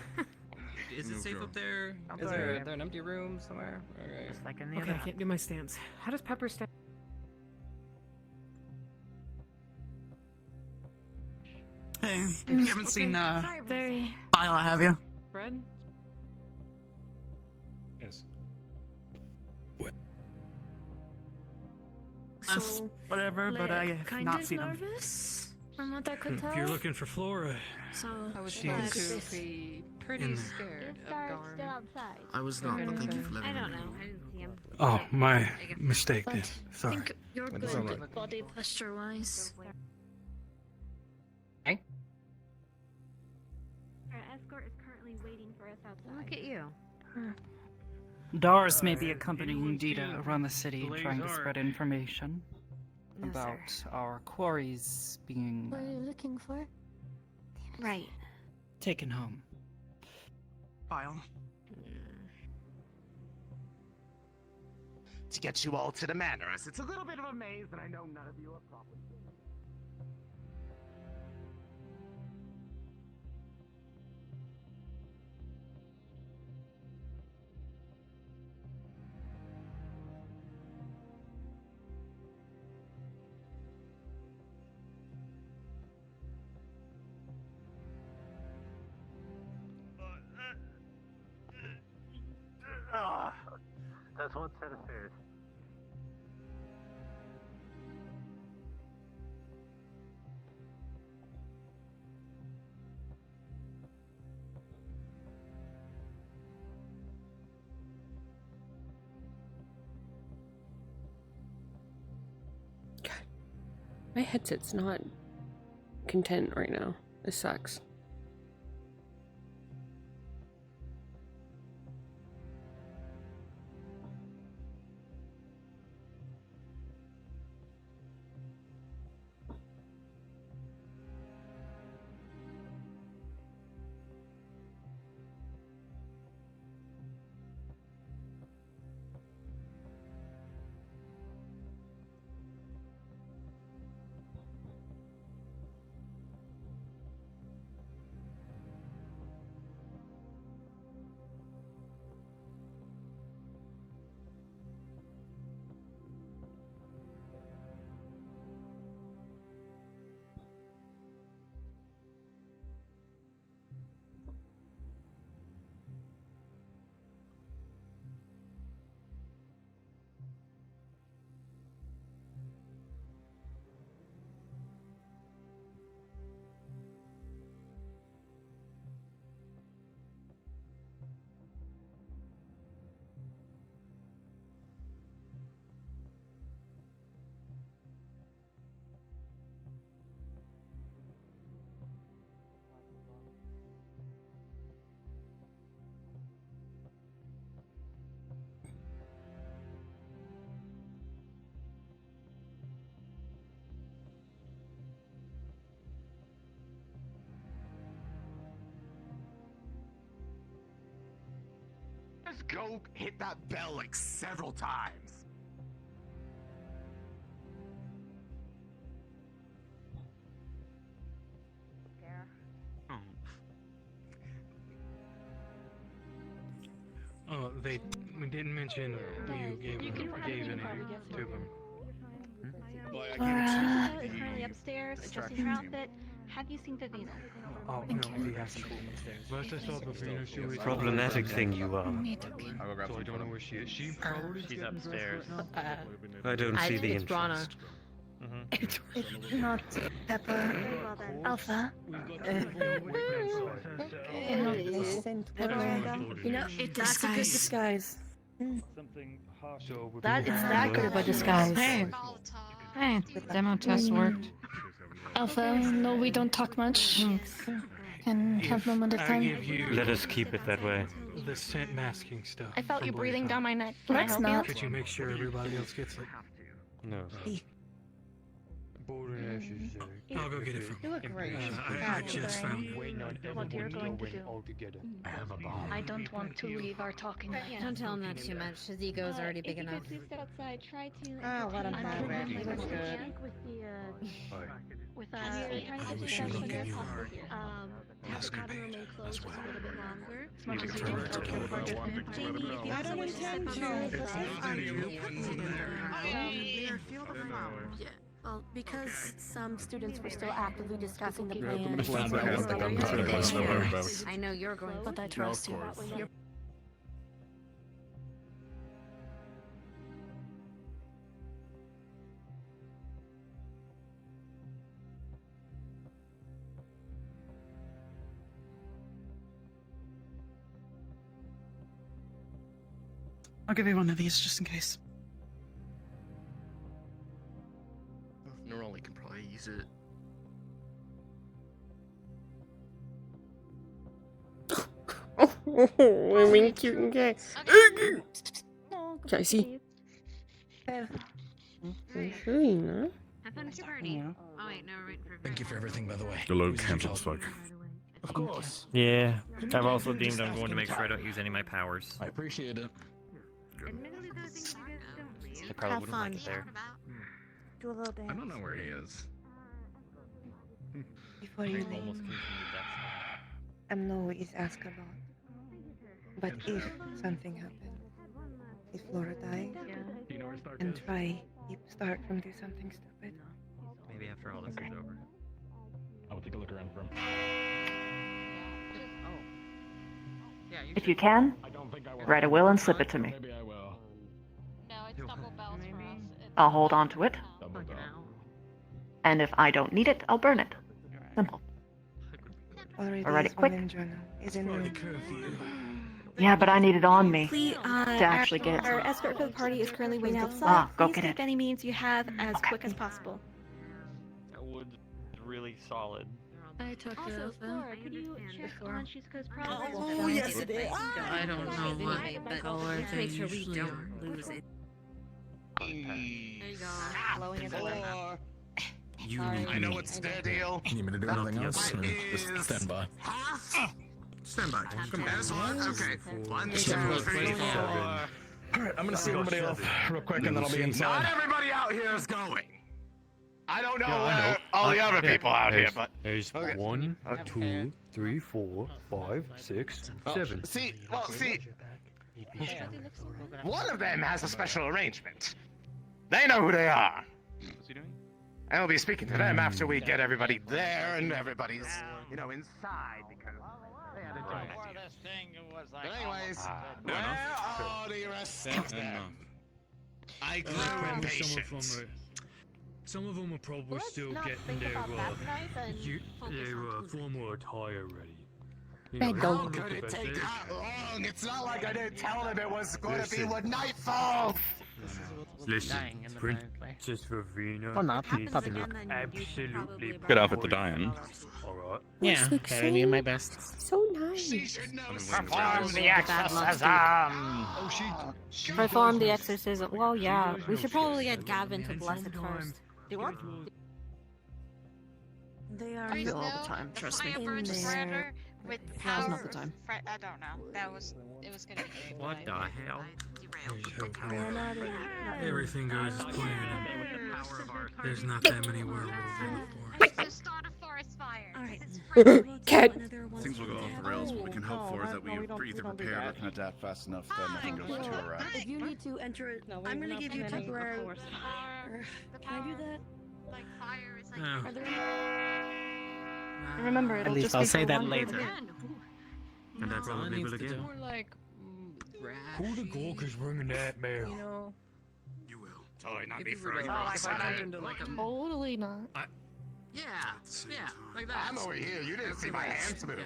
Is it safe up there? Is there an empty room somewhere? Okay. Just like in the Okay, other. I can't do my stance. How does Pepper stand? Hey, you haven't seen Very. Lila, have you? Fred? Yes. So, whatever, but I have kind not of seen him. nervous, from what I could tell. If you're looking for Flora, So I would she's be pretty in there. scared of Garm. Still outside. I was not, but thank you for letting I me don't know. know. I didn't see him. Oh, my mistake then. I Sorry. think you're What does that good look body posture wise. Hey. Our escort is currently waiting for us outside. Look at you. Doris may be accompanying Dita around the city, Blaze trying to art. spread information No, about sir. our quarries being What are you looking for? Right. taken home. File. To get you all to the manor, as it's a little bit of a maze, and I know none of you are properly. That's one set of stairs. My headset's not content right now. This sucks. go hit that bell like several times. Oh, we didn't mention you gave any to them. Laura is currently upstairs adjusting her outfit. Have you seen Vivino? Oh, no, he has to go upstairs. Last I saw Bavina, she was... Problematic thing you are. So I don't know where she is. She's upstairs. I don't see the interest. It's not Pepper. Alpha. You know, that's a good disguise. That is that good of a disguise. Hey, the demo test worked. Alpha, no, we don't talk much. Can have moment of time. Let us keep it that way. The scent masking stuff. I felt you breathing down my neck. Let's Can I not. help Could you make sure everybody else gets it? No. Border ashes. I'll go get it from You look great. I just found it. What you're going to do. I have a bomb. I don't want to leave our talking. Don't tell him that too much. His ego is already big enough. If you could please step outside, try to. Let him have it. With He's good. With trying to get the best as possible here. Have them remain closed just a little bit longer. As much as you don't talk to part of him. Jamie, if you also want to step outside. Yeah. Well, because some students were still actively discussing the Yeah, plan. the Fallbrook has the gun to the place whereabouts. I know you're going. But I trust you. I'll give you one of these just in case. Neroli can probably use it. We're being cute and gay. Casey. Have fun with your party. Oh wait, no, we're waiting for. Thank you for everything, by the way. The load cancels, fuck. Of course. Yeah, I've also deemed I'm going to make sure I don't use any of my powers. I appreciate it. Admittedly, though, things you guys don't leave. I probably wouldn't like it there. Do a little dance. I don't know where he is. Before you leave, I'm always asked about. But if something happened, if Flora died, and try start from do something stupid. Maybe after all this is over. I will take a look around for him. If you can, write a will and slip it to me. Maybe I will. No, it's double bells for us. I'll hold on to it. Double bell. And if I don't need it, I'll burn it. Simple. Already write it quick. Is in room. Yeah, but I need it on me Please, to actually get our it. escort for the party is currently waiting outside. Ah, go Please get take it. any means you have as quick as possible. That wood's really solid. I talked to Also, Alpha. Flora, could you check on She's probably. Oh, yes, it is. I don't know what color Let's they make sure we usually are. don't lose it. There you go. Blowing it away. You, I know what's their deal. Need me to do anything else? Or just stand by. Stand by. There's one. Okay. 1, 2, 7, 3, 4. Alright, I'm gonna see everybody off real quick and then I'll be inside. Not everybody out here is going. I don't know where all the other people out here, but There's okay. 1, 2, 3, 4, 5, 6, 7. See, one of them has a special arrangement. They know who they are. What's he doing? And we'll be speaking to them after we get everybody there and everybody's, inside because they had a But anyways, where are the rest of them? I grew impatient. Some of them are probably still getting their formal attire ready. How could it take that long? It's not like I didn't tell them it was going to be with nightfall. Listen, Princess Ravina. Well, not needs probably to not. look absolutely Good outfit to die in. Alright. Yeah, looks okay, I mean my best. So nice. Perform the exorcism. Perform the exorcism. Well, yeah, we should probably get Gavin to bless it first. Do what? They are I do all the time, trust me. in there With Now's how not the time. I don't know. It was gonna be great. What the hell? Everything goes as planned. There's not that many werewolves in the forest. Just start a forest fire. Cat. Things will go off the rails. What we can hope for is that we are either prepared or can adapt fast enough that nothing goes too awry. If you need to enter it, I'm gonna give you temporary. Can I do that? Like fire is like. No. Are there Remember, it'll At least just I'll be say for that one later. person. And that's all Needs people to again. do more like Who the gawk is ringing that bell? You know. You will. Totally not Maybe be we're throwing like, rocks at it. Totally not. yeah, like that. I'm over here. You didn't see my hands move.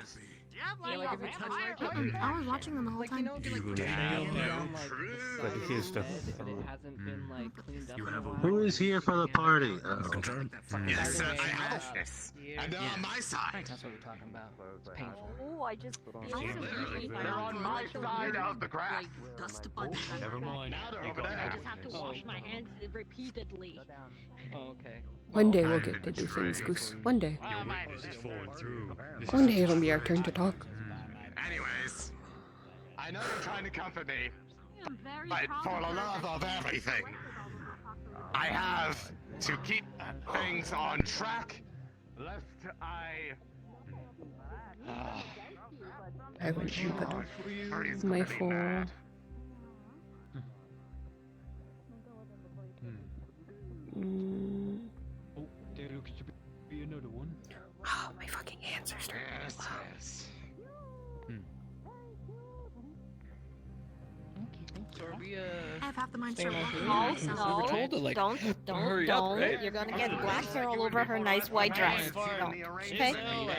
Yeah, like if you touch I was watching them the whole time. But here's the. It hasn't been like cleaned up. You in have a a while. Who is here for the party? Yes, I have this. And they're on my side. That's what we're talking about. It's painful. Oh, I just. They're on my side of the graph. Dust a bunch. Never mind. Now they're over there. have to wash my hands repeatedly. Oh, okay. One day we'll get to do things, Goose. One day. This is falling through. One day it'll be our turn to talk. Anyways, I know you're trying to comfort me, but for the love of everything, I have to keep things on track, lest I went and put Freeze my gonna be phone. mad. Oh, there looks to be another one. Oh, my fucking hands are starting. Yes. So are we, I have half the mind staying shut. on here? No, Since we were no, told to, like, don't, hurry up, don't. right? You're gonna get black hair all over her nice white dress. No. Okay?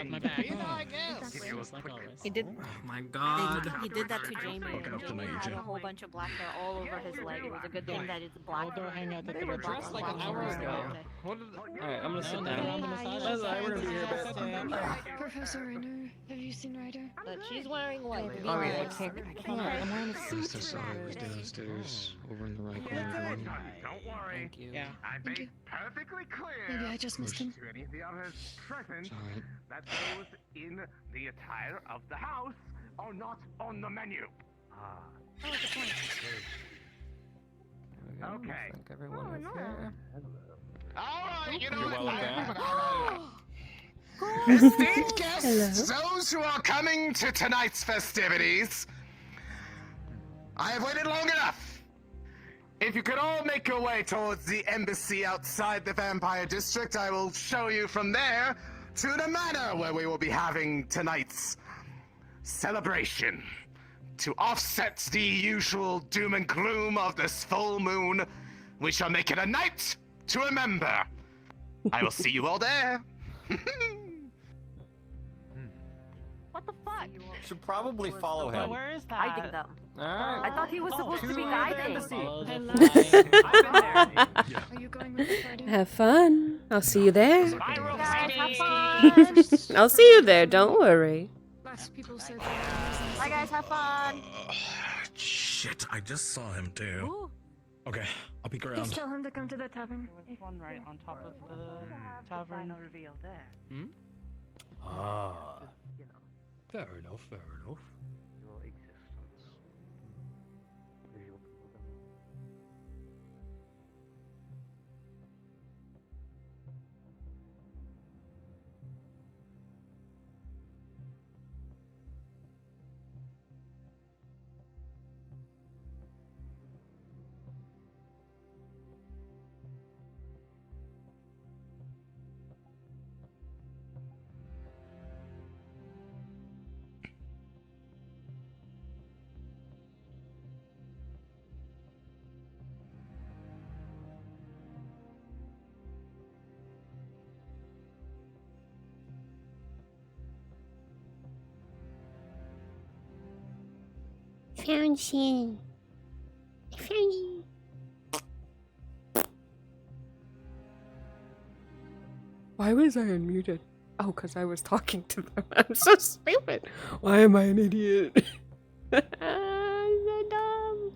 My back. You know, I guess. Like always. He did. Oh my god. He did that to Jamie. Fucking up Jamie tonight, had Jim. a whole bunch of black hair all over his leg. It was a good thing that it's black. Don't hang out. They were dressed like an Black hour hair. ago. Alright, I'm gonna sit down around the massage. We're gonna be here about Professor Rainer, have you seen Ryder? But she's wearing white. Oh, Be yeah, nice. I can't. I'm wearing a suit. was downstairs, over in the right corner. Don't worry. Thank you. Yeah. I Thank made you. perfectly clear Maybe I just missed him. to any of the others present Alright. that those in the attire of the house are not on the menu. Okay. I think everyone is here. Alright, you know You're what? welcome. Esteemed guests, those who are coming to tonight's festivities, I have waited long enough. If you could all make your way towards the embassy outside the Vampire District, I will show you from there to the manor where we will be having tonight's celebration. To offset the usual doom and gloom of this full moon, we shall make it a night to remember. I will see you all there. What the fuck? Should probably follow him. Where is that? Hiding them. I thought he was supposed to be guiding. Are you going with the party? Have fun. I'll see you there. Guys, have fun. I'll see you there, don't worry. Last people said there were reasons. Bye guys, have fun. Shit, I just saw him too. Ooh. Okay, I'll peek Just around. tell him to come to the tavern. There was one right on top of the tavern. reveal there. Hmm? Ah. Fair enough, fair enough. Your existence. Visual people don't. Found you. I found you. Why was I unmuted? Oh, because I was talking to them. I'm so stupid. Why am I an idiot? I'm so dumb.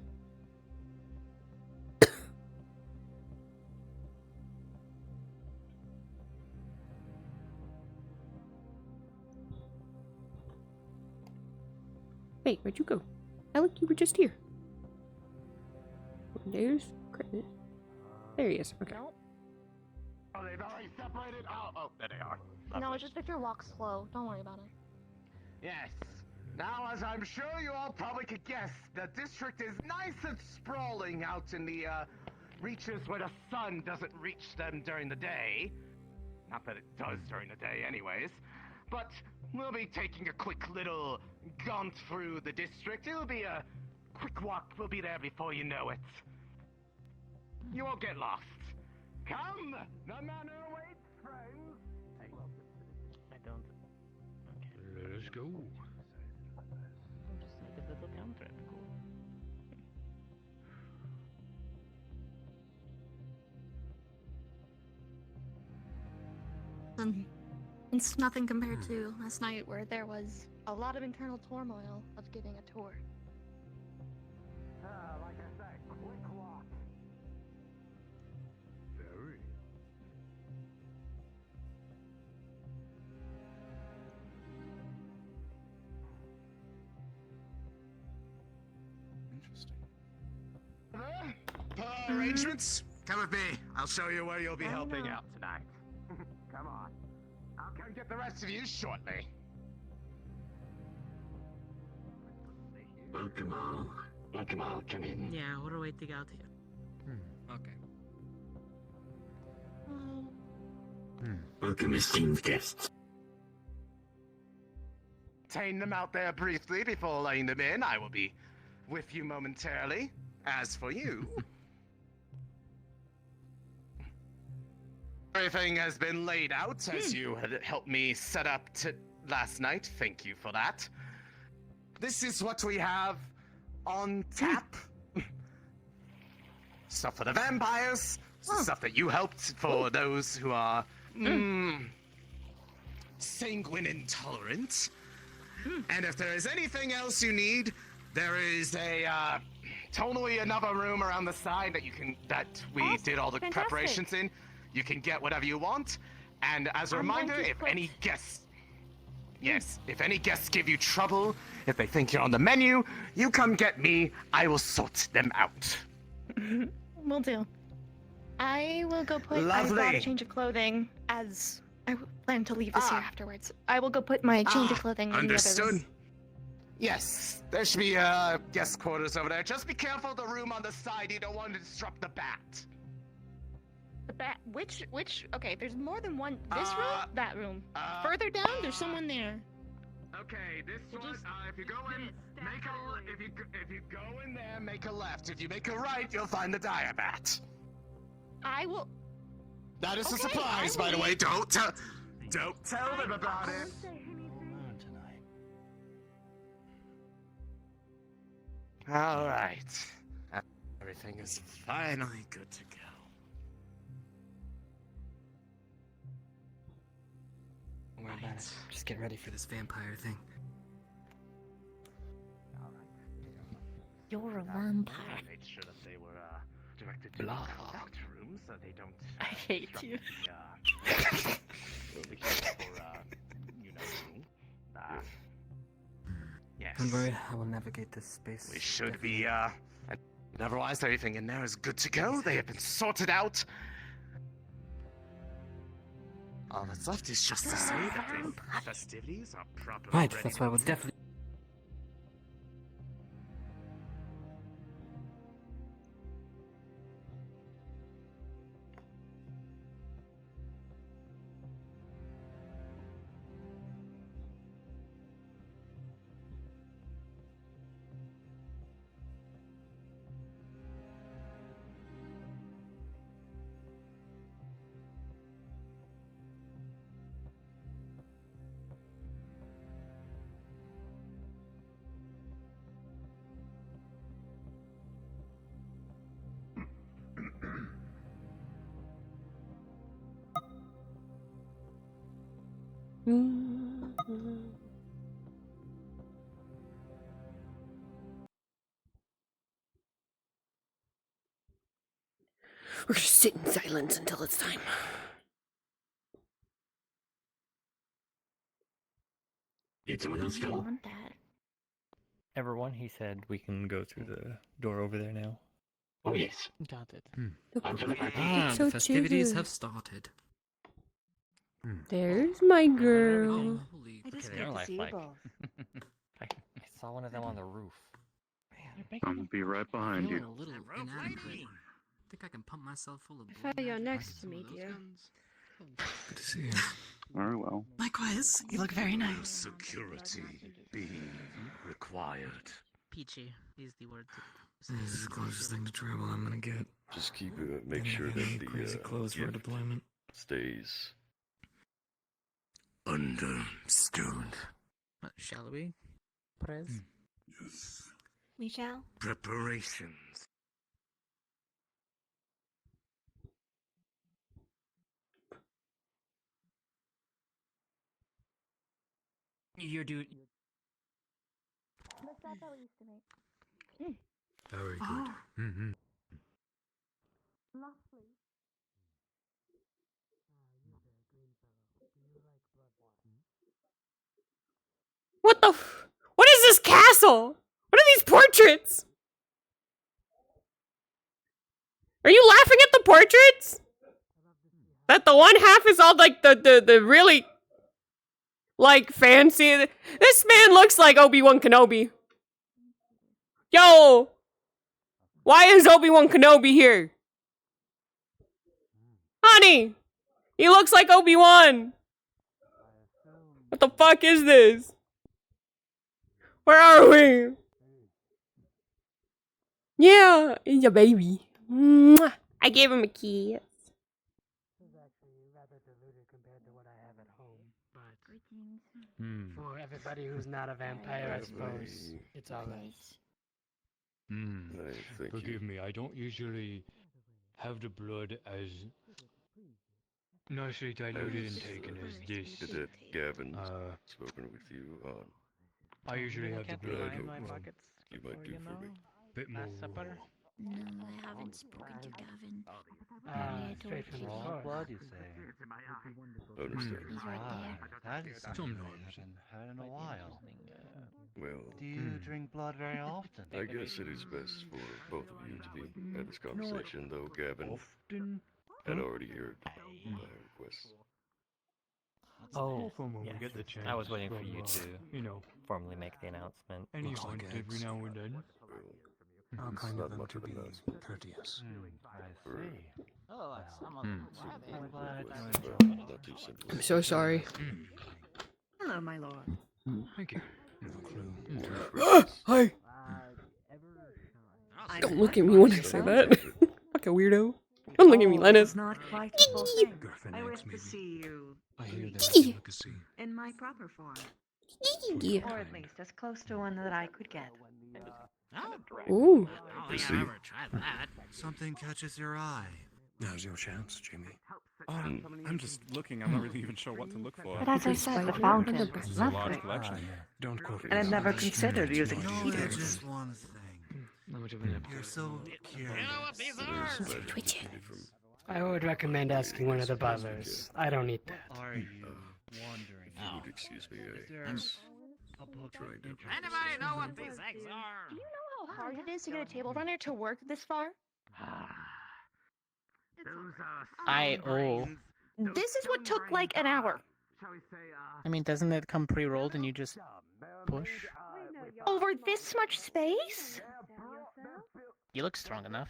Hey, where'd you go? Alec, you were just here. There's Chris. There he is. Okay. Nope. Oh, they've already separated? Oh, there they are. No, it's just Victor walks slow. Don't worry about it. Yes. Now, as I'm sure you all probably could guess, the district is nice and sprawling out in the, reaches where the sun doesn't reach them during the day. Not that it does during the day anyways. But we'll be taking a quick little gaunt through the district. It'll be a quick walk. We'll be there before you know it. You won't get lost. Come! The manor waits, friends! I don't. Okay. Let's go. Just like a little town trip. Cool. It's nothing compared to last night where there was a lot of internal turmoil of giving a tour. Like I said, quick walk. Very. Arrangements? Come with me. I'll show you where you'll be helping out tonight. Come on. I'll come get the rest of you shortly. Welcome all. Welcome all. Come in. Yeah, we're waiting out here. Okay. Welcome, esteemed guests. Detain them out there briefly before letting them in. I will be with you momentarily. As for you... Everything has been laid out as you had helped me set up last night. Thank you for that. This is what we have on tap. Stuff for the vampires. Stuff that you helped for those who are sanguine intolerant. And if there is anything else you need, there is a totally another room around the side that we did all the preparations in. You can get whatever you want. And as a reminder, if any guests... Yes, if any guests give you trouble, if they think you're on the menu, you come get me. I will sort them out. Will do. I will go put... Lovely. I brought a change of clothing as... I plan to leave this here afterwards. I will go put my change of clothing in the other Understood. room. Yes, there should be guest quarters over there. Just be careful of the room on the side. You don't want to disrupt the bat. The bat... Which... Okay, there's more than one... This room? That room. Further down, there's someone there. Okay, this one, if you go in, if you go in there, make a left. If you make a right, you'll find the Diabat. I will... That is a surprise, by the way. Don't tell them about it. All right. Everything is finally good to go. Don't worry about it. Just getting ready for this vampire thing. You're a vampire. I made sure that they were directed to Blah. the contact room so they don't. I hate you. Yes. Don't worry, I will navigate this space. We should be, and otherwise everything in there is good to go. They have been sorted out. All that's left is just to say that the festivities are properly Right, ready. that's why we'll definitely... We're gonna sit in silence until it's time. Did someone else go? everyone, he said we can go through the door over there now. Oh yes. Got it. So festivities chill. have started. There's my girl. I just They're get to like- see you like- both. I saw one of them on the roof. I'll be right behind Feeling you. a little inadequate. Think I can pump myself full of I blood. feel you're next to me, dear. Good to see you. Very well. Likewise, you look very nice. Security being required. Peachy is the word. This is the closest thing to trouble I'm gonna get. Just make sure that the crazy clothes for gift deployment stays. Understood. Shall we? Prez? Yes. We shall. Preparations. You're doing. Very good. Oh. Mm-hmm. What the what is this castle? What are these portraits? Are you laughing at the portraits? That the one half is all like the really like fancy. This man looks like Obi-Wan Kenobi. Yo! Why is Obi-Wan Kenobi here? Honey! He looks like Obi-Wan! What the fuck is this? Where are we? Yeah, he's a baby. Mwah. I gave him a kiss. This is actually rather diluted compared to what I have at home, but for everybody who's not a vampire, I suppose it's alright. Forgive me, I don't usually have the blood as nicely diluted and taken as this. Did Gavin spoken with you on? I usually have the blood. in my pockets You might do for me. Bit more. last supper. No, I haven't spoken to Gavin. Straight from the source. blood, you say? Understand. He's right there. That is something I haven't had in a while. Well, Do you drink blood very often? I guess it is best for both of you to be at this conversation, though Gavin Often. had already heard my request. Oh, When we yes. get the chance. I was waiting for you to, you know, formally make the announcement. any hunt every now and then. Well, it's kind not of them much to of an be announcement. courteous. I see. Oh, I'm I'm glad Request, but not too simple. I'm so sorry. Hello, my lord. Thank you. Hi! Don't look at me when I say that. Fucking weirdo. Don't look at me, Lennis. It's not quite the full thing. I wish to see you I hear there's Gee. delicacy. in my proper form. Yeah. Or at least as close to one that I could get. Ooh. I don't think I've ever tried that. Something catches your eye. Now's your chance, Jimmy. I'm just looking. I'm not really even sure what to look for. But as I said, the fountain It's is a large lovely. collection. Don't quote me. And I've never considered It's using not No, heated. there's just one thing. Not much of an You're so curious. I would recommend asking one of the butlers. I don't need that. Are you wondering? If you would excuse me, I'm trying to. Anybody know what these eggs are? Do you know how hard it is to get a table runner to work this far? This is what took like an hour. I mean, doesn't it come pre-rolled and you just push? Over this much space? You look strong enough.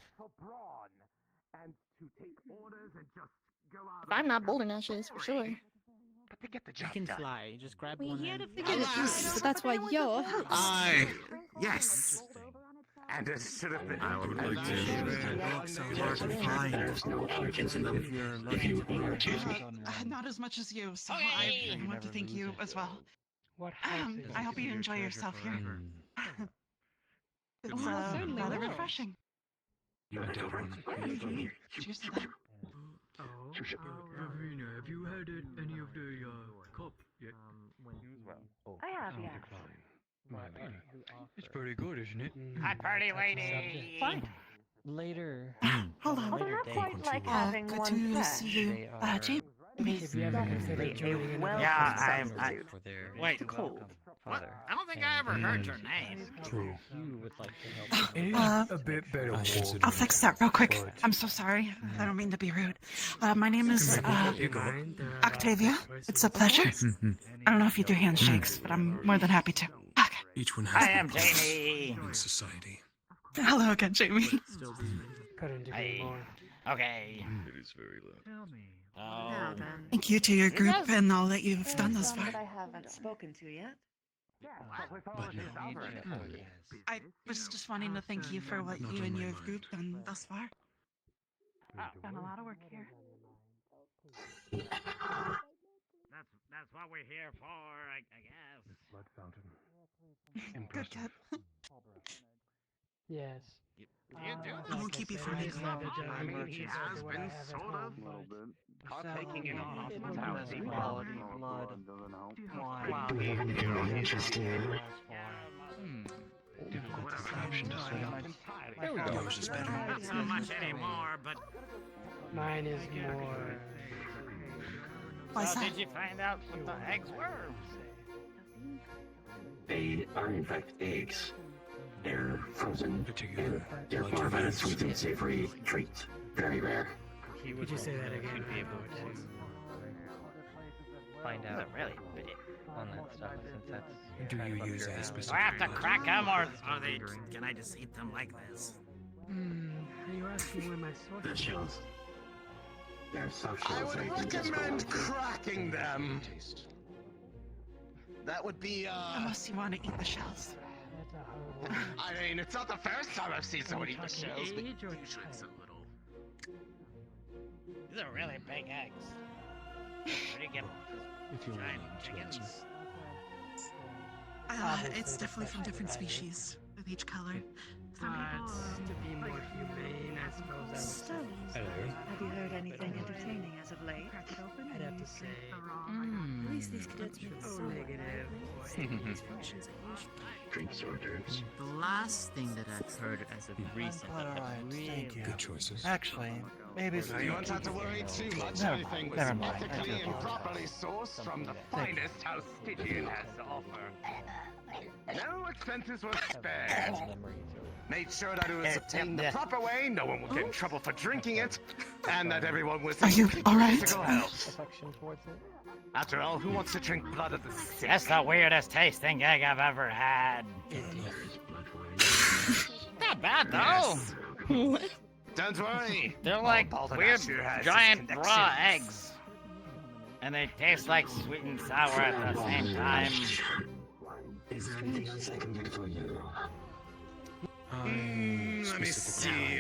If I'm not bold enough, she is for sure. You can fly. You just grab We one here and... to figure this out. So that's why you're Yes. And it should have been. I would like to. Books are hard to find. If you're lucky. Not as much as you, so I want to thank you as well. I hope you enjoy yourself here. It's rather refreshing. Cheers to that. Ravina, have you had any of the cup yet? I have, yes. It's pretty good, isn't it? Hot party lady! Fine. Later. Hold on. Although not quite like having Good one to set. see you. Jamie. If you ever consider Definitely joining a another well Yeah, substitute. wait. cold. father. I don't think I ever heard your name. True. You would like to help. It is a bit better. I'll fix that real quick. I'm so sorry. I don't mean to be rude. My name is Octavia. It's a pleasure. I don't know if you do handshakes, but I'm more than happy to. Each one has I am Jamie. in society. Hello again, Jamie. Couldn't agree more. Okay. It is very loud. Oh. Thank you to your group and all that you've done thus far. I haven't spoken to yet. I was just wanting to thank you for what you and your group done thus far. Done a lot of work here. That's what we're here for, I guess. Blood fountain. Good cat. Yes. I won't keep you from it. I mean, he has been sort of partaking in hospitality. Quality blood. While being here on his estate. There we go. Yours is better. Not so much anymore, but... Mine is more. Why's So that? did you find out what the eggs were? They are in fact eggs. They're frozen. Particular. They're part of a sweet and savory treat. Very rare. Could you say that again? Should be able to find out Really? on that stuff since that's. Do kind you of up use your a alley. specific- Do I have to crack them, or are they? Can I just eat them like this? Are you asking where my The source shells. is? They're soft I shells. would they can just recommend go through. cracking them. That would be, Unless you want to eat the shells. That's a horrible. I mean, it's not the first time I've seen someone eat the shells, but age or usually it's a little. These are really big eggs. Where do you get If you're giant willing to chickens? answer. It's definitely from different species with each color. To be more humane, I suppose I would say. Hello. Have you heard anything entertaining as of late? I'd have to say. At least these cadets make Oh, so negative. these functions are usually. Drinks hors d'oeuvres. The last thing that I've heard as of recent that really Good choices. Actually, maybe it's Now, you won't have to worry too much. Never Everything mind, was never mind. ethically and properly sourced from the finest house Stygian has to offer. No expenses were spared. Made sure that it was obtained the proper way, no one would get in trouble for drinking it, and that everyone was Are you in alright? physical health. Affection towards it. After all, who wants to drink blood of the sick? That's the weirdest tasting egg I've ever had. Not bad though. Yes. Don't worry. They're like Balderdash weird here has giant his raw connections. eggs. And they taste like sweet and sour at the same time. Is there anything else I can get for you? Let me see.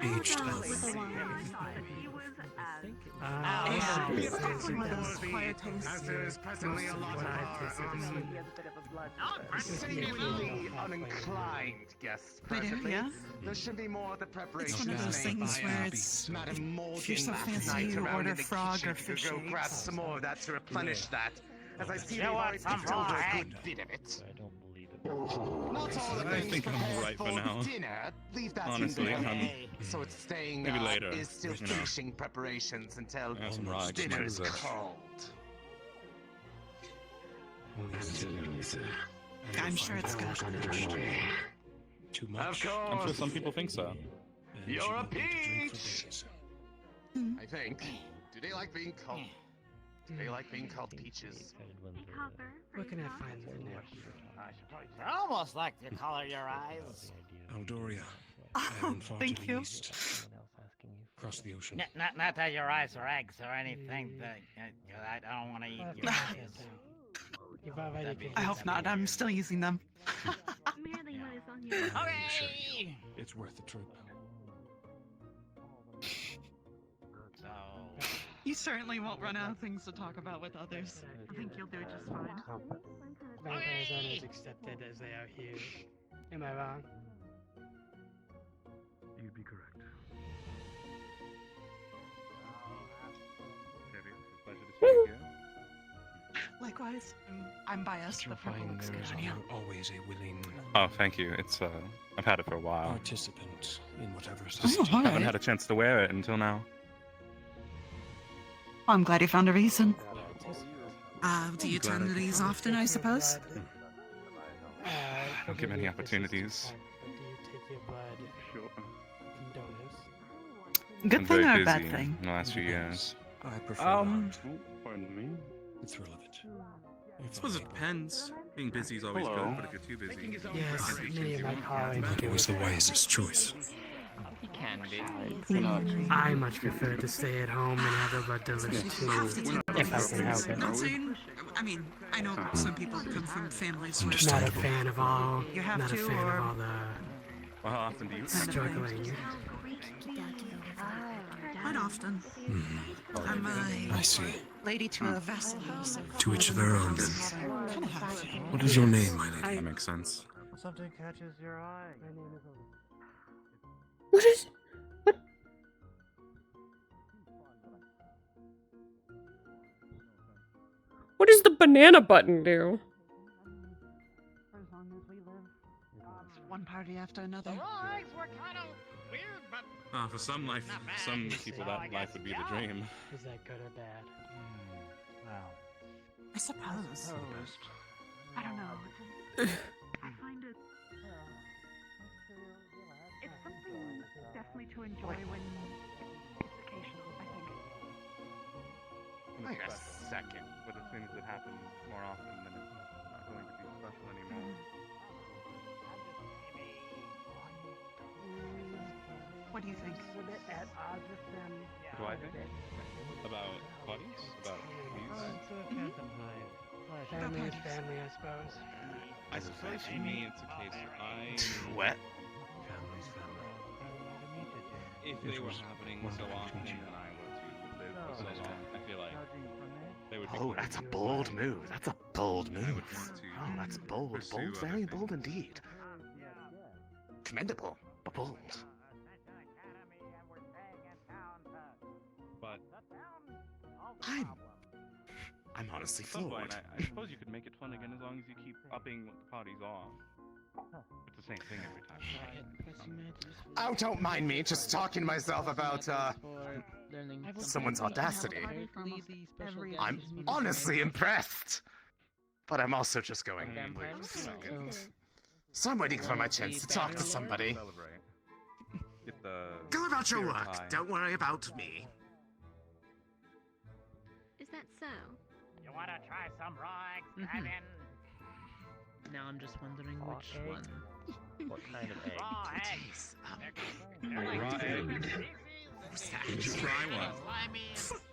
Aged Oh, elf. As there is presently a lot of singularly uninclined guests Wait, presently. yeah? There should be more of the preparation. It's one of those things where it's Madam Morgan if you're so last fancy, night you around order in the frog kitchen or to fish go grab eggs. some more of that to replenish that. As I see You they've want already some picked over raw a egg? good bit of it. I don't believe it. Not all the I things think I'm prepared alright for now. dinner. Leave that Honestly, in I'm- the so it's staying maybe later, is still you know. finishing preparations until I have some raw eggs in my dinner is reserve. cold. Absolutely, sir. I'm sure it's good. Too Of much. I'm sure some people think so. and You're you a won't be able to drink for peach. days. I think. Do they like being called? Do they like being called peaches? Where can I find the name? I almost like the color of your eyes. Aldoria. Oh, Island far to thank the you. east. Across the ocean. Not that your eyes are eggs or anything. That I don't want to eat your eyes. You've already been. I hope not. I'm still using them. Okay. It's worth the trip. So You certainly won't run out of things to talk about with others. I think you'll do just fine. Vampires aren't as accepted as they are here. Am I wrong? You'd be correct. Likewise, I'm biased, but purple Find looks there good is on you. always a willing Oh, thank you. It's I've had it for a while. participant in whatever Just society. haven't had a chance to wear it until now. I'm glad you found a reason. Do you attend these often, I suppose? Don't give any opportunities. Good thing or a bad thing? In the last few years. I prefer Pardon me? It's relevant. I suppose it depends. Being busy is always good, but if you're too busy, Yes, many of my colleagues Not do. always the wisest choice. He can be. I much prefer to stay at home and have a blood delivered too, if I can help it. Not saying, I mean, I know some people come from families where Not a fan of all. You have not a to, fan or- of all the Well, how often do you? struggling. quite often. I'm I see. lady to a vassal house. To each their own, then. Kind of have to. What is your name, my lady? That makes sense. Something catches your eye. What is... What? What does the banana button do? One party after another. For some people, that life would be the dream. Is that good or bad? I suppose. I don't know. I find it. It's something definitely to enjoy when it's occasional, I think. Wait a second. With the things that happen more often, then it's not going to be special anymore. What do you think? What do I think? About parties? About these? Family is family, I suppose. I suppose for me it's a case of What? if they were happening so often and I were to live for so long, I feel like they would be Oh, that's a bold move. That's a bold I would move. want to Oh, that's bold. pursue Bold, other very things. bold indeed. Commendable, but bold. But I'm honestly at some floored. point, I suppose you could make it fun again as long as you keep upping what the party's on. It's the same thing every time. Oh, don't mind me, just talking to myself about, someone's audacity. I'm honestly impressed. But I'm also just going, wait a second. So I'm waiting for my chance to talk to somebody. Get the Go about your spirit work. high. Don't worry about me. Is that so? You wanna try some raw eggs, Kevin? Now I'm just wondering which one. What kind of egg? Raw eggs. Raw egg. Did you try one?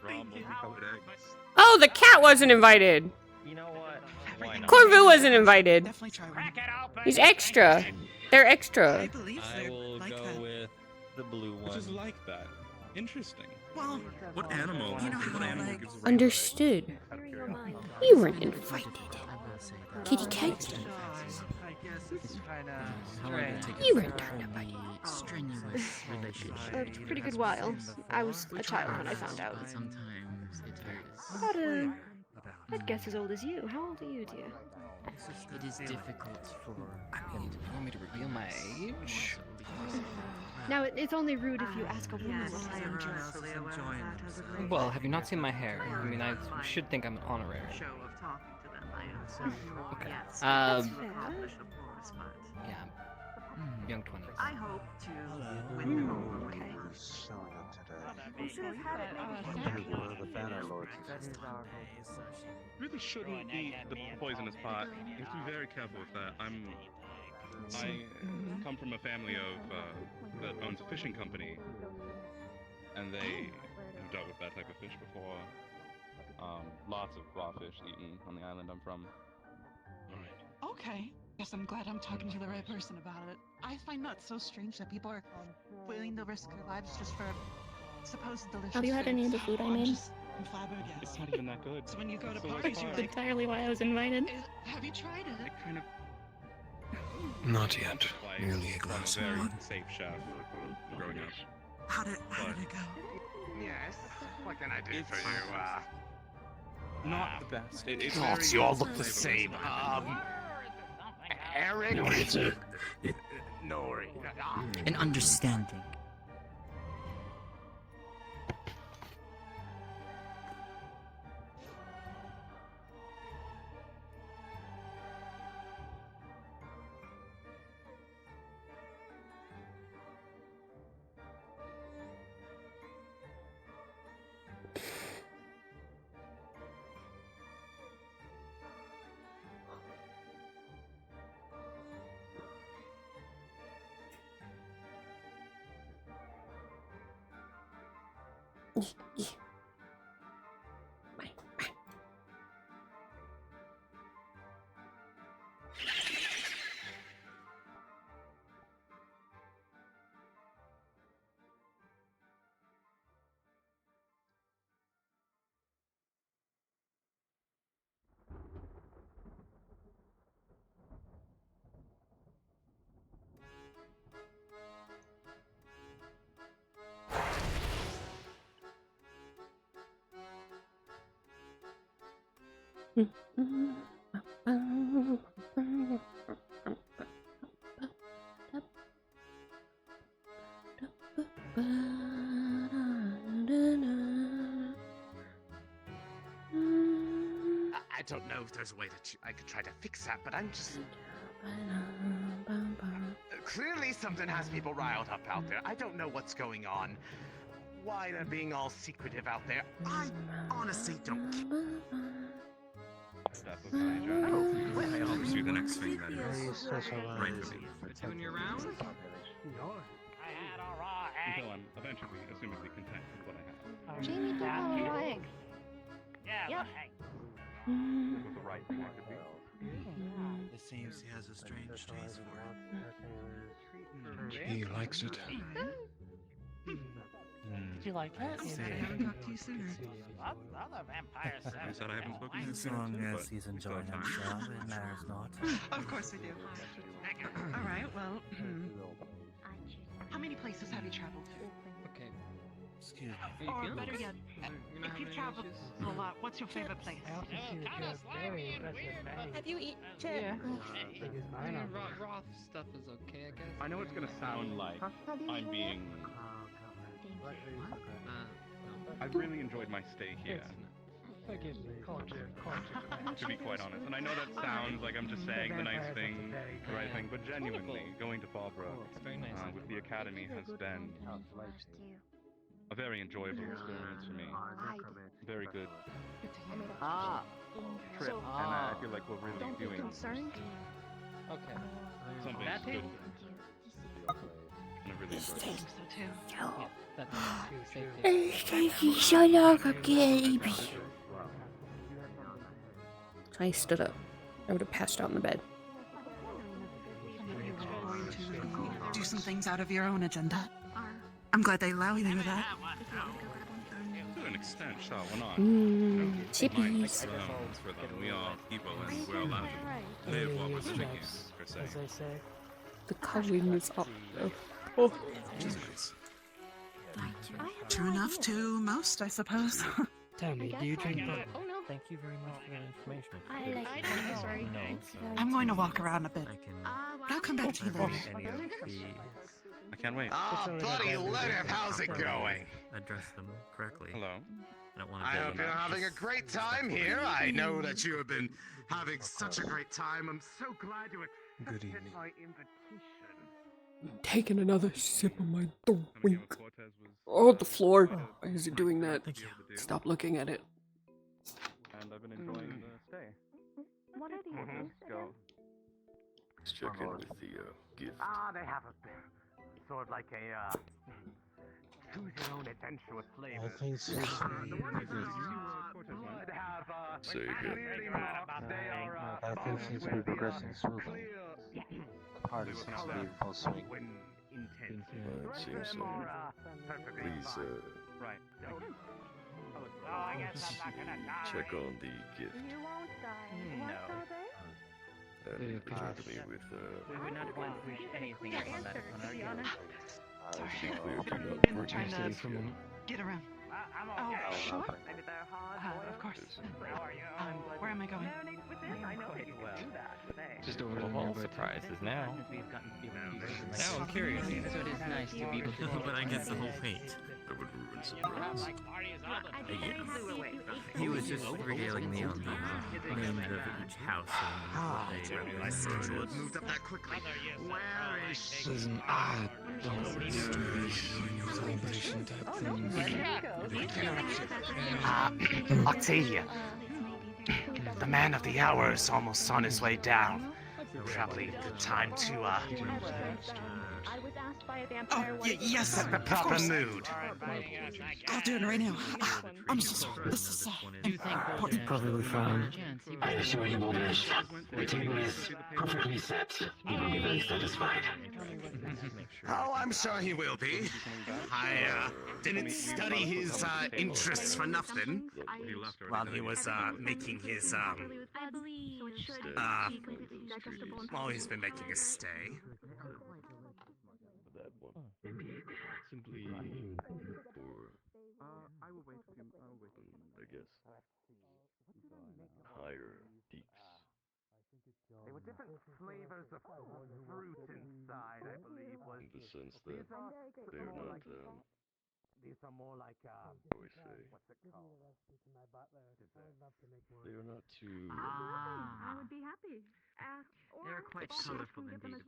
Raw multicolored eggs. Oh, the cat wasn't invited. You know what? Why not? Corvu wasn't invited. Definitely try one. He's extra. They're extra. I believe I they're will like go that. with the blue one. Which is like that. Interesting. Well, What animal? You know how, What animal like- gives a rainbow? Understood. Clearing your mind. You weren't invited. Kitty cat. You weren't turned up. Strenuous relationship. A pretty good while. I was a child when I found out. Sometimes it hurts. About I'd guess as old as you. How old are you, dear? It is difficult for You want me to reveal my age? Now, it's only rude if you ask a woman what I am. Well, have you not seen my hair? I mean, I should think I'm an honorary. Okay. That's fair. Yeah. Young 20s. I hope to Okay. Really shouldn't eat the poisonous pot. You have to be very careful with that. I come from a family of that owns a fishing company, and they have dealt with that type of fish before. Lots of raw fish eaten on the island I'm from. okay. Guess I'm glad I'm talking to the right person about it. I find that so strange that people are willing to risk their lives just for supposed delicious Have you had any of the food I made? I'm flabbergasted. It's not even that good. So when you go to So parties, it's you're That's like, entirely why I was invited. have you tried it? It kind of Not yet. like Merely a glass of very wine. safe chef growing up. How did it go? Yes. What can I do for you? Not the best. It's Oh, very you all look the flavorful. same. Eric. Nori. an understanding. I don't know if there's a way that I could try to fix that, but I'm just... Clearly something has people riled up out there. I don't know what's going on. Why they're being all secretive out there. I honestly don't care. I'll pursue the next thing that is right for me. Doing your rounds? No. Until I'm eventually, assumingly content with what I have. Jamie, do have a raw egg. Yeah, Yep. It was the right thing I could be. It seems he has a strange taste for it. He likes it. Did you like that? I haven't talked to you sooner. Other vampires said I said I haven't spoken to As him. long as but he's we still enjoying have time. himself, it matters not. Of course I do. All right, well, how many places have you traveled to? Okay. Excuse me. Are you Or feeling better this? yet, You're not if you've having traveled any a lot, what's your favorite place? Have you eaten? Yeah. Yeah. I mean, raw stuff is okay, I guess. I know it's gonna sound like I'm being... I've really enjoyed my stay here. Forgive me. Culture. To be quite honest. And I know that sounds like I'm just saying the nice thing, the right thing, but genuinely, going to Fallbrook with the Academy has been a very enjoyable experience for me. Very good trip, and I feel like we're really doing Okay. something That good. table? And I really enjoyed it. Yeah, that's safe baby. So I stood up. I would have passed out in the bed. Do some things out of your own agenda. I'm glad they allow you to do that. To an extent, so we're not. Chippies. Zones for them. We are people and we're allowed to live what we're living in, per se. As they say. The covering is up though. Oh. Jesus. True enough to most, I suppose. Tell me, do you drink bourbon? Oh no. Thank you very much for that information. I don't know. Sorry. I'm going to walk around a bit. I can I'll come back to you later. any of the I can't wait. Ah, buddy Leonard, how's it going? address them correctly. Hello. I don't want to. I hope you're having a great time here. I know that you have been having such a great time. I'm so glad you Good accepted evening. my invitation. Taking another sip of my drink. Cortez was Oh, the floor. Why is it doing that? Thank you. Stop looking at it. and I've been enjoying the stay. What are these? Let's go. Let's check in with the gift. Ah, they have a sort of like a choose your own adventure with flavors. All things The ones would have So you're good. clearly marked. They are Everything seems to be progressing smoothly. clear The party seems to be pulsating. when intent. Well, it seems so. Perfectly Please, fine. Right. Oh, I guess I'm not gonna die. check on the gift. You won't die. What are they? And return to me with, We were not going to wish anything on that one, are you? to be clear, do not Been trying purchase to this. get around. I'm Oh, okay. sure. Maybe they're hard. Of course. How are you? Where am I going? Just over of all surprises now. Now I'm curious. So it is nice to be able to. But I get the whole fate. That would ruin surprise. He was just regaling me on the names of each house and what they represent. It moved up that quickly. Where is she? This is an odd celebration type thing. Octavia. The man of the hour is almost on his way down. Probably a good time to, I was asked by a vampire. Yes, Set the of proper course. mood. I'll do it right now. I'm so sorry. This is important. Probably fine. I assure you, Boulder's, the table is perfectly set. He will be very satisfied. Oh, I'm sure he will be. I didn't study his interests for nothing while he was making his while he's been making a stay. That one. Simply I will wait for him. I guess. Higher deeps. They were different flavors of fruit inside, I believe. In the sense that they're not, These are more like, we say, what's it called? they are not too... I would be happy. They're quite colorful indeed,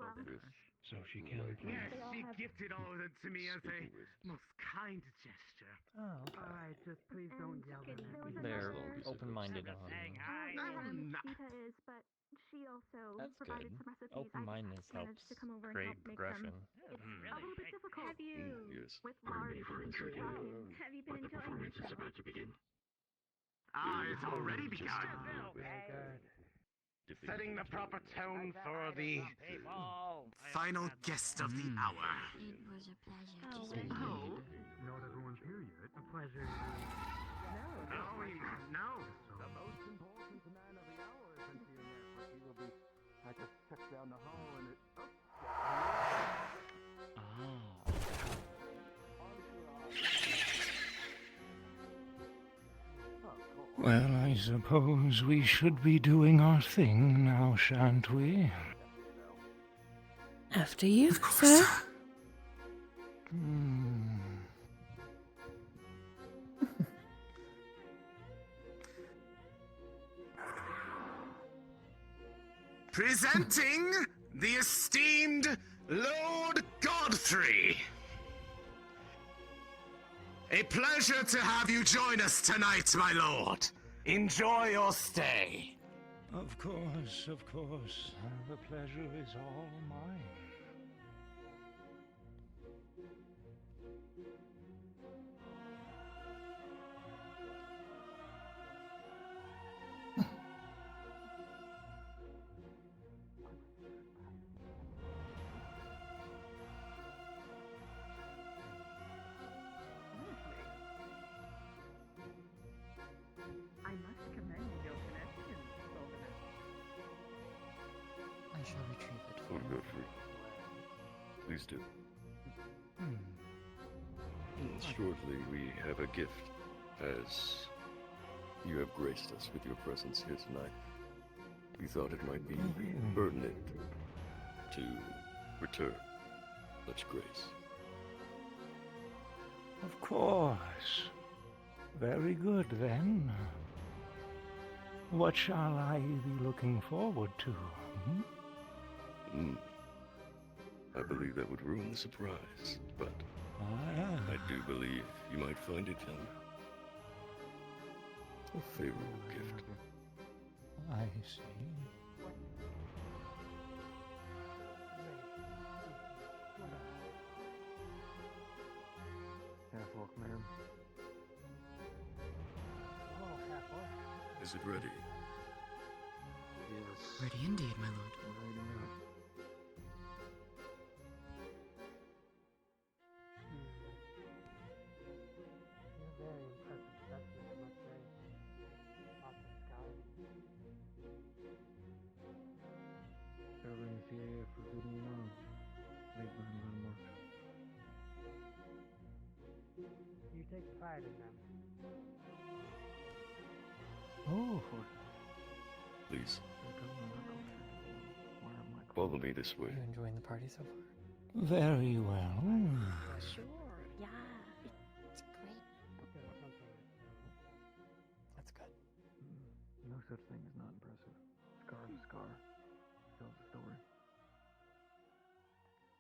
So she can play. Yes, she gifted all of them to me as a most kind gesture. Oh, alright, just please don't yell at me. They're open-minded on. Sita is, but she also That's provided good. some recipes. Open-mindedness I managed helps to come over and create help make progression. them. It's a little bit difficult. Have you Yes. with Pardon large me for inserting. Have you been But the enjoying performance is yourself? about to begin. It's already begun. Dipping Setting the proper tone for the Final guest of the hour. It was a pleasure to speak. Oh, Not everyone's here yet. A pleasure. no. The most important man of the hour isn't here yet. He will be. I just checked down the hall and it. Well, I suppose we should be doing our thing now, shan't we? After you, sir. Presenting the esteemed Lord Godfrey. A pleasure to have you join us tonight, my lord. Enjoy your stay. Of course, of course. The pleasure is all mine. I must commend your connections, Solomon. I shall retrieve it for Lord you. Godfrey, please do. Shortly, we have a gift, as you have graced us with your presence here tonight. We thought it might be pertinent to return such grace. Of course. Very good, then. What shall I be looking forward to? I believe that would ruin the surprise, but I do believe you might find it a favorable gift. I see. Half-walk, ma'am. Is it ready? Yes. Ready indeed, my lord. Ready now. You're very impressive specimen, I must say. Lots of scars. Serving the CIA for good and long. Leave behind landmarks. You take pride in them. Oh. Please. Follow me this way. Are you enjoying the party so far? Very well. Sure, yeah. It's great. That's good. No such thing as not impressive. Scar is a scar. Tells a story.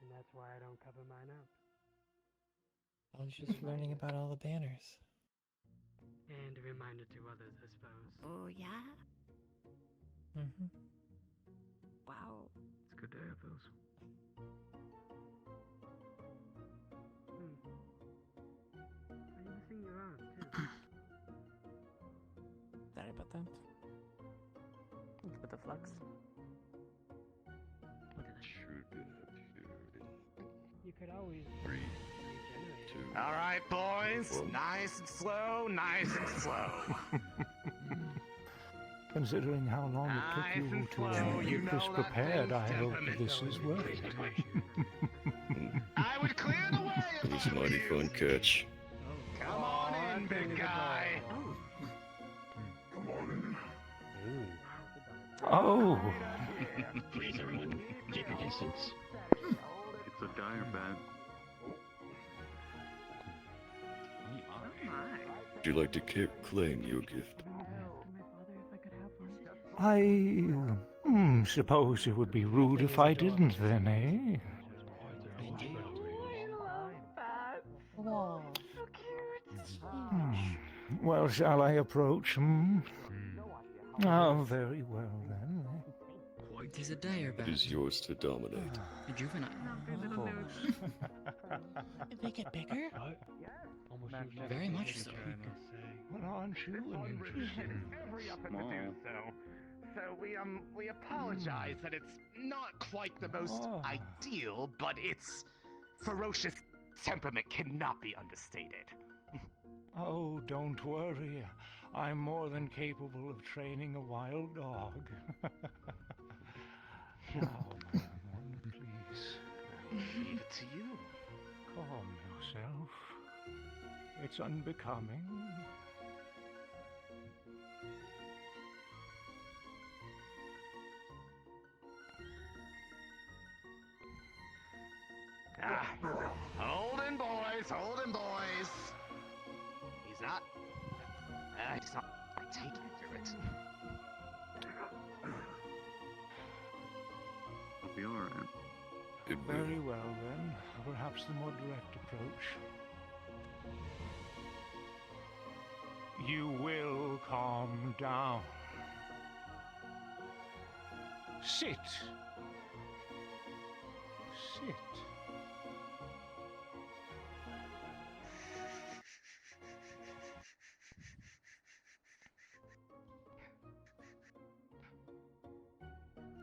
And that's why I don't cover mine up. I was just learning about all the banners. And a reminder to others, I suppose. Oh, yeah? Mm-hmm. Wow. It's good to have those. that? You can put the flux. You could always. 3, 2. All right, boys. Nice and slow, nice and slow. Considering how long it took you to get this prepared, I hope this is worth it. I would clear the way. It was a mighty fun catch. Come on in, big guy. Come on in. Oh. Please, everyone, keep your distance. It's a dire bad. Would you like to claim your gift? I suppose it would be rude if I didn't then, eh? Well, shall I approach? Oh, very well then. It is a dire It bad. is yours to dominate. A juvenile. Did they get bigger? Very much so. Well, aren't you interested? Very up to do so. So we apologize that it's not quite the most ideal, but its ferocious temperament cannot be understated. Oh, don't worry. I'm more than capable of training a wild dog. Now, madam, please. Leave it to you. Calm yourself. It's unbecoming. Hold in, boys. He's not taking to it. I'll be alright. Very well then. Perhaps the more direct approach. You will calm down. Sit. Sit.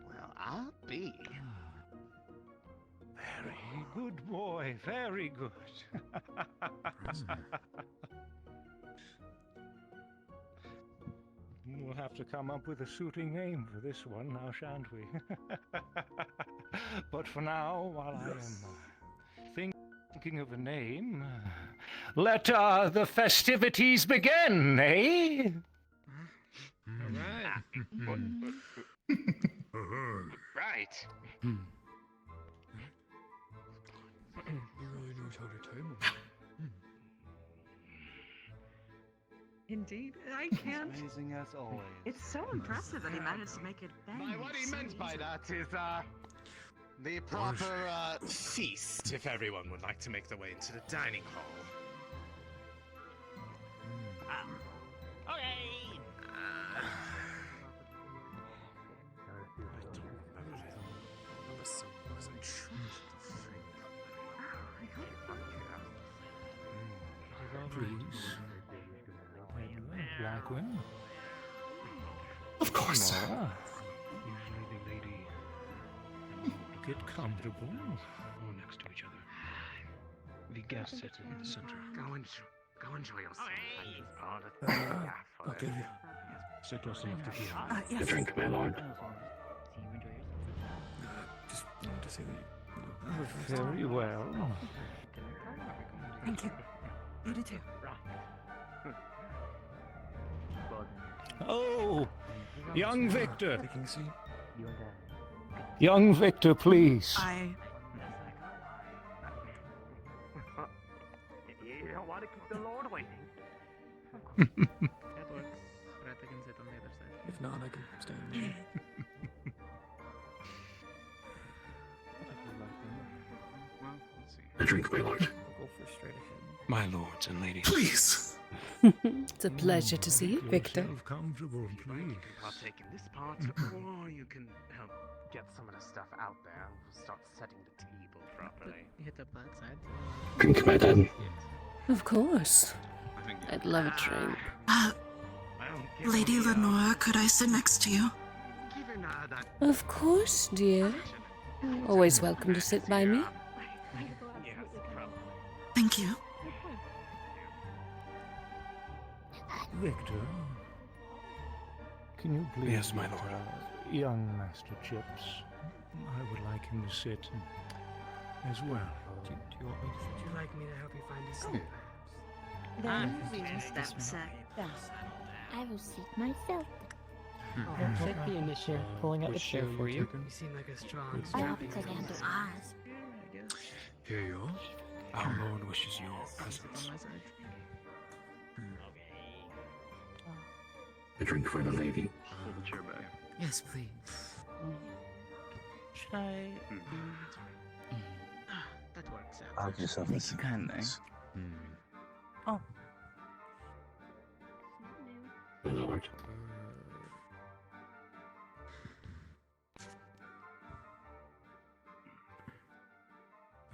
Well, I'll be. Very good boy, very good. We'll have to come up with a suiting name for this one now, shan't we? But for now, while I am thinking of a name, let the festivities begin, eh? Right. He really knows how to time them. Indeed, I can't. Amazing as always. It's so impressive that he managed to make it bang. What he so meant by easily. that is, the proper, feast, if everyone would like to make their way into the dining hall. Okay. Please. Blackwin? Of course, sir. Usually the lady. Get comfortable. All next to each other. The guest sit in the center. Go enjoy yourself. I'll give you. Sit close enough to hear. A drink, my lord. Just wanted to say that Very well. Thank you. You do too. Oh, young Victor. Taking a seat. Young Victor, please. You don't want to keep the Lord waiting. That works. Right, I can sit on the other side. If not, I can stay in the Well, let's see. A drink, my lord. I'll go for straight ahead. My lords and ladies. Please. It's a pleasure to see you, Victor. Comfortable, please. You can partake in this part, or you can help get some of the stuff out there and start setting the table properly. Hit up that side. Drink, my dad. Of course. I'd love a drink. Well, Lady Lenora, could I sit next to you? Of course, dear. Always welcome to sit by me. Thank you. Victor, can you please Yes, my lord. Young Master Chips? I would like him to sit as well. Do you want me to? Would you like me to help you find a seat? Then we will step aside. I will seat myself. Take the initiative, pulling out the chair for you. You seem like a strong, I strapping could handle ours. Here you are. Our lord wishes your presence. A drink for the lady. Yes, please. Should I? That works out. I'll just have Thank you kindly. Oh. My lord.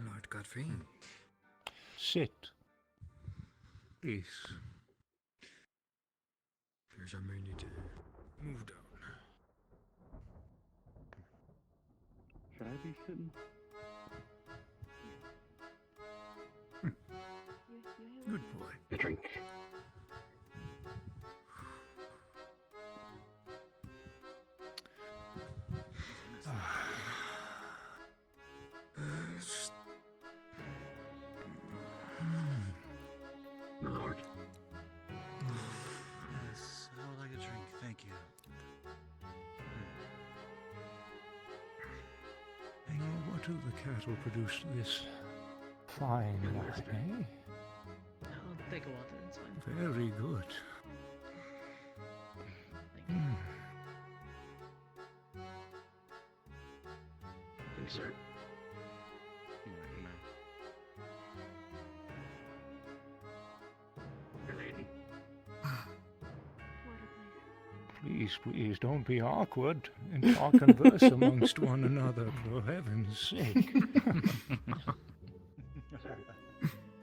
Lord Godfrey. Sit. Please. Fears I may need to move down. Should I be sitting? Good boy. A drink. My lord. Yes, I would like a drink, thank you. Now, what of the cattle produced this fine wine, I'll take a water, it's fine. Very good. Thank you, sir. Your lady. Please, please, don't be awkward and talk converse amongst one another, for heaven's sake.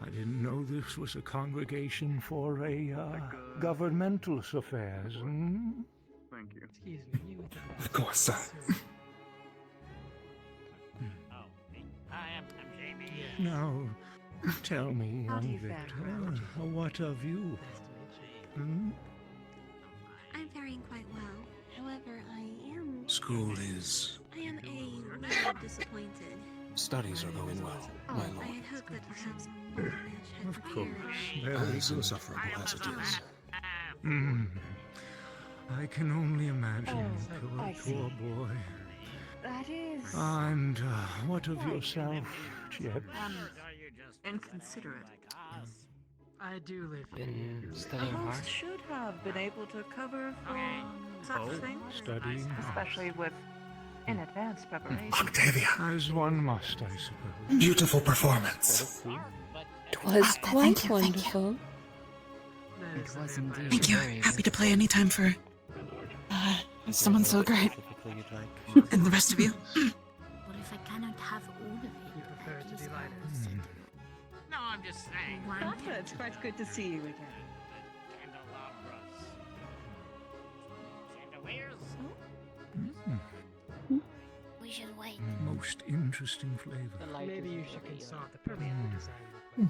I didn't know this was a congregation for governmental affairs. Hmm? Thank you. Excuse me, you with the Of course, sir. I'm Jamie. Now, tell me, How do young you fare, Victor, Grandma? what of you? Hmm? I'm faring quite well. However, I am School is... a little disappointed. Studies are going well, my I lord. had hoped that perhaps Nash had Of course, prepared. very As good. insufferable as it is. Hmm. I can only imagine, I poor, see. poor boy. That is And what of yourself, Chips? inconsiderate. I do live here. Been The studying hard. host should have been able to cover for such things, Studying? especially with in advance preparation. Octavia, As one must, I suppose. beautiful performance. Twas quite wonderful. It was indeed. Thank you. very Happy to play anytime for someone so great. And the rest of you. What if I cannot have all of it? You prefer to At least divide I will it. sit No, I'm just saying. one It's quite good to see you again. Candelabras. Chandeliers? We should wait. Most interesting flavor. Maybe you should consult the permanent designer.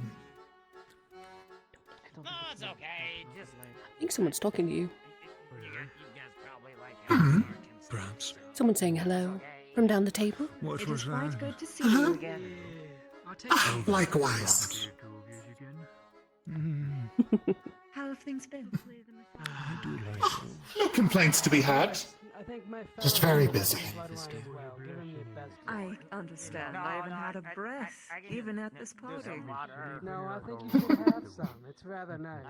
No, it's okay. Just I think someone's talking to you. you guys probably like Perhaps. Someone saying hello from down the table. What It was is quite that? good to see you again. I'll take Likewise. How have things been? I do like those. No complaints to be had. I think my Just very busy. I understand. I haven't had a breath, even at this party. No, I think you should have some. It's rather nice.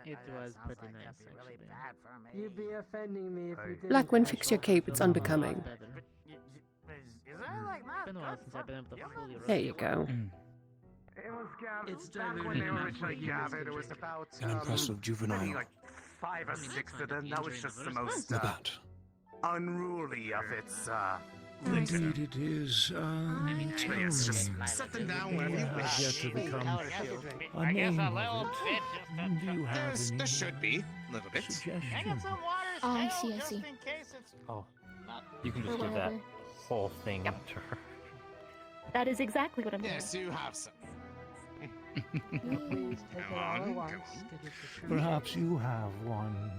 It was pretty nice, actually. You'd be offending me if you didn't. Blackman, fix your cape, it's unbecoming. It's been a while since I've been able to fully roast There you go. It's back when they were originally gathered. It was about An impressive juvenile. maybe like 5 or 6 of them. That was just the most Labatt. unruly of its Indeed it is. Tell me. Yes, just set them down wherever you I've wish. yet to become I a guess name a of little it. bit just Do you have any? There should be. little bit. Oh, I see, I see. Oh, you can just give that whole thing to her. That is exactly what I'm doing. Yes, you have some. Please take it all at once. Perhaps you have one,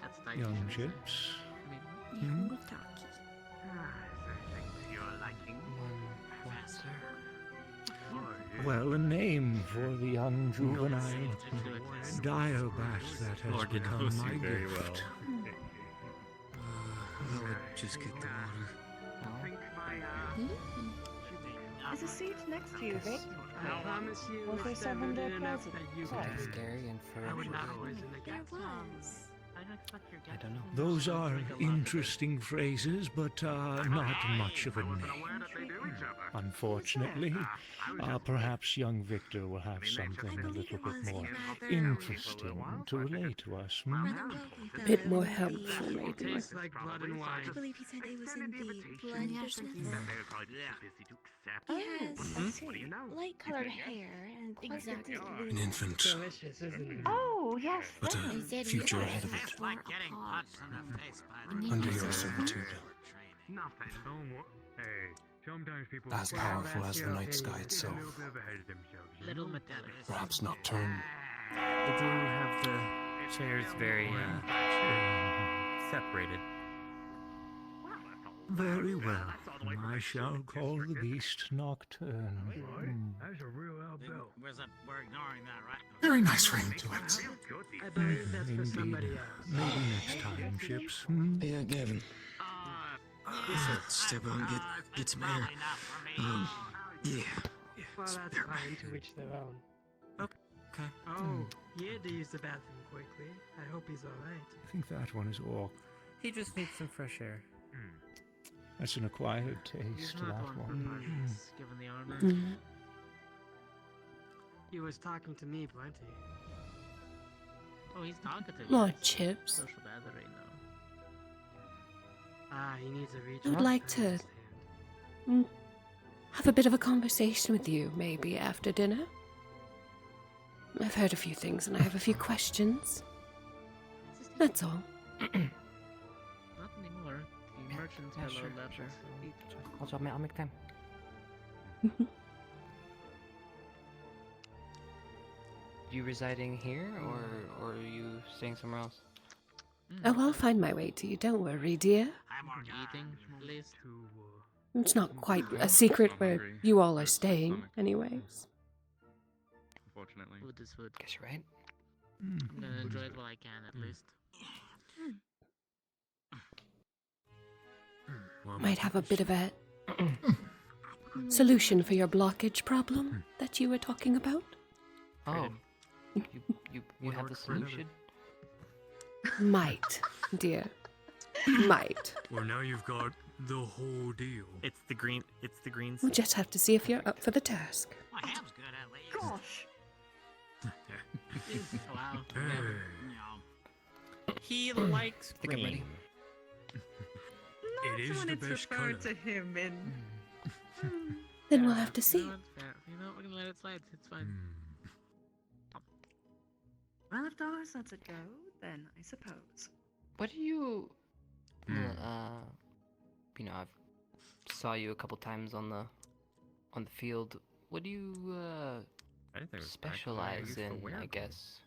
That's nice. young chips. Hmm? Well, a name for the young juvenile dire bat that has Lord, you become knows my you very gift. well. I would just get the water. There's a seat next to you, Vic. I promise you, Was there it's someone there enough present? that you Sorry. can- Scary and I would not ferocious. poison the cat. I don't know. Those are interesting phrases, but not much of a name. Unfortunately, perhaps young Victor will have something a little bit more interesting to relate to us. A bit more helpful, maybe. Tastes like blood and wine. I believe he said it was in the blood business. He has light-colored hair and Exactly. An infant Delicious, isn't it? Oh, yes. with thanks. a future ahead of it. Under your servitude. As powerful as the night sky itself. Little metallic. Perhaps nocturnal. They do have the chairs very separated. Very well. I shall call the beast Nocturnal. We're ignoring that, right? Very nice ring to it. I believe that's for somebody Indeed. else. Maybe next time, Chips. Yeah, Gavin. Step out and get some air. Yeah. Well, that's fine, to each their own. Okay. Oh, he had to use the bathroom quickly. I hope he's alright. I think that one is all. He just needs some fresh air. That's an acquired He's taste, not that one for one. parties, given the armor. Mm. He was talking to me plenty. Oh, he's talking to More you. chips. Social battery now. Ah, he needs a reach. I would like to have a bit of a conversation with you, maybe after dinner. I've heard a few things and I have a few questions. That's all. Not anymore. The merchants Yeah, have sure, left. sure. so- I'll make time. You residing here, or are you staying somewhere else? Oh, I'll find my way to you, don't worry, dear. Eating, at least. It's not quite a secret where you all are staying, anyways. Unfortunately. Food is food. Guess you're right. I'm gonna enjoy it while I can, at least. Might have a bit of a solution for your blockage problem that you were talking about. Oh, you have the solution? Might, dear. Might. Well, now you've got the whole deal. It's the green. We'll just have to see if you're up for the task. My ham's good at least. Gosh. Wow. He likes I think I'm ready. It is the best color. to him in. Then we'll have to see. You know, it's fair. You know, we're gonna let it slide. It's fine. Well, if dollars lets it go, then I suppose. What do you? You know, I've saw you a couple times on the field. What do you I think there's specialize actually a in? useful wear. I guess.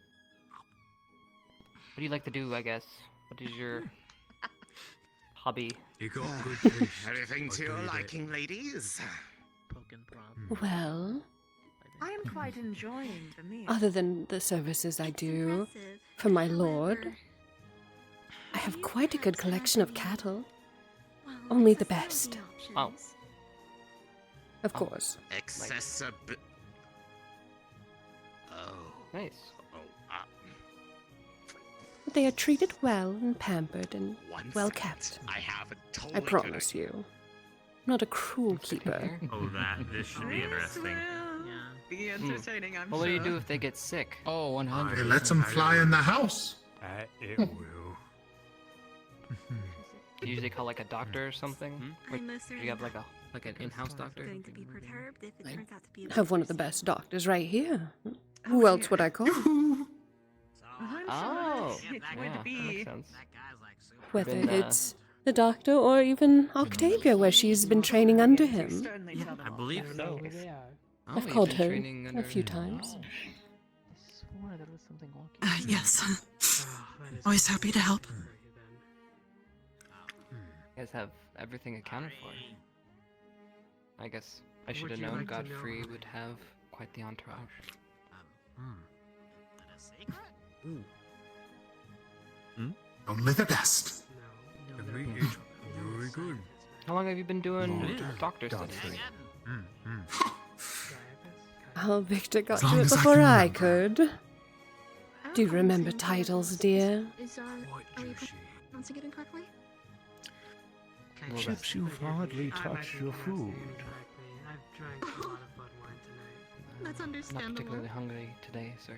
What do you like to do? I guess. What is your hobby? You got good taste. Anything I'll to your tell you that. liking, ladies? Poking prod. Well, I am quite enjoying the meal. other than the services I do for my lord, I have quite a good collection of cattle. Only the best. Oh. Of course. Accessible. Oh. Nice. They are treated well and pampered and One well second. kept. I have a totally I good promise you. Not a cruel keeper. Oh, this should be interesting. Yeah. Be entertaining, I'm Well, what do you do if they get sick? Oh, 100. Hey, let them fly in the house. It will. Do you usually call like a doctor or something? Or I'm most do you have like an in-house doctor? going to be perturbed if it turns out to be. Have one of the best doctors right here. Who else would I call? Oh, it's yeah, going to that be. makes sense. Whether Been, it's the doctor or even Octavia, where she's been training under him. I believe so. Oh, I've you've called been her training a under- few times. Swore there was something wonky. Yes. Always happy to help. You guys have everything accounted for. I guess I should have known Godfrey would have quite the entourage. Only the best. Very good. How long have you been doing doctor studies? Oh, Victor got As long to it as I before can I remember. could. Do you remember titles, dear? Are you pronouncing it incorrectly? Chips, you've hardly touched your food. I've drank a lot of blood wine tonight. That's Not understandable. particularly hungry today, sir.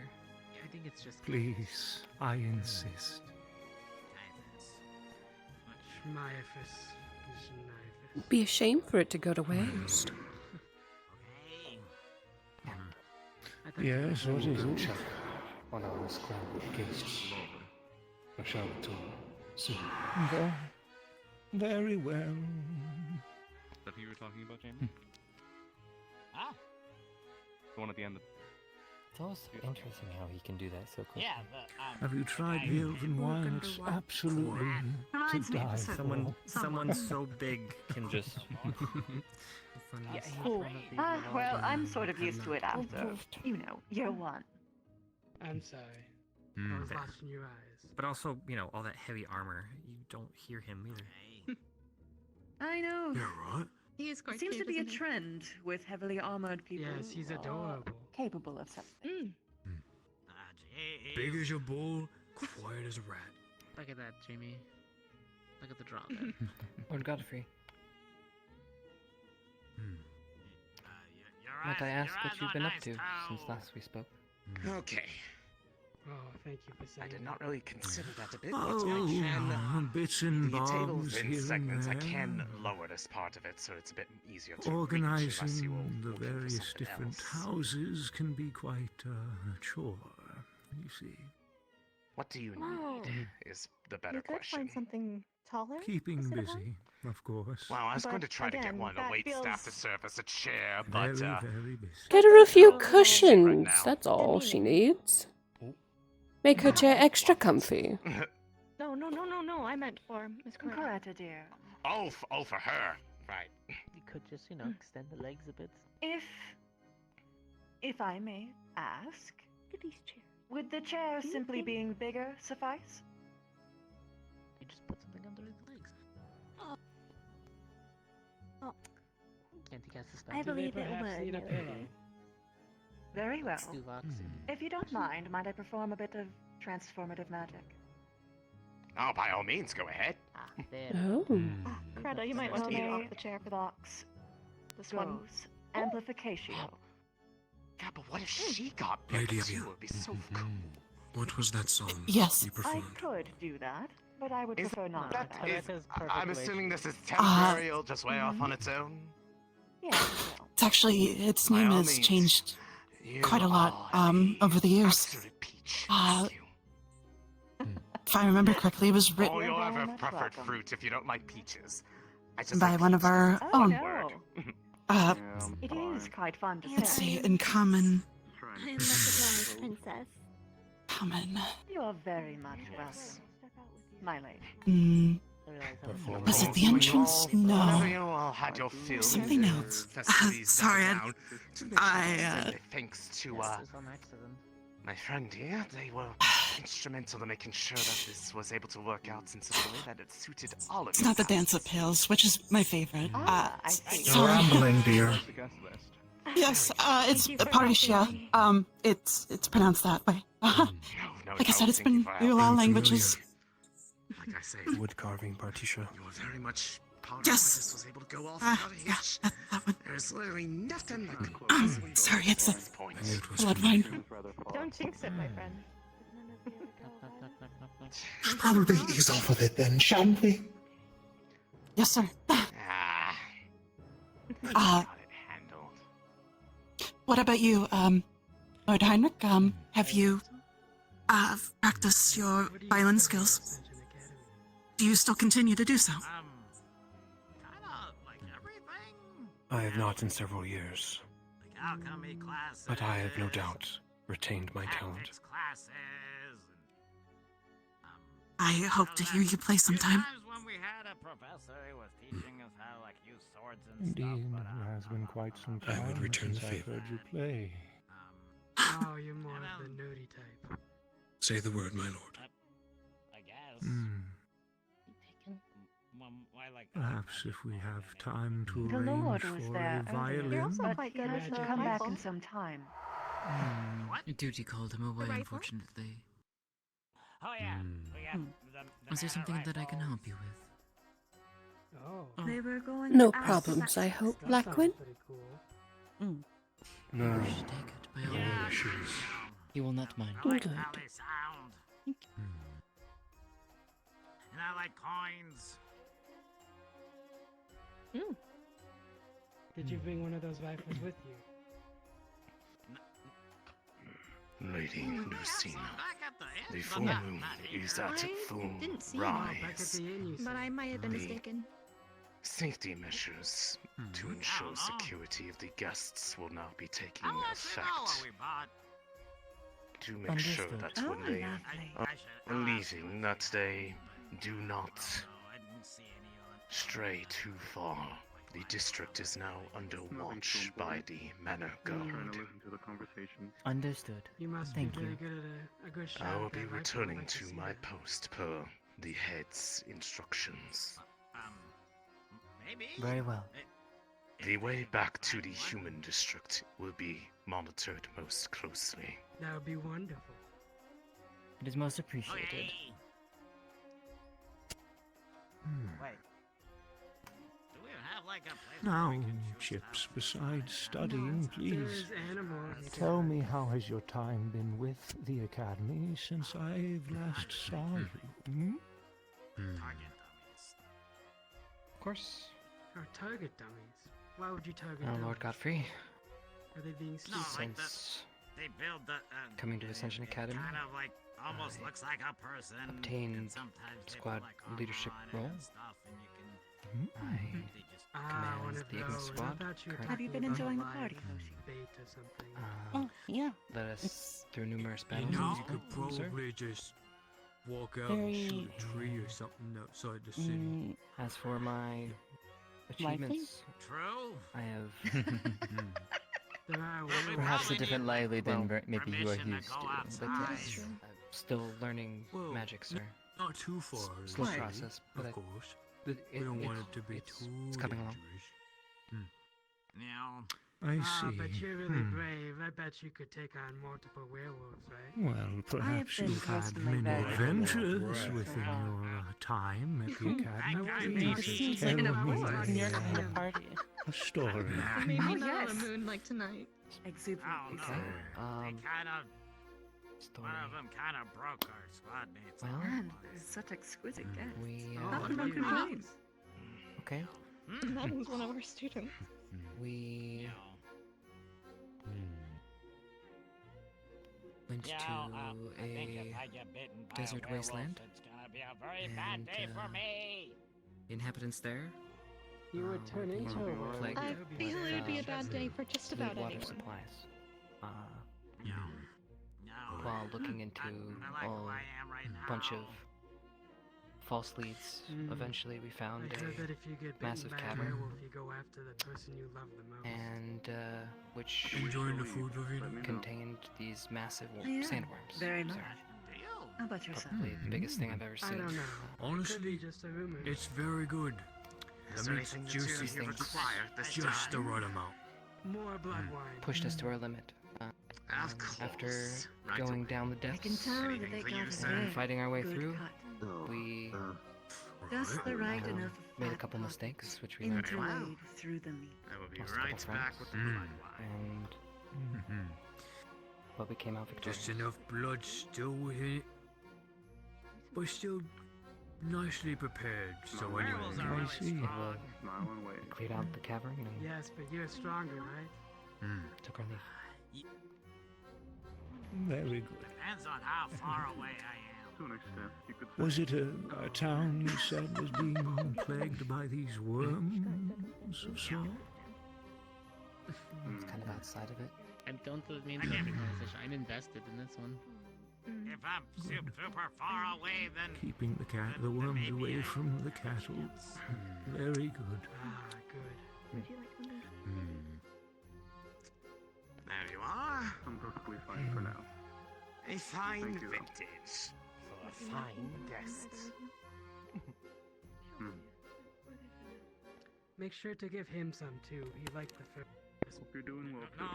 I think it's just Please, I insist. Be a shame for it to go to waste. Yes, what is it? Check on our scrambled case. I shall return soon. Very well. Is that who you were talking about, Jamie? Ah. The one at the end. It's always so interesting how he can do that so quickly. Yeah, but Have you tried the elven wine? It's absolutely to die for. Someone so big can just. Cool. Well, I'm sort of used to it after. You know, year one. I'm sorry. I was lost in your eyes. But also, all that heavy armor, you don't hear him either. I know. Yeah, right. He is quite Seems cute, to be a isn't he? trend with heavily armored people. Yes, he's adorable. Capable of something. Big as a bull, quiet as a rat. Look at that, Jamie. Look at the draw there. Lord Godfrey. Might I ask what you've been up to since last we spoke? Okay. Oh, thank you for saying I did not really consider that a bit, but Oh, I can. bits and The tables bobs in here and segments, I there. can lower this part of it so it's a bit easier to reach unless you will Organizing the looking for various something different else. houses can be quite a chore, you see. What do you Whoa. need is the better You could question. find something taller. Keeping to sit upon? busy, of course. Well, I was going to But try to get again, one of the that wait staff to feels- serve as a chair, but Very busy. Get her a few Oh, cushions. now. That's all she needs. Make her chair extra comfy. No. I meant for Miss Coretta. Coretta, dear. oh, for her, right? You could just, extend the legs a bit. If I may ask, Look at these chairs. would the chair Do you simply think- being bigger suffice? You just put something underneath the legs. Oh, Can't you guys suspect? I Do they believe it perhaps would. need a pillow? Very well. Do Voxy. If you don't mind, might I perform a bit of transformative magic? Oh, by all means, go ahead. Ah, there. Oh. Creda, you might want to get Okay. off the chair for Vox. this one. Goes. Amplification. Yeah, but what if she got Lady bigger of too? you. It would be so cool. What was that song Yes. you I performed? could do that, but I would Is prefer not. that to. is, Coretta's I'm perfect assuming this is Uh, temporary, or just way off on its own. Yeah, well, It's actually, its By name all has means, changed you quite a lot are the over the years. absolute peach. Uh, If I remember correctly, it was Oh, written you'll have very a much preferred welcome. fruit if you don't like peaches. I just by like one of peaches. our Oh, own. no. Uh, It is quite fun to let's say. see, in common. I am not surprised, princess. Common. You are very much welcome, my lady. Was it the entrance? Whenever No. you all had your fill, Something else. festivities Sorry, died I- down, to make I, sure, thanks to Yes, it was on accident. my friend here, they were instrumental in making sure that this was able to work out in such a way that it suited all of It's you. not the Dance of Pails, which is my favorite. I see. You're Sorry. rambling, dear. The guest list. Yes, it's you for Parisha. helping It's pronounced that way. No, Like I said, it's thank you been for through helping. all I'm languages. Like I say, Wood carving, Partisha. you were very much part of Yes. why this was able to go off Yeah, without a hitch. that one. There's literally nothing that could Um, possibly go sorry, wrong it's at a- this point. I knew it was Blood coming. wine. Don't jinx it, my friend. Should probably ease off of it then, shan't we? Yes, sir. Ah, Uh, got it handled. what about you, Lord Heinrich? Have you, practice your violin skills. Do you still continue to do so? I have not in several years, Alchemy classes. but I have no doubt retained my talent. Tactics classes. I hope to hear you play sometime. Times when we had a professor who was teaching us how to like use swords and Indeed, stuff. it has been quite some I time would return since the I've favor. heard you play. Oh, you're more of the nerdy type. Say the word, my lord. I guess. Why like Perhaps if we have time to The arrange Lord was for there a earlier, violin. but he had to come back in some time. Duty called him away, unfortunately. Oh yeah. We got Is there something that I can help you with? Oh. They were going No to ask problems, I hope, Blackwin. No. You should take it by all means. He will not mind. I like Good. how they sound. And I like coins. Did you bring one of those rifles with you? Lady Lucina, the but full not- moon not is at full Didn't see rise. but I might have been The mistaken. Safety measures to ensure security of the guests will now be taking I want to know what effect we bought. to make sure Understood. that when they I should are leaving, that they do not I didn't see any on. stray too far. The district is now under watch by the Manor Guard. Understood. You must Thank be you. very good at a good shot. I will at be that rifle. I'd returning like to see my that. post per the head's instructions. Maybe. Very well. The way back to the human district will be monitored most closely. That would be wonderful. It is most appreciated. Okay. Wait. Do we have like a place where Now, we can shoot Chips, stuff? besides studying, please There's animals. tell me how has your time been with the Academy since I've last saw you? Target dummies. Of course. Or target dummies. Why would you target Our dummies? Lord Godfrey, Are they being No, stupid? like the, since they build the coming to Ascension Academy, kind of like almost looks like a person. obtained and sometimes they squad put, like, armor leadership on it role. and stuff, and you can I they just One command of the Ignis those. I squad. thought you were currently. Have you been talking enjoying the about party, live Lucy? bait or something. Oh, yeah. led us through numerous You battles. know, you and could stuff, sir. probably just walk out Very- and shoot a tree or something outside the city. As for my achievements, True. I have There are perhaps a different lively than maybe you are permission to used go to, but outside. yes, I'm still learning Well, magic, sir. Not too far. Slow away, process, but of course. But We don't want it to be it's too coming along. dangerous. Now, I Ah, see. but you're really brave. I bet you could take on multiple werewolves, right? Well, perhaps been you've had personally many very adventures Right. within your time at the Academy. It Please seems tell like an me award. You're in the party. a story. Maybe Oh, not on yes. a moon like tonight. Exuberant. I don't know. They Um, kind of, story. one of them kind of broke our squad mates. Well, Man, such exquisite guests. we Oh, Nothing but you- complaints. okay. That was one of our students. We went Yeah, to I think if I a get bitten by desert a werewolf, wasteland, it's gonna be a very bad and, day for me. Inhabitants there? You would turn were into a werewolf. plagued I with, feel it would be a bad day for just lid about water anyone. supplies. No. No. While looking into I like a who I am right now. bunch of false leads, eventually we found I heard that a if you get bitten massive by a cavern, werewolf, you go after the person you love the most. and which Enjoying the food, Ravina? contained these massive Yeah, sandworms. very sir. much. How about yourself? Probably the biggest thing I've ever I seen. don't know. It could Honestly, be just a rumor. it's very good. Is That there means anything that juicy you things. require this just the time? right amount. More blood wine. Pushed us to our limit. Of course. After Right going away. down the I can depths tell that Anything they for got you, a sir? very and fighting our way good through, cut. we Just the right enough of made a fat couple pop mistakes, which we learned from, interlaid through the meat. I will be Lost a couple right back friends. with the blood wine. and but we came out victorious. Just enough blood still within it, but still nicely prepared. So anyway, werewolves are I really see. strong. Cleared out the cavern and Yes, but you're stronger, right? took our leave. Very good. Depends on how far away I am. Was it a town you said was being plagued by these worms of sorts? It's kind of outside of it. And don't let me into the conversation. I'm invested in this one. If I'm super far away, then Keeping the worms away from the cattle. Very good. Would you like something? There you are. I'm perfectly fine for now. A fine Thank you. vintage for a fine guest. Make sure to give him some too. He liked the first. Hope you're doing well. no,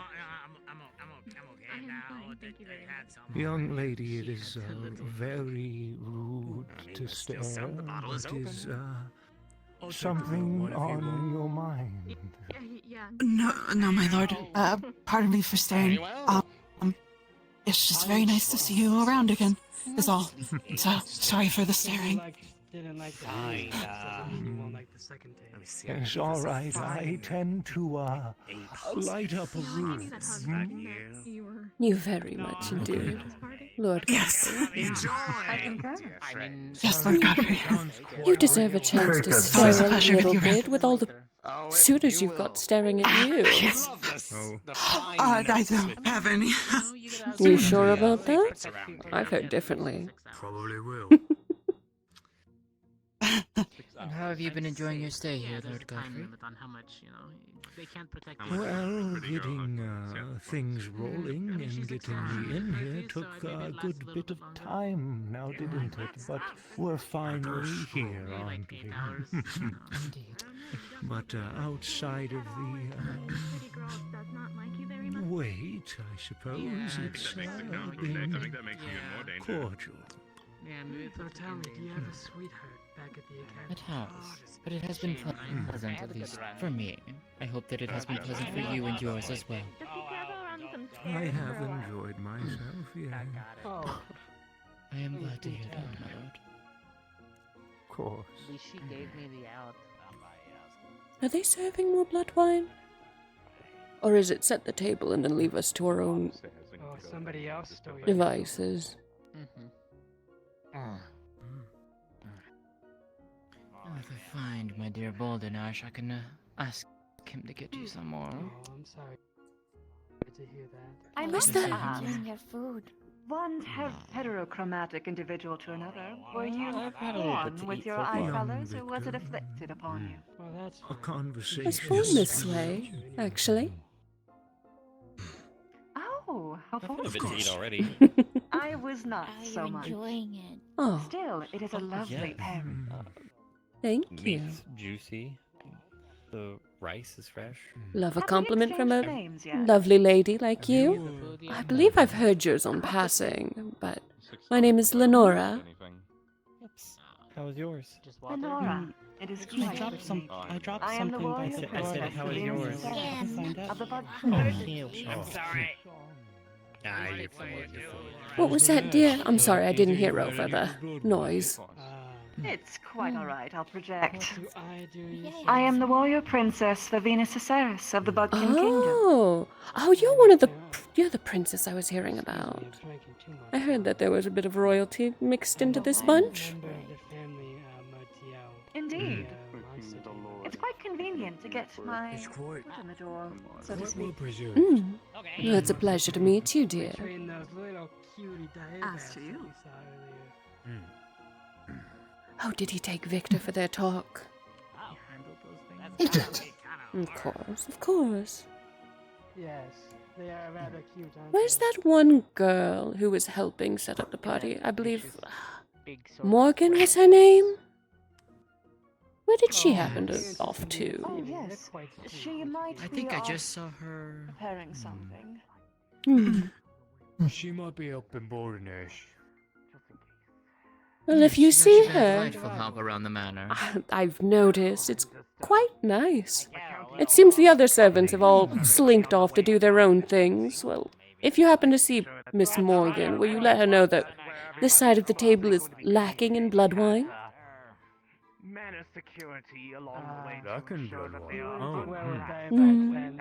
I'm okay now. Thank you very much. Young lady, it is very rude to stare. The bottle is What open. is something on your mind? Yeah. No, my lord. Pardon me for staring. It's just very nice to see you around again, is all. So, sorry for the staring. Didn't like the Fine, first taste, so he won't like the second taste. It's all right. I tend to light up a room. You very much indeed. Lord Yes. Godfrey. Yes, Lord Godfrey. You deserve a chance to It's stare a a pleasure with little you, Red. bit with all the suitors you've got staring at you. Yes. I don't have any. You sure about that? I've heard differently. Probably will. And how have you been enjoying your stay here, Lord Godfrey? On how much, they can't protect Well, getting things rolling and getting me in here took a good bit of time now, didn't it? But we're finally here, aren't we? Indeed. But outside of the wait, I suppose it's I think that makes you been in more danger. cordial. Yeah, maybe So tell me, do you have a sweetheart back at the academy? It has, but it has been pleasant, at least for me. I hope that it has been pleasant for you and yours as well. I have enjoyed myself, yeah. I am glad to hear that, my lord. Of course. At least she gave me the out. Are they serving more blood wine? Or is it set the table and then leave us to our own Oh, somebody else stole your devices? If I find my dear Boldenash, I can ask him to get you some more. Oh, I'm sorry. To hear that. I What's must that? ask, Enjoying your food. one heterochromatic individual to another, were you I've had a little bit born to with eat your so eye far. colors, or was it afflicted upon you? Well, that's A conversation. I was born this way, actually. Oh, how I've had a bit to fortunate. eat already. I was not Are you so much. enjoying it? Oh, Still, it is a lovely pairing. thank you. Meat's juicy. The rice is fresh. Love a Have we compliment from a exchanged names yet? lovely lady like you. I believe I've heard yours on passing, but my name is Lenora. How was yours? Lenora, it is I dropped something. I dropped I am the something by warrior I said, princess how was of yours? Venus of the Bug I'm sorry. What was that, dear? I'm sorry, I didn't hear over the noise. It's quite all right, I'll project. What do I do? You say? I am the warrior princess Favina Caceres of the Bugkin Kingdom. Oh, you're the princess I was hearing about. I heard that there was a bit of royalty mixed into this bunch. Member of the family Motiao. Indeed. Monster It's quite convenient to get my foot in the door, so to speak. Well, it's a pleasure to meet you, dear. between those little cutie As to you. that we saw earlier. Oh, did he take Victor for their talk? Of course, of course. Yes, they are rather cute, aren't Where's they? that one girl who was helping set up the party? I believe Morgan was her name? Where did she happen to off to? Oh, yes. She might I be think I off just saw her. preparing something. She might be up in Bordenash. Well, if you She's see actually been a her, delightful help around the manor. I've noticed it's quite nice. It seems the other servants have all slinked off to do their own things. Well, if you happen to see Miss Morgan, will you let her know that this side of the table is lacking in blood wine? Manor security along the way. Lacking blood wine.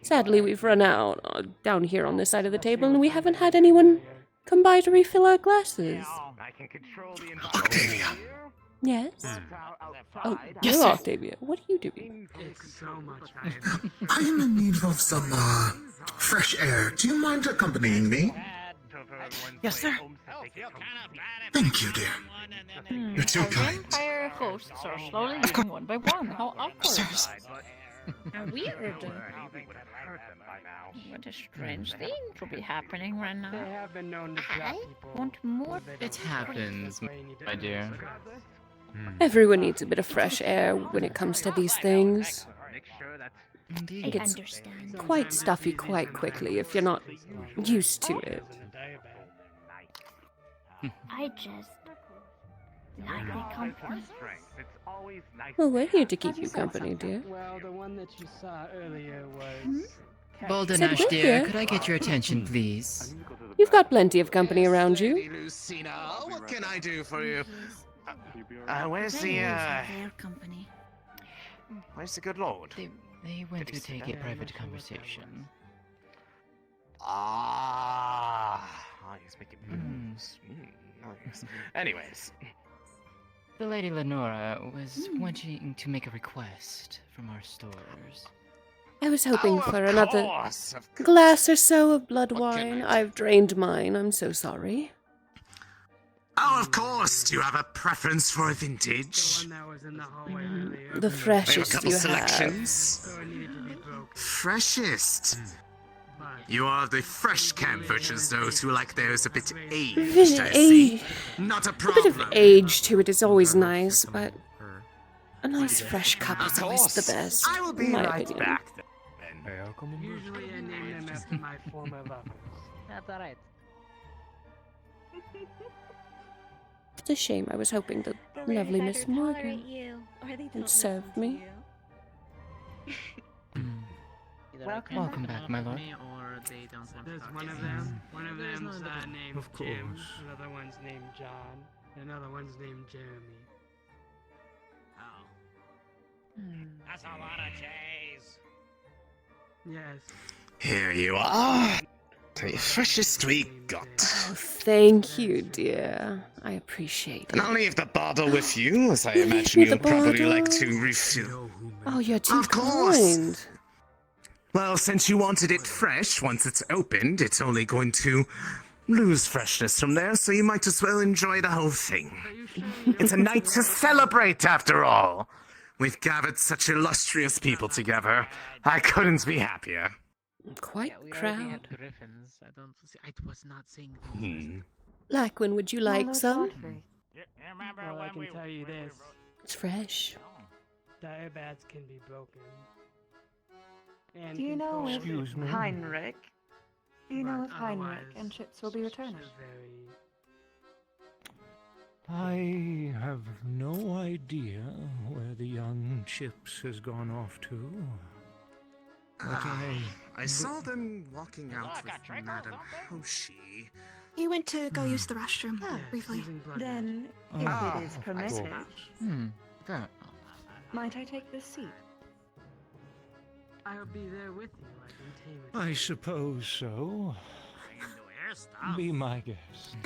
Sadly, we've run out down here on this side of the table, and we haven't had anyone come by to refill our glasses. I can control the Octavia. Yes? Oh, Yes, you're sir. Octavia. What are you doing? It's so much I am in need of some, fresh air. Do you mind accompanying me? Yes, sir. Thank you, dear. You're too kind. Vampire hosts are slowly leaving one by one. How awkward. How weird. What a strange thing to be happening right now. They have been known to drop people. Want more? It happens, my dear. Everyone needs a bit of fresh air when it comes to these things. It gets quite stuffy quite quickly if you're not used to it. I just like the company. Well, we're here to keep you company, dear. Well, the one that you saw earlier was. Baldernash, Said dear, here. could I get your attention, please? You've got plenty of company around you. Lucina, what can I do for you? Where's the, Their company. where's the good lord? They went to take a private conversation. He's making moves. Nice. Anyways. The Lady Lenora was wanting to make a request from our stores. I was hoping for another course, of course. glass or so of blood wine. I've drained mine. I'm so sorry. Oh, of course. Do you have a preference for a vintage? The There are a freshest couple you selections. have. Freshest. You are the fresh camp versus those who like theirs a bit aged, Bit I see. aged. Not a A bit problem. of age to it is always nice, but a nice fresh cup is always the best. I will be in my right opinion. back then. Usually I name them after my former lovers. That's alright. It's a shame. I was hoping that lovely Miss Morgan would serve me. Welcome back, my lord. There's one of them. One of them's named Of Jim. course. Another one's named John. Another one's named Jeremy. That's a lot of cheese. Yes. Here you are. The freshest we got. Oh, thank you, dear. I appreciate it. And I'll leave the bottle with you, as I Leave imagine me the you'll probably bottle? like to refill. Oh, you're too Of course. kind. Well, since you wanted it fresh, once it's opened, it's only going to lose freshness from there, so you might as well enjoy the whole thing. It's a night to celebrate, after all. We've gathered such illustrious people together. I couldn't be happier. Quite We already proud. had griffins. I was not saying Lachlan, would you like some? Well, I can tell you this. It's fresh. Dire bats can be broken. And Do you know if Excuse me? Heinrich? Do you know if Heinrich otherwise, and Chips will be returning? I have no idea where the young Chips has gone off to. But I saw them walking out with Madame Hoshi. He went to go use the restroom briefly. Then, if it is permitted, That. might I take this seat? I'll be there with you. I can tame it. I suppose so. Be my guest.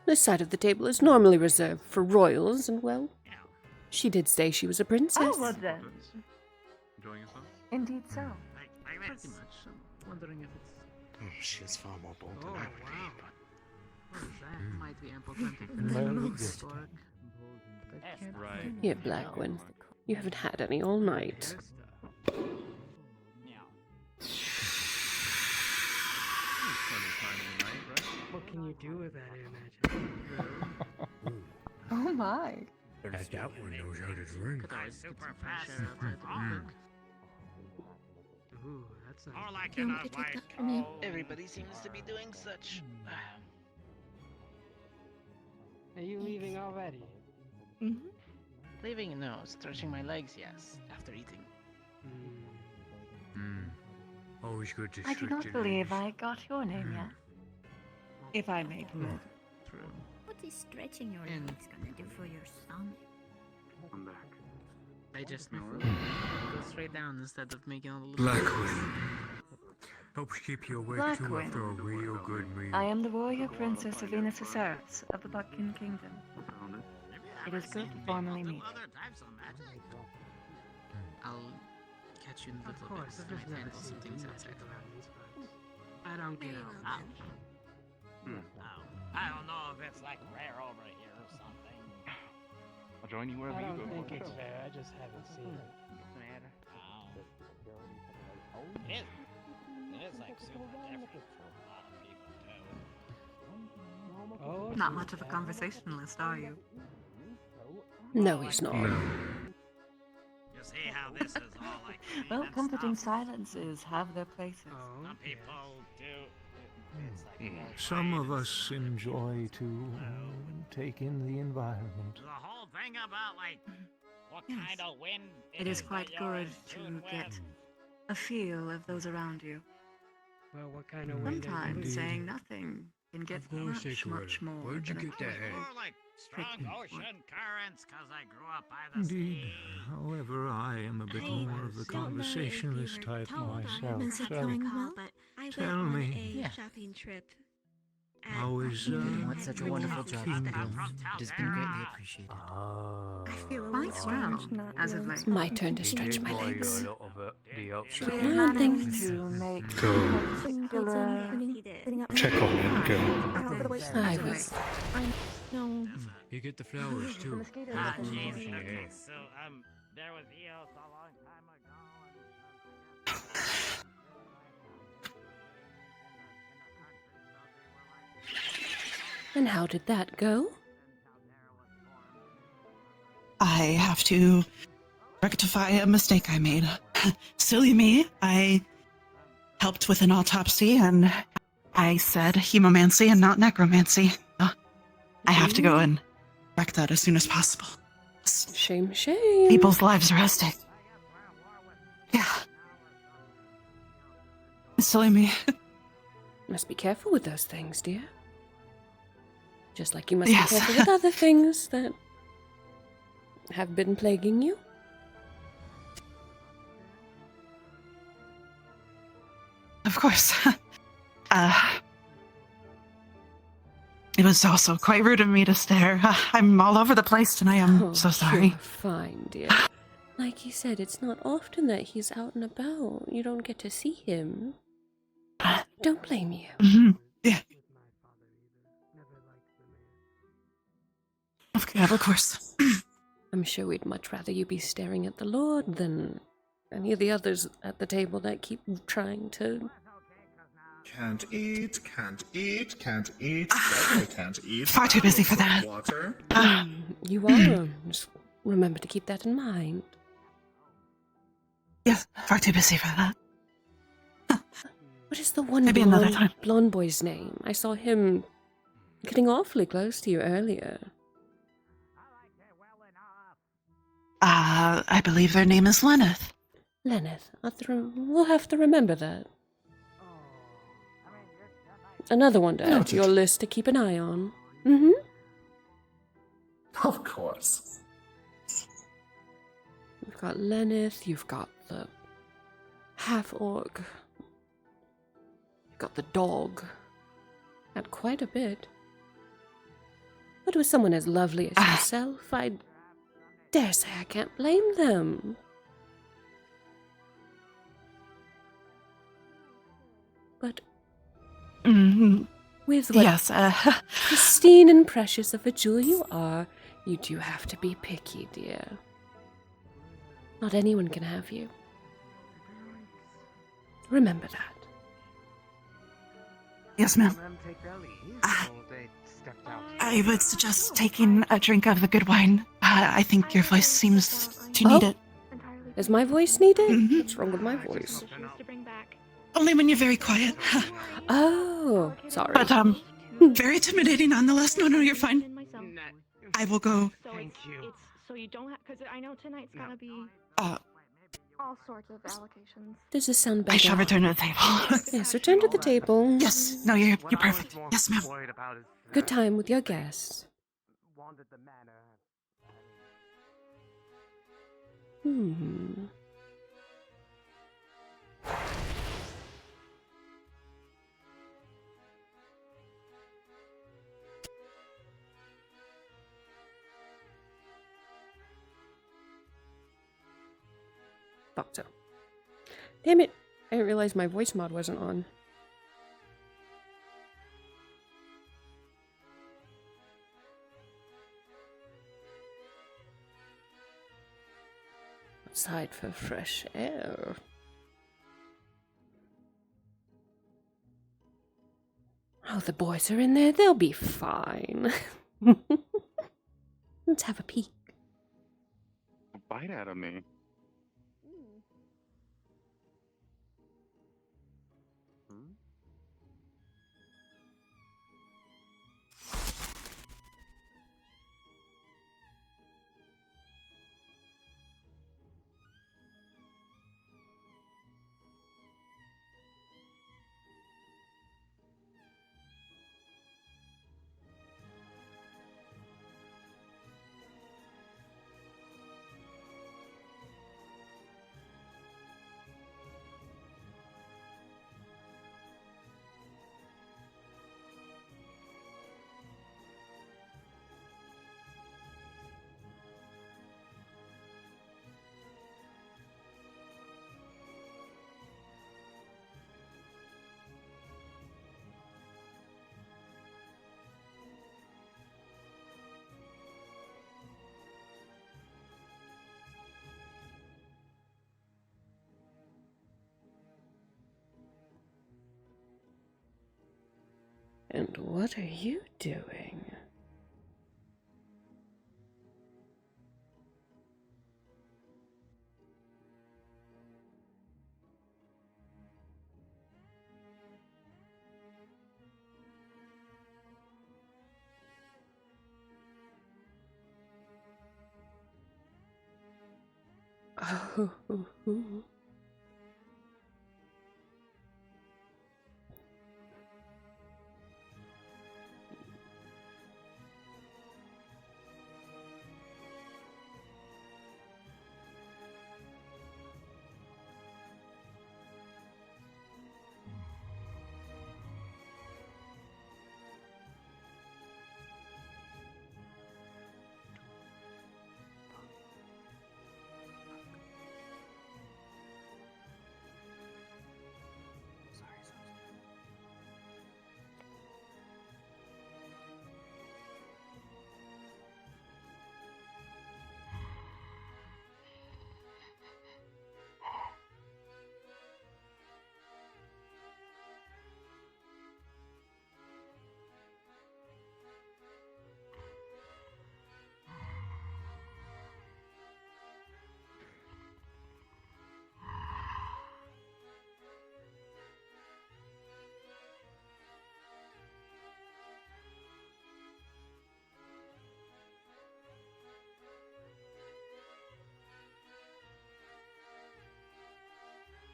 This side of the table is normally reserved for royals, and well, she did say she was a princess. Oh, well then. Enjoying yourself? Indeed so. Pretty much. I'm wondering if it's. She is far more bold than I would be, but... What is that? Might be ample time to Very good. Right. Here, Blackwin. You haven't had any all night. What can you do with that air magic? Oh my. That one knows how to drink. Ooh, that's nice. More like Do you want me to take that from you? Everybody seems to be doing such. Are you leaving already? Mm-hmm. Leaving? No. Stretching my legs, yes. After eating. Always good to I do stretch not your believe legs. I got your name yet. If I may permit. True. What is stretching your legs gonna do for your stomach? I'm back. Digest my food. Go straight down instead of making all the little. Blackwin. Helps keep you awake too Blackwing. after a real good meal. I am the warrior princess of Venus Aceres of the Buckin Kingdom. It is good to formally meet. I'll catch you in a little bit. I've I just might never handle seen some things people outside. around these parts. I don't get out. I don't know if it's like rare over here or something. I'll join you wherever I you don't go. think it's fair. I just haven't seen it. It is like super different for a lot of people too. Oh, Not much of a conversationalist, are you? No, he's not. You see how this is all like. Well, comforting silences have their places. Some people do. It's like Some of us enjoy to take in the environment. the whole thing about like what kind of wind. It is that quite you're in good to tune get with. a feel of those around you. Well, what kind of wind? Sometimes saying nothing can get much, much more. Where'd you than a get that quick hat? More like strong ocean currents, cause I grew up by the Indeed. sea. However, I am a bit more of the conversationalist type myself. Is it So, going well? But I went tell on me, a shopping trip. how is You're doing such a wonderful job. Kingdom? It has been greatly appreciated. I feel a Quite little well, strange as of late. It's my turn to stretch my legs. We're No, planning thanks. to make Go. particular Check on it, go. I will. No. You get the flowers too. Ah, jeez. Okay, so there was EOS a long time ago. And how did that go? I have to rectify a mistake I made. Silly me. I helped with an autopsy and I said hemomancy and not necromancy. I have to go and correct that as soon as possible. Shame, shame. People's lives are at stake. Yeah. Silly me. Must be careful with those things, dear. Just like you must Yes. be careful with other things that have been plaguing you. Of course. It was also quite rude of me to stare. I'm all over the place tonight. I'm so sorry. You're fine, dear. Like you said, it's not often that he's out and about. You don't get to see him. Don't blame you. Mm-hmm. Yeah. Okay, of course. I'm sure we'd much rather you be staring at the Lord than any of the others at the table that keep trying to... Can't eat, can't eat, can't eat, definitely can't eat. Far too busy for that. Water. You are. Just remember to keep that in mind. Yes, far too busy for that. What is the one Maybe another blonde, time. blonde boy's name? I saw him getting awfully close to you earlier. I believe their name is Lenneth. Lenneth. We'll have to remember that. Another one to add to your list to keep an eye on. Mm-hmm. Of course. You've got Lenneth, you've got the half-orc, you've got the dog. Got quite a bit. But with someone as lovely as yourself, I dare say I can't blame them. But with what Yes, pristine and precious of a jewel you are, you do have to be picky, dear. Not anyone can have you. Remember that. Yes, ma'am. I would suggest taking a drink of the good wine. I think your voice seems to need it. Is my voice needed? What's wrong with my voice? Only when you're very quiet. Oh, sorry. But, very intimidating nonetheless. No, you're fine. I will go. Thank you. So you don't have, because I know tonight's gonna be all sorts of allocations. Does this sound better? I shall return to the table. Yes, return to the table. Yes, no, you're perfect. Yes, ma'am. Good time with your guests. Thought so. Damn it! I didn't realize my voice mod wasn't on. Outside for fresh air. Oh, the boys are in there. They'll be fine. Let's have a peek. Bite out of me. And what are you doing? Oh.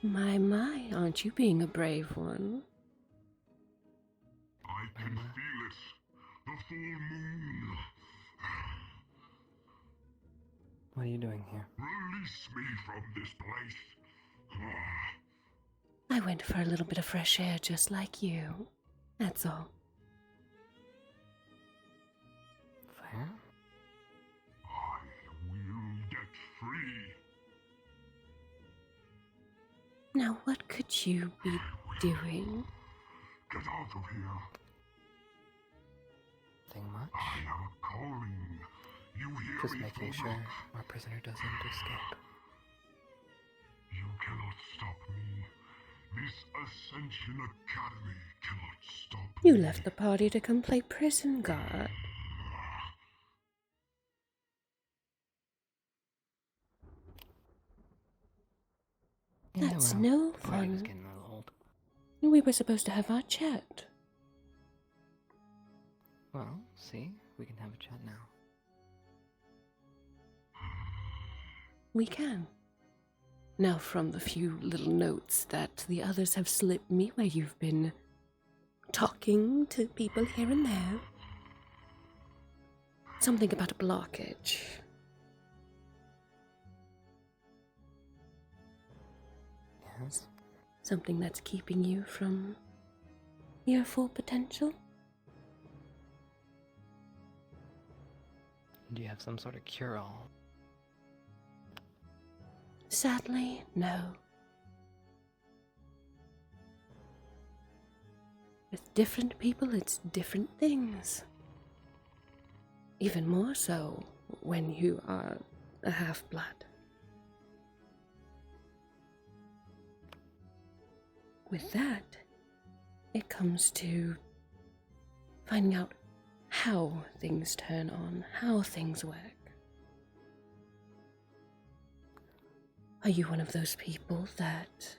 My, aren't you being a brave one? I can feel it. The full moon. What are you doing here? Release me from this place. I went for a little bit of fresh air just like you. That's all. Fair? I will get free. Now what could you be doing? Get out of here. Nothing much. I have a calling. You hear Just me, making Fallbrook? sure our prisoner doesn't escape. You cannot stop me. This Ascension Academy cannot stop You me. left the party to come play prison guard. Yeah, That's well, no Greg is fun. getting a little old. We were supposed to have our chat. Well, see, we can have a chat now. We can. Now, from the few little notes that the others have slipped me where you've been talking to people here and there, something about a blockage. Yes? Something that's keeping you from your full potential? Do you have some sort of cure-all? Sadly, no. With different people, it's different things. Even more so when you are a half-blood. With that, it comes to finding out how things turn on, how things work. Are you one of those people that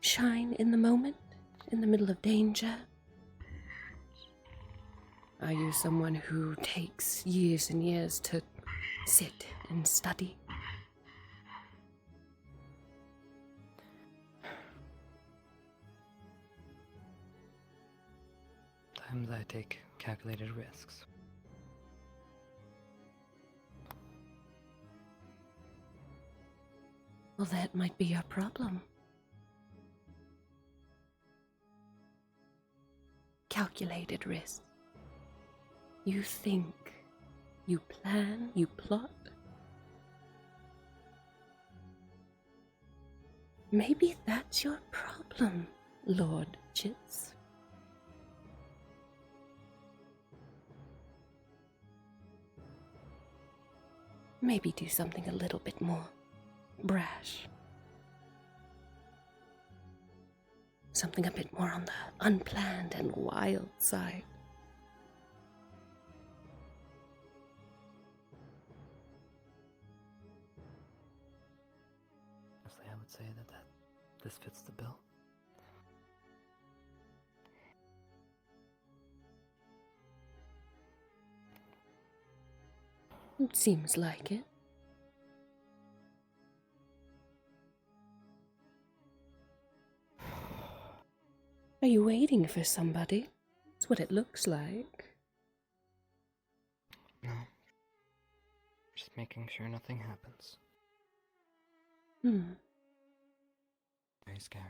shine in the moment, in the middle of danger? Are you someone who takes years and years to sit and study? Sometimes I take calculated risks. Well, that might be your problem. Calculated risk. You think, you plan, you plot. Maybe that's your problem, Lord Chits. Maybe do something a little bit more brash. Something a bit more on the unplanned and wild side. Honestly, I would say that this fits the bill. It seems like it. Are you waiting for somebody? That's what it looks like. No. Just making sure nothing happens. Very scary.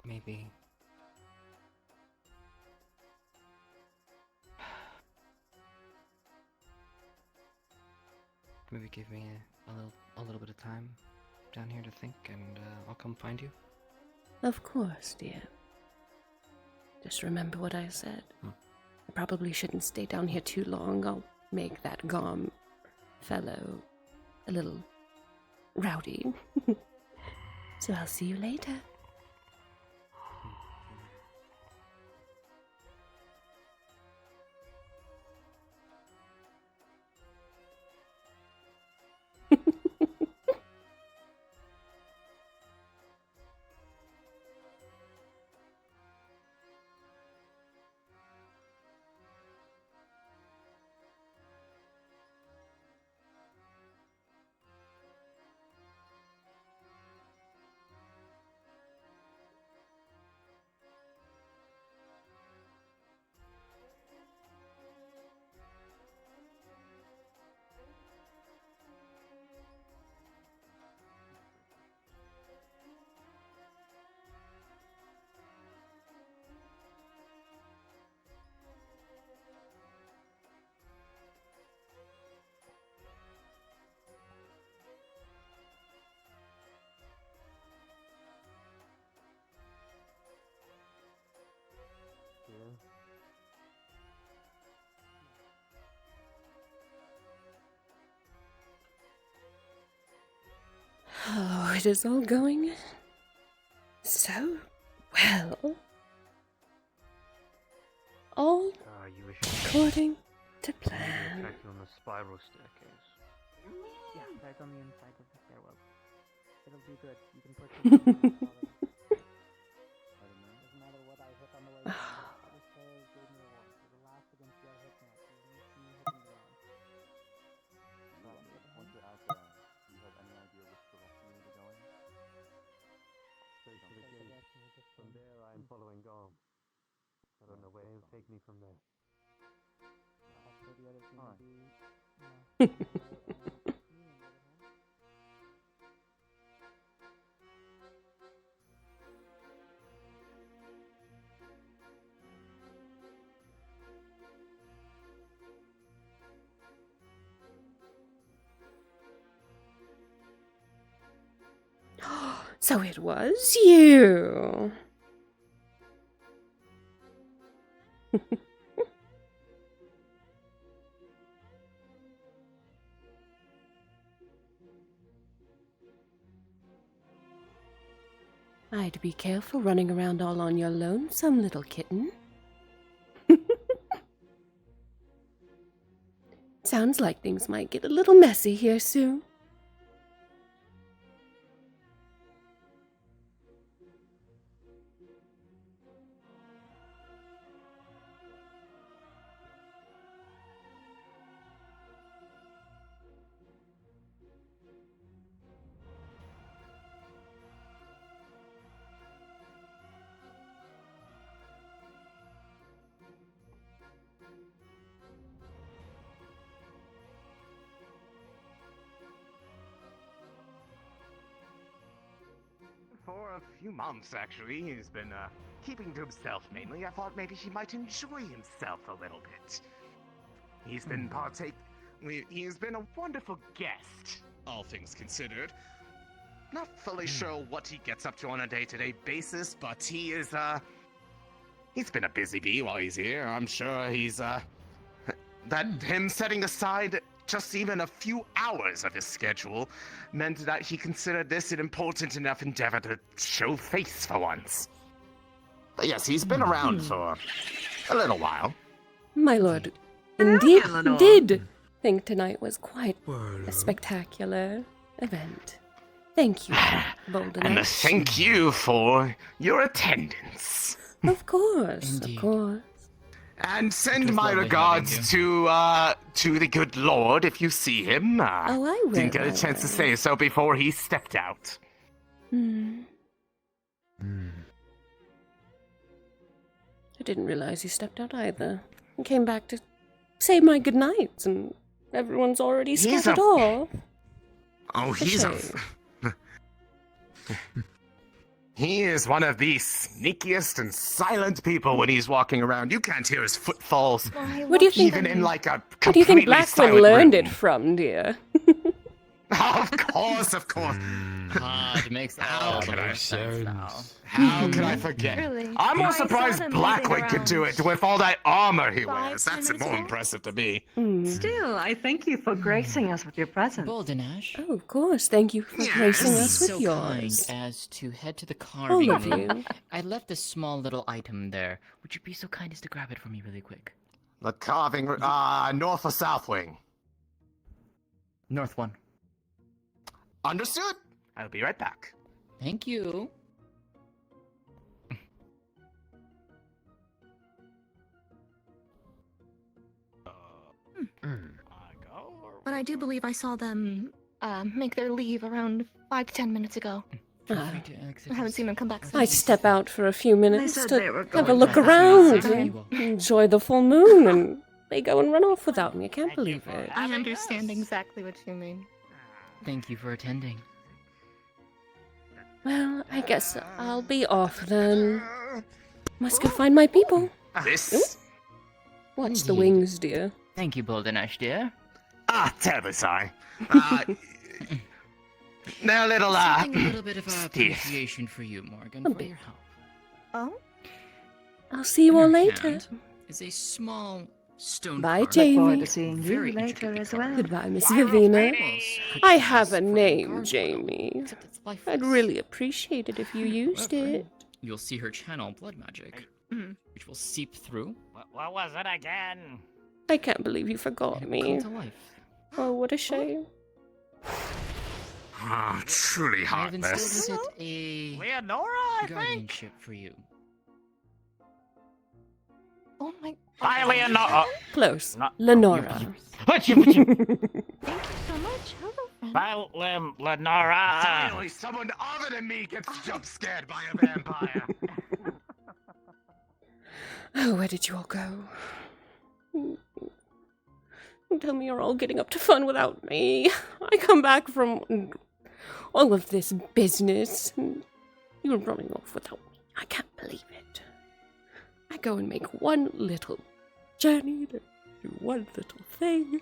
Maybe. Maybe give me a little bit of time down here to think, and I'll come find you. Of course, dear. Just remember what I said. I probably shouldn't stay down here too long. I'll make that Gom fellow a little rowdy. So I'll see you later. Oh, it is all going so well. All according to plan. On the spiral staircase. Yeah, right on the inside of the stairwell. It'll be good. You can put it doesn't matter what I hit on the way down. The stairs gave me a warning. It will last against your hit now. So you need me hitting the ground. Once you're out there, do you have any idea which direction you need to go in? Straight to the gate. From there, I'm following Gom. I don't know where he'll take me from there. The other thing would be, So it was you. I'd be careful running around all on your lonesome, little kitten. Sounds like things might get a little messy here soon. For a few months, actually, he's been keeping to himself mainly. I thought maybe he might enjoy himself a little bit. He's been he's been a wonderful guest, all things considered. Not fully sure what he gets up to on a day-to-day basis, but he is, he's been a busy bee while he's here. I'm sure he's, that him setting aside just even a few hours of his schedule meant that he considered this an important enough endeavor to show face for once. But yes, he's been around for a little while. My lord, indeed did think tonight was quite a spectacular event. Thank you, Bolden. And thank you for your attendance. Of course, of course. And send my regards to the good Lord if you see him. Oh, I will. Didn't get a chance to say so before he stepped out. I didn't realize he stepped out either. He came back to say my goodnights, and everyone's already scattered off. Oh, he's a... He is one of the sneakiest and silent people when he's walking around. You can't hear his footfalls. What do you think? Even in like a What do you think completely Blackwin silent learned room. it from, dear? Of course, of course. Pod makes all the sense now. How can I forget? Really? I'm more I saw surprised them Blackwing moving could do around it with all that armor he 5, wears. 10 That's minutes more ago. impressive to me. Still, I thank you for gracing us with your presence. Bolden Ash. Oh, of course. Thank you for gracing us with so yours. kind as to head to the carving of room. you. I left a small little item there. Would you be so kind as to grab it for me really quick? The carving, north or south wing? North one. Understood. I'll be right back. Thank you. But I do believe I saw them make their leave around 5 to 10 minutes ago. I haven't seen them come back since. I step out for a few minutes said to they were have a going look back. around Sorry. and enjoy the full moon, and they go and run off without me. I can't believe it. I understand exactly what you mean. Thank you for attending. Well, I guess I'll be off then. Must go find my people. This? Watch the wings, dear. Thank you, Bolden Ash, dear. Terribly sorry. Now, little, Something a little bit of stiff. appreciation for you, Morgan, for your help. Oh? I'll see you all In her later. hand is a small stone Bye, card. Jamie. Very intricately carved. Goodbye, Miss Vivina. I have a name, Jamie. I'd really appreciate it if you used it. You'll see her channel blood magic, which will seep through. What was it again? I can't believe you forgot me. Come to life. Oh, what a shame. Truly I've instilled heartless. with it a Leonora, I think. guardianship for you. Oh my. Hi, Leonora. Close. Lenora. What you? Thank you so much. Hello, friend. Bye, Lenora. Finally, someone other than me gets jump scared by a vampire. Oh, where did you all go? Tell me you're all getting up to fun without me. I come back from all of this business, and you're running off without me. I can't believe it. I go and make one little journey to do one little thing.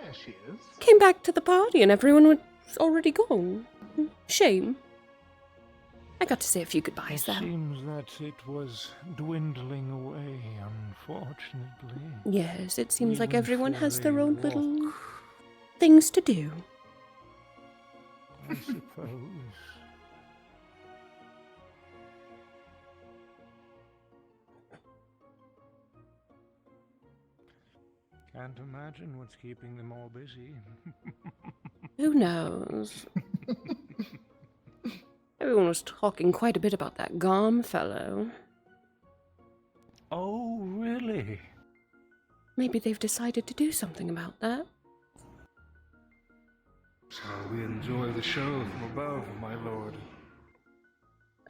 There she is. Came back to the party and everyone was already gone. Shame. I got to say a few goodbyes, It though. seems that it was dwindling away, unfortunately. Yes, it seems like Even everyone for has their a own walk, little things to do. I suppose. Can't imagine what's keeping them all busy. Who knows? Everyone was talking quite a bit about that Gom fellow. Oh, really? Maybe they've decided to do something about that. Shall we enjoy the show from above, my lord?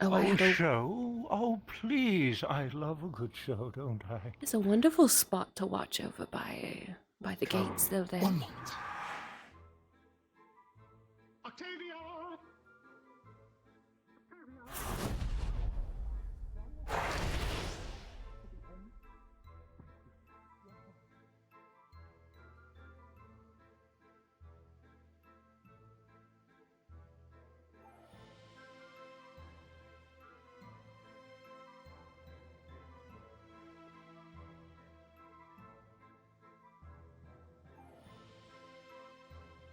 Oh, I had a... show? Oh, please. I love a good show, don't I? It's a wonderful spot to watch over by the gates, though. There. One moment.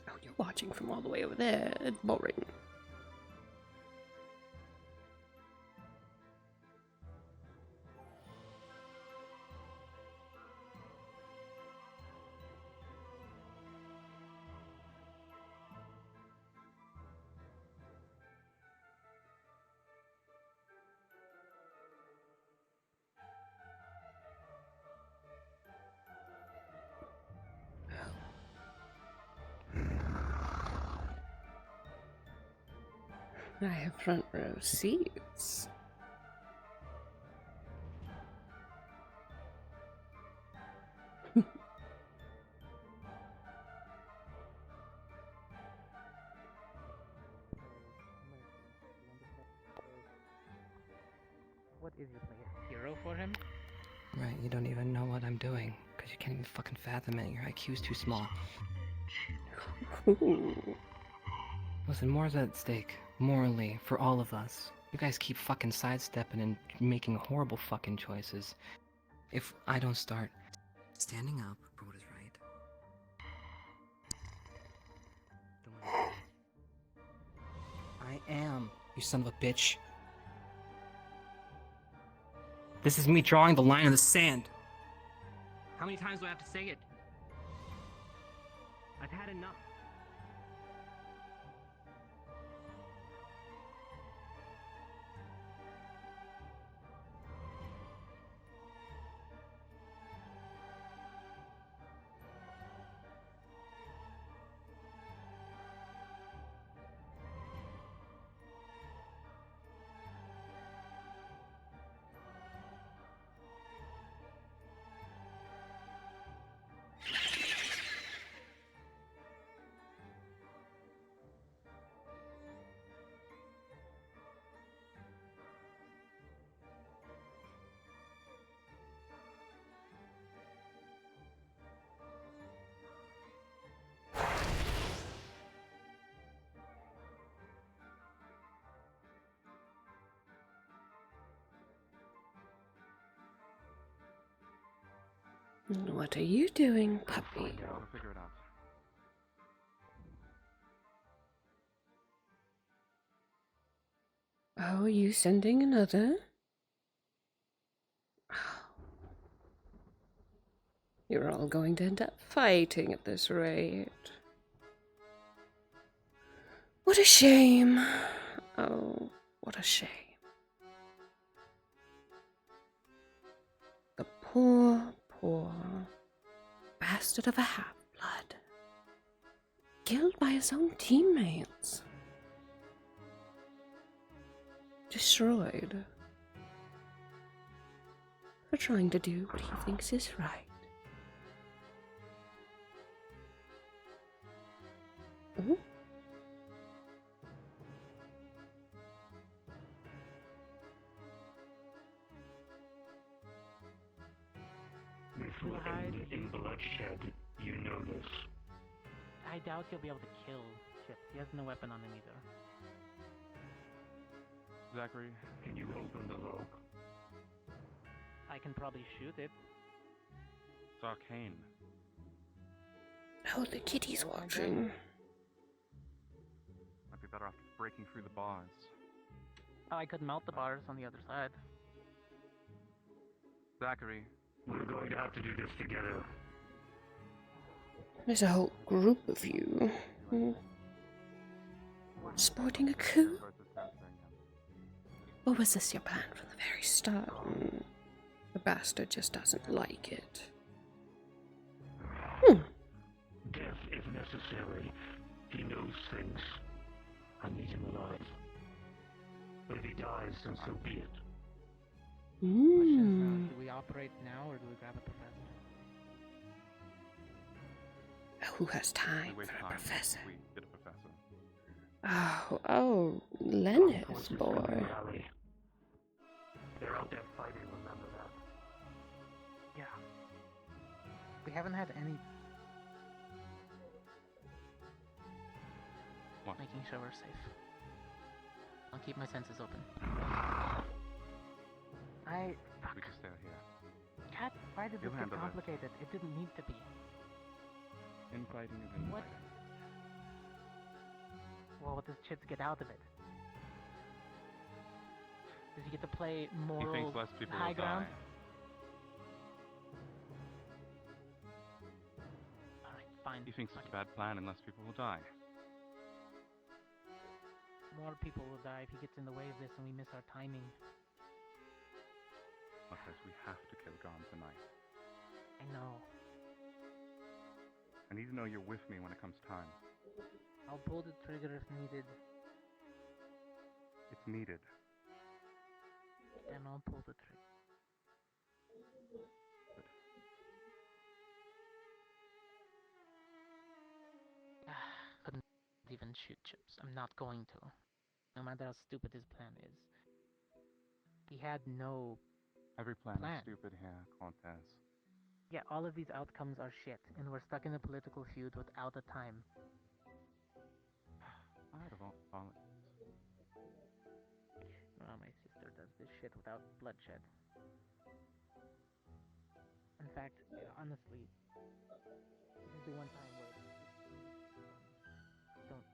Oh, you're watching from all the way over there. It's boring. I have front row seats. What is your play? Hero for him? Right, you don't even know what I'm doing, because you can't even fucking fathom it. Your IQ's too small. Listen, more is at stake, morally, for all of us. You guys keep fucking sidestepping and making horrible fucking choices. If I don't start standing up for what is right, I am, you son of a bitch. This is me drawing the line in the sand. How many times do I have to say it? I've had enough. What are you doing, puppy? We'll figure it out. Oh, are you sending another? You're all going to end up fighting at this rate. What a shame. Oh, what a shame. The poor bastard of a half-blood. Killed by his own teammates. Destroyed. For trying to do what he thinks is right. Ooh. This will end in bloodshed. You know this. I doubt he'll be able to kill Chips. He has no weapon on him either. Zachary, Can you open the lock? I can probably shoot it. it's arcane. Oh, the kitty's watching. Might be better off breaking through the bars. Oh, I could melt the bars on the other side. Zachary. We're going to have to do this together. There's a whole group of you. Sporting a coup? Or was this your plan from the very start? The bastard just doesn't like it. Death if necessary. He knows things. I need him alive. But if he dies, then so be it. Do we operate now, or do we grab a professor? Who has time We for waste a time professor? if we get a professor. Oh, Lennis, boy. They're out there fighting, remember that? Yeah. We haven't had any... What? Making sure we're safe. I'll keep my senses open. We just stay here. Cat, why did You'll this get handle this. complicated? It didn't need to be. Infighting is infighting. What? Well, what does Chips get out of it? Does he get to play He moral thinks less people high will ground? die. Alright, fine. He thinks it's a bad plan and less people will die. More people will die if he gets in the way of this and we miss our timing. Because we have to kill Gon tonight. I know. I need to know you're with me when it comes time. I'll pull the trigger if needed. It's needed. Then I'll pull the trigger. Couldn't even shoot Chips. I'm not going to. No matter how stupid his plan is. He had no Every plan plan. is stupid here, Cortez. Yeah, all of these outcomes are shit, and we're stuck in a political feud without a time. I'd have all My sister does this shit without bloodshed. In fact, honestly, this is the one time where don't.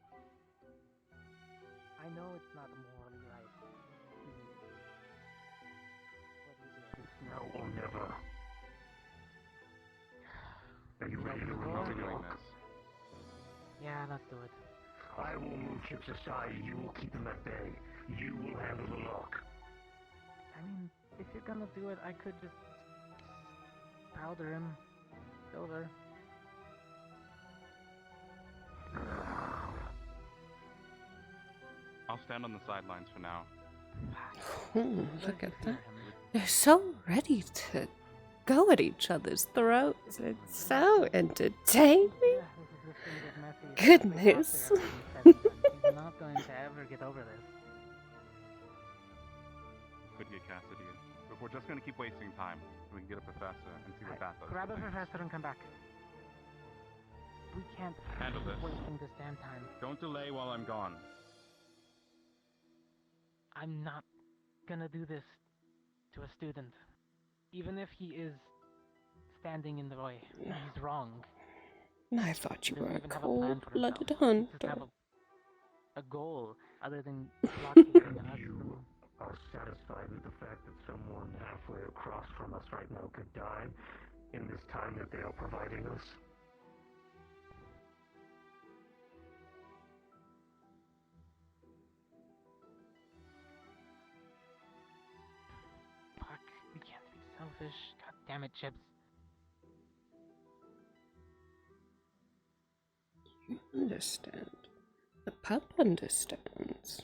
I know it's not morally right. It's now or never. Are you ready to remove the lock? Yeah, let's do it. I will move Chips aside. You will keep him at bay. You will handle the lock. I mean, if you're gonna do it, I could just powder him. Silver. I'll stand on the sidelines for now. Look at that. They're so ready to go at each other's throats. It's so entertaining. Goodness. He's not going to ever get over this. Could get Cassidy. But we're just gonna keep wasting time. So we can get a professor and see what that does. Grab a professor and come back. We can't Handle keep this. wasting this damn time. Don't delay while I'm gone. I'm not gonna do this to a student. Even if he is standing in the way. He's wrong. I thought you were a Doesn't even have a plan for cold-blooded himself. He doesn't hunter. have a goal other than blockading us. You are satisfied with the fact that someone halfway across from us right now could die in this time that they are providing us? Fuck, we can't be selfish. God damn it, Chips. You understand. The pup understands.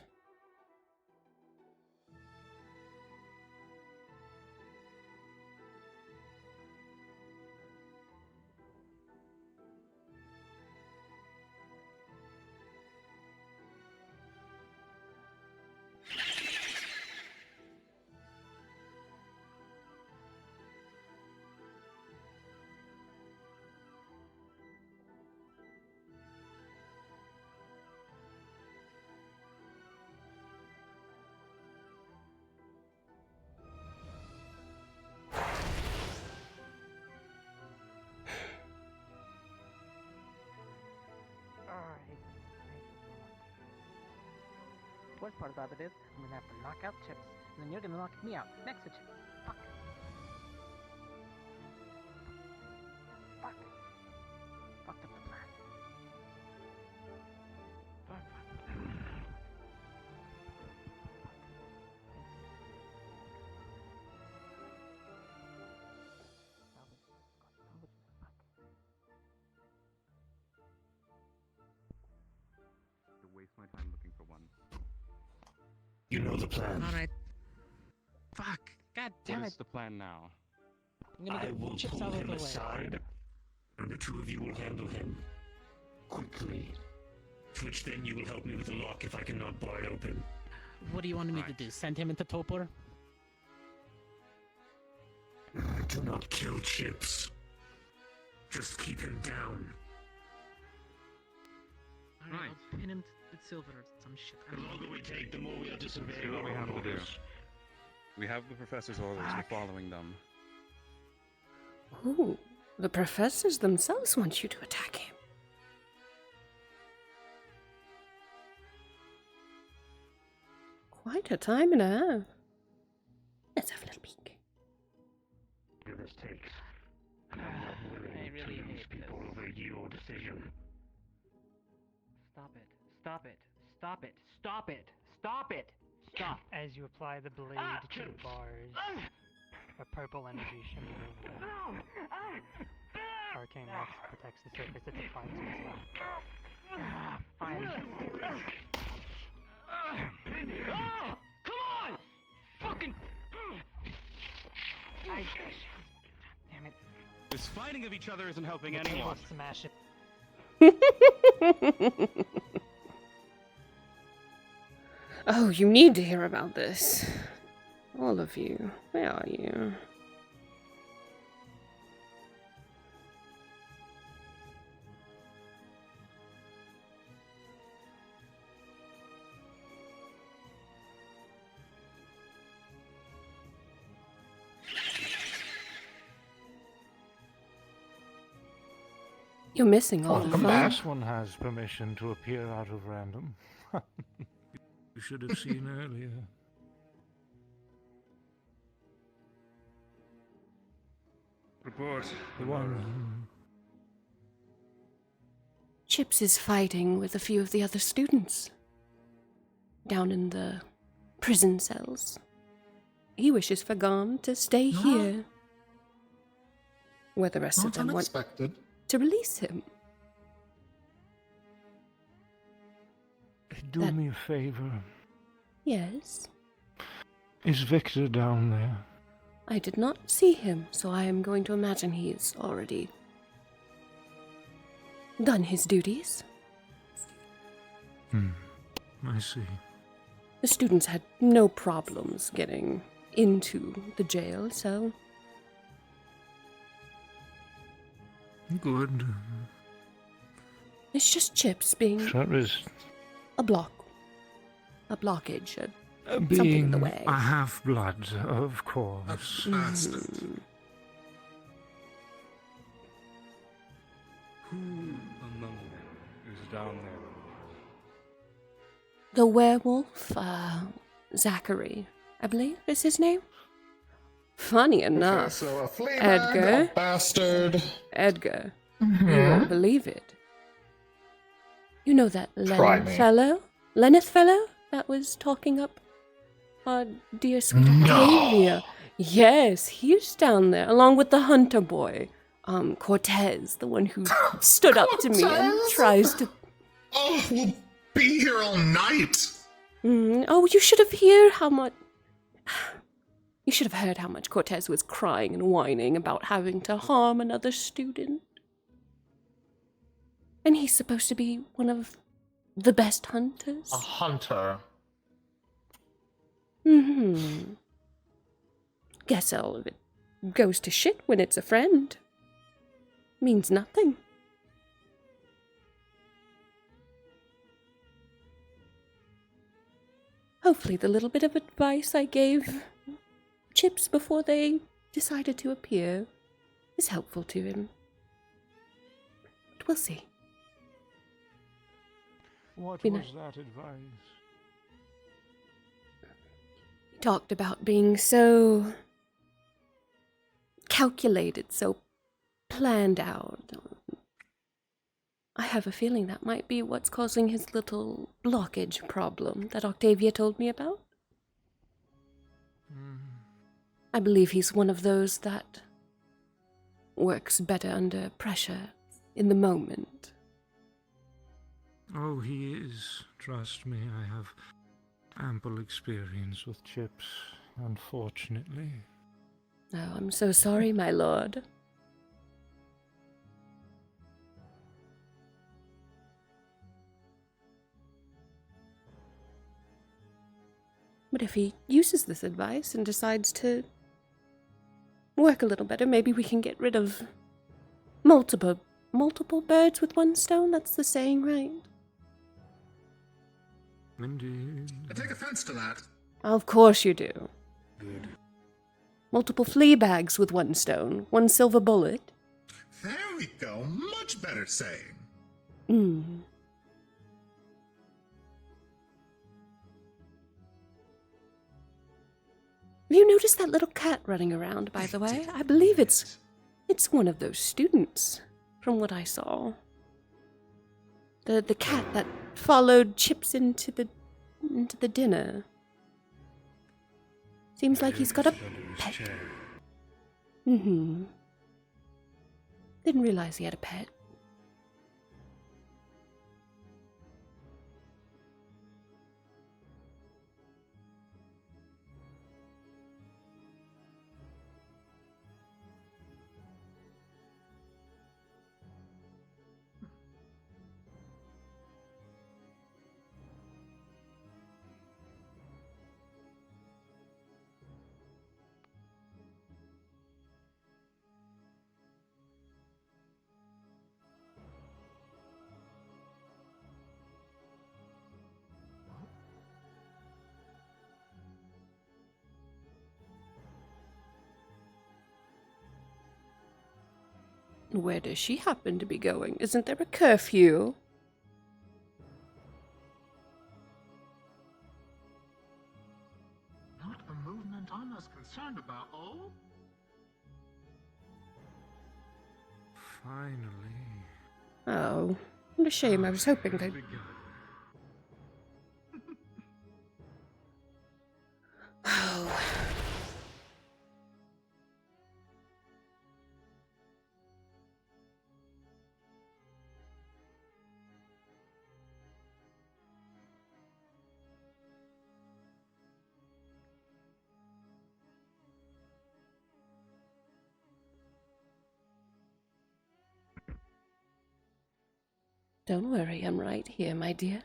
worst part about it is, I'm gonna have to knock out Chips, and then you're gonna knock me out next to Chips. Fuck. Fuck. Fucked up the plan. Fuck. To waste my time looking for one. You know the plan. Alright. Fuck. God damn What it. is the plan now? I'm gonna I get will Chips pull out of him the way. aside, and the two of you will handle him quickly. Which then you will help me with the lock if I cannot bar it open. What do you want me to do? Send him into torpor? Do not kill Chips. Just keep him down. Alright, I'll pin him with silver or some shit. The longer we take, the more we are disobeying Do what we our have to do. orders. We have the professor's orders. We're following them. Ooh, the professors themselves want you to attack him. Quite a time and a half. Let's have a little peek. This takes. And I'm not willing to lose people over your decision. Stop it. Stop it. Stop it. Stop it. Stop it. Stop. As you apply the blade to the bars, a purple energy shimmers over them. Arcane Wax protects the surface it defines as well. Fine. Come on! Fucking. Damn it. This fighting of each other isn't helping The table anyone. smash it. Oh, you need to hear about this. All of you. Where are you? You're missing all the fun. This one has permission to appear out of random. You should have seen earlier. Report. The one. Chips is fighting with a few of the other students. Down in the prison cells. He wishes for Gom to stay here. Where the rest of them want to release him. Do me a favor. Yes? Is Victor down there? I did not see him, so I am going to imagine he's already done his duties. I see. The students had no problems getting into the jail, so... Good. It's just Chips being That is a blockage, something in being the way. a half-blood, of course. Who among them is down there? The werewolf, Zachary, I believe is his name. Funny enough, So a flea Edgar, a bastard. Edgar, you won't believe it. You know that Try me. Lenneth fellow that was talking up our dear sweet Octavia? Yes, he's down there, along with the hunter boy, Cortez, the one who stood up to me and tries to... Oh, we'll be here all night. Oh, you should have heard how much... You should have heard how much Cortez was crying and whining about having to harm another student. And he's supposed to be one of the best hunters. A hunter. Guess all of it goes to shit when it's a friend. Means nothing. Hopefully the little bit of advice I gave Chips before they decided to appear is helpful to him. But we'll see. What We was know- that advice? He talked about being so calculated, so planned out. I have a feeling that might be what's causing his little blockage problem that Octavia told me about. I believe he's one of those that works better under pressure in the moment. Oh, he is. Trust me, I have ample experience with chips, unfortunately. Oh, I'm so sorry, my lord. But if he uses this advice and decides to work a little better, maybe we can get rid of multiple birds with one stone? That's the saying, right? Indeed. I take offense to that. Of course you do. Good. Multiple flea bags with one stone, one silver bullet. There we go. Much better saying. Hmm. Have you noticed that little cat running around, by the way? I believe it's one of those students, from what I saw. The cat that followed Chips into the dinner. Seems like he's got a pet. Mm-hmm. Didn't realize he had a pet. Where does she happen to be going? Isn't there a curfew? Not a movement I'm as concerned about, oh? Finally. Oh, what a shame. I was hoping they'd... Oh. Don't worry, I'm right here, my dear.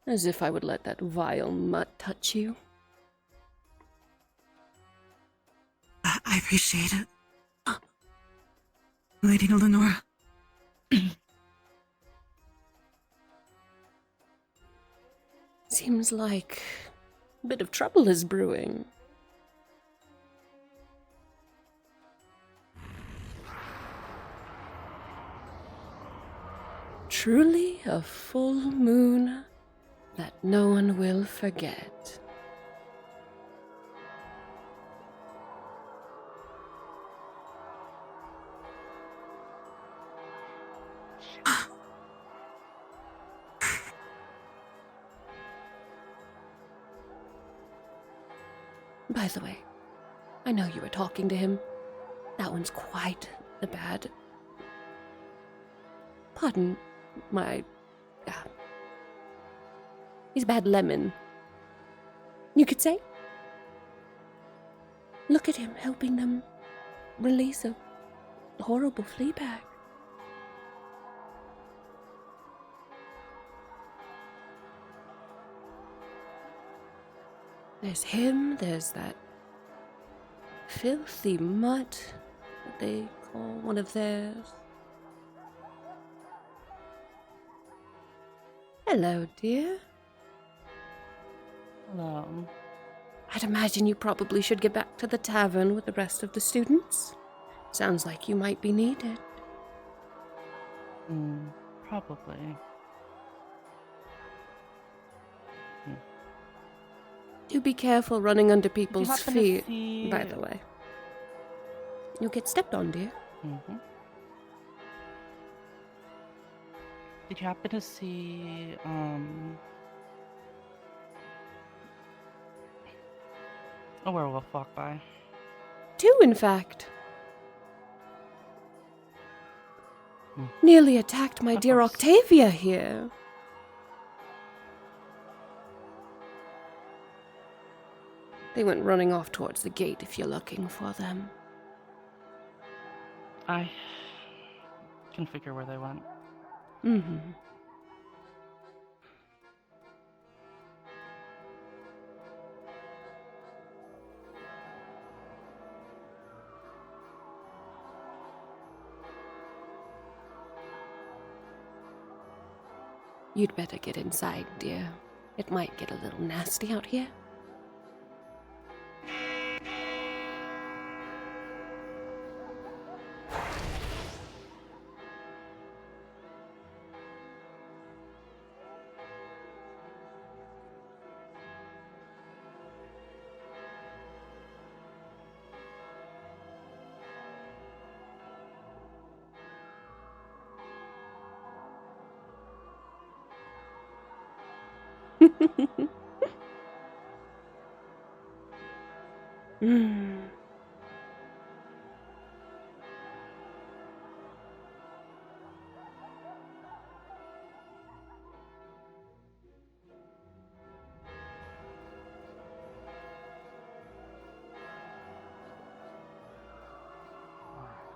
As if I would let that vile mutt touch you. I appreciate it. Lady Eleanor. Seems like a bit of trouble is brewing. Truly a full moon that no one will forget. By the way, I know you were talking to him. That one's quite the bad... Pardon my... he's a bad lemon. You could say? Look at him helping them release a horrible flea bag. There's him, there's that filthy mutt that they call one of theirs. Hello, dear. I'd imagine you probably should get back to the tavern with the rest of the students. Sounds like you might be needed. Probably. Do be careful running under people's happen to feet, see- by the way. You'll get stepped on, dear. Did you happen to see, a werewolf walk by? 2, in fact. Nearly attacked my dear Octavia here. They went running off towards the gate if you're looking for them. I can figure where they went. You'd better get inside, dear. It might get a little nasty out here.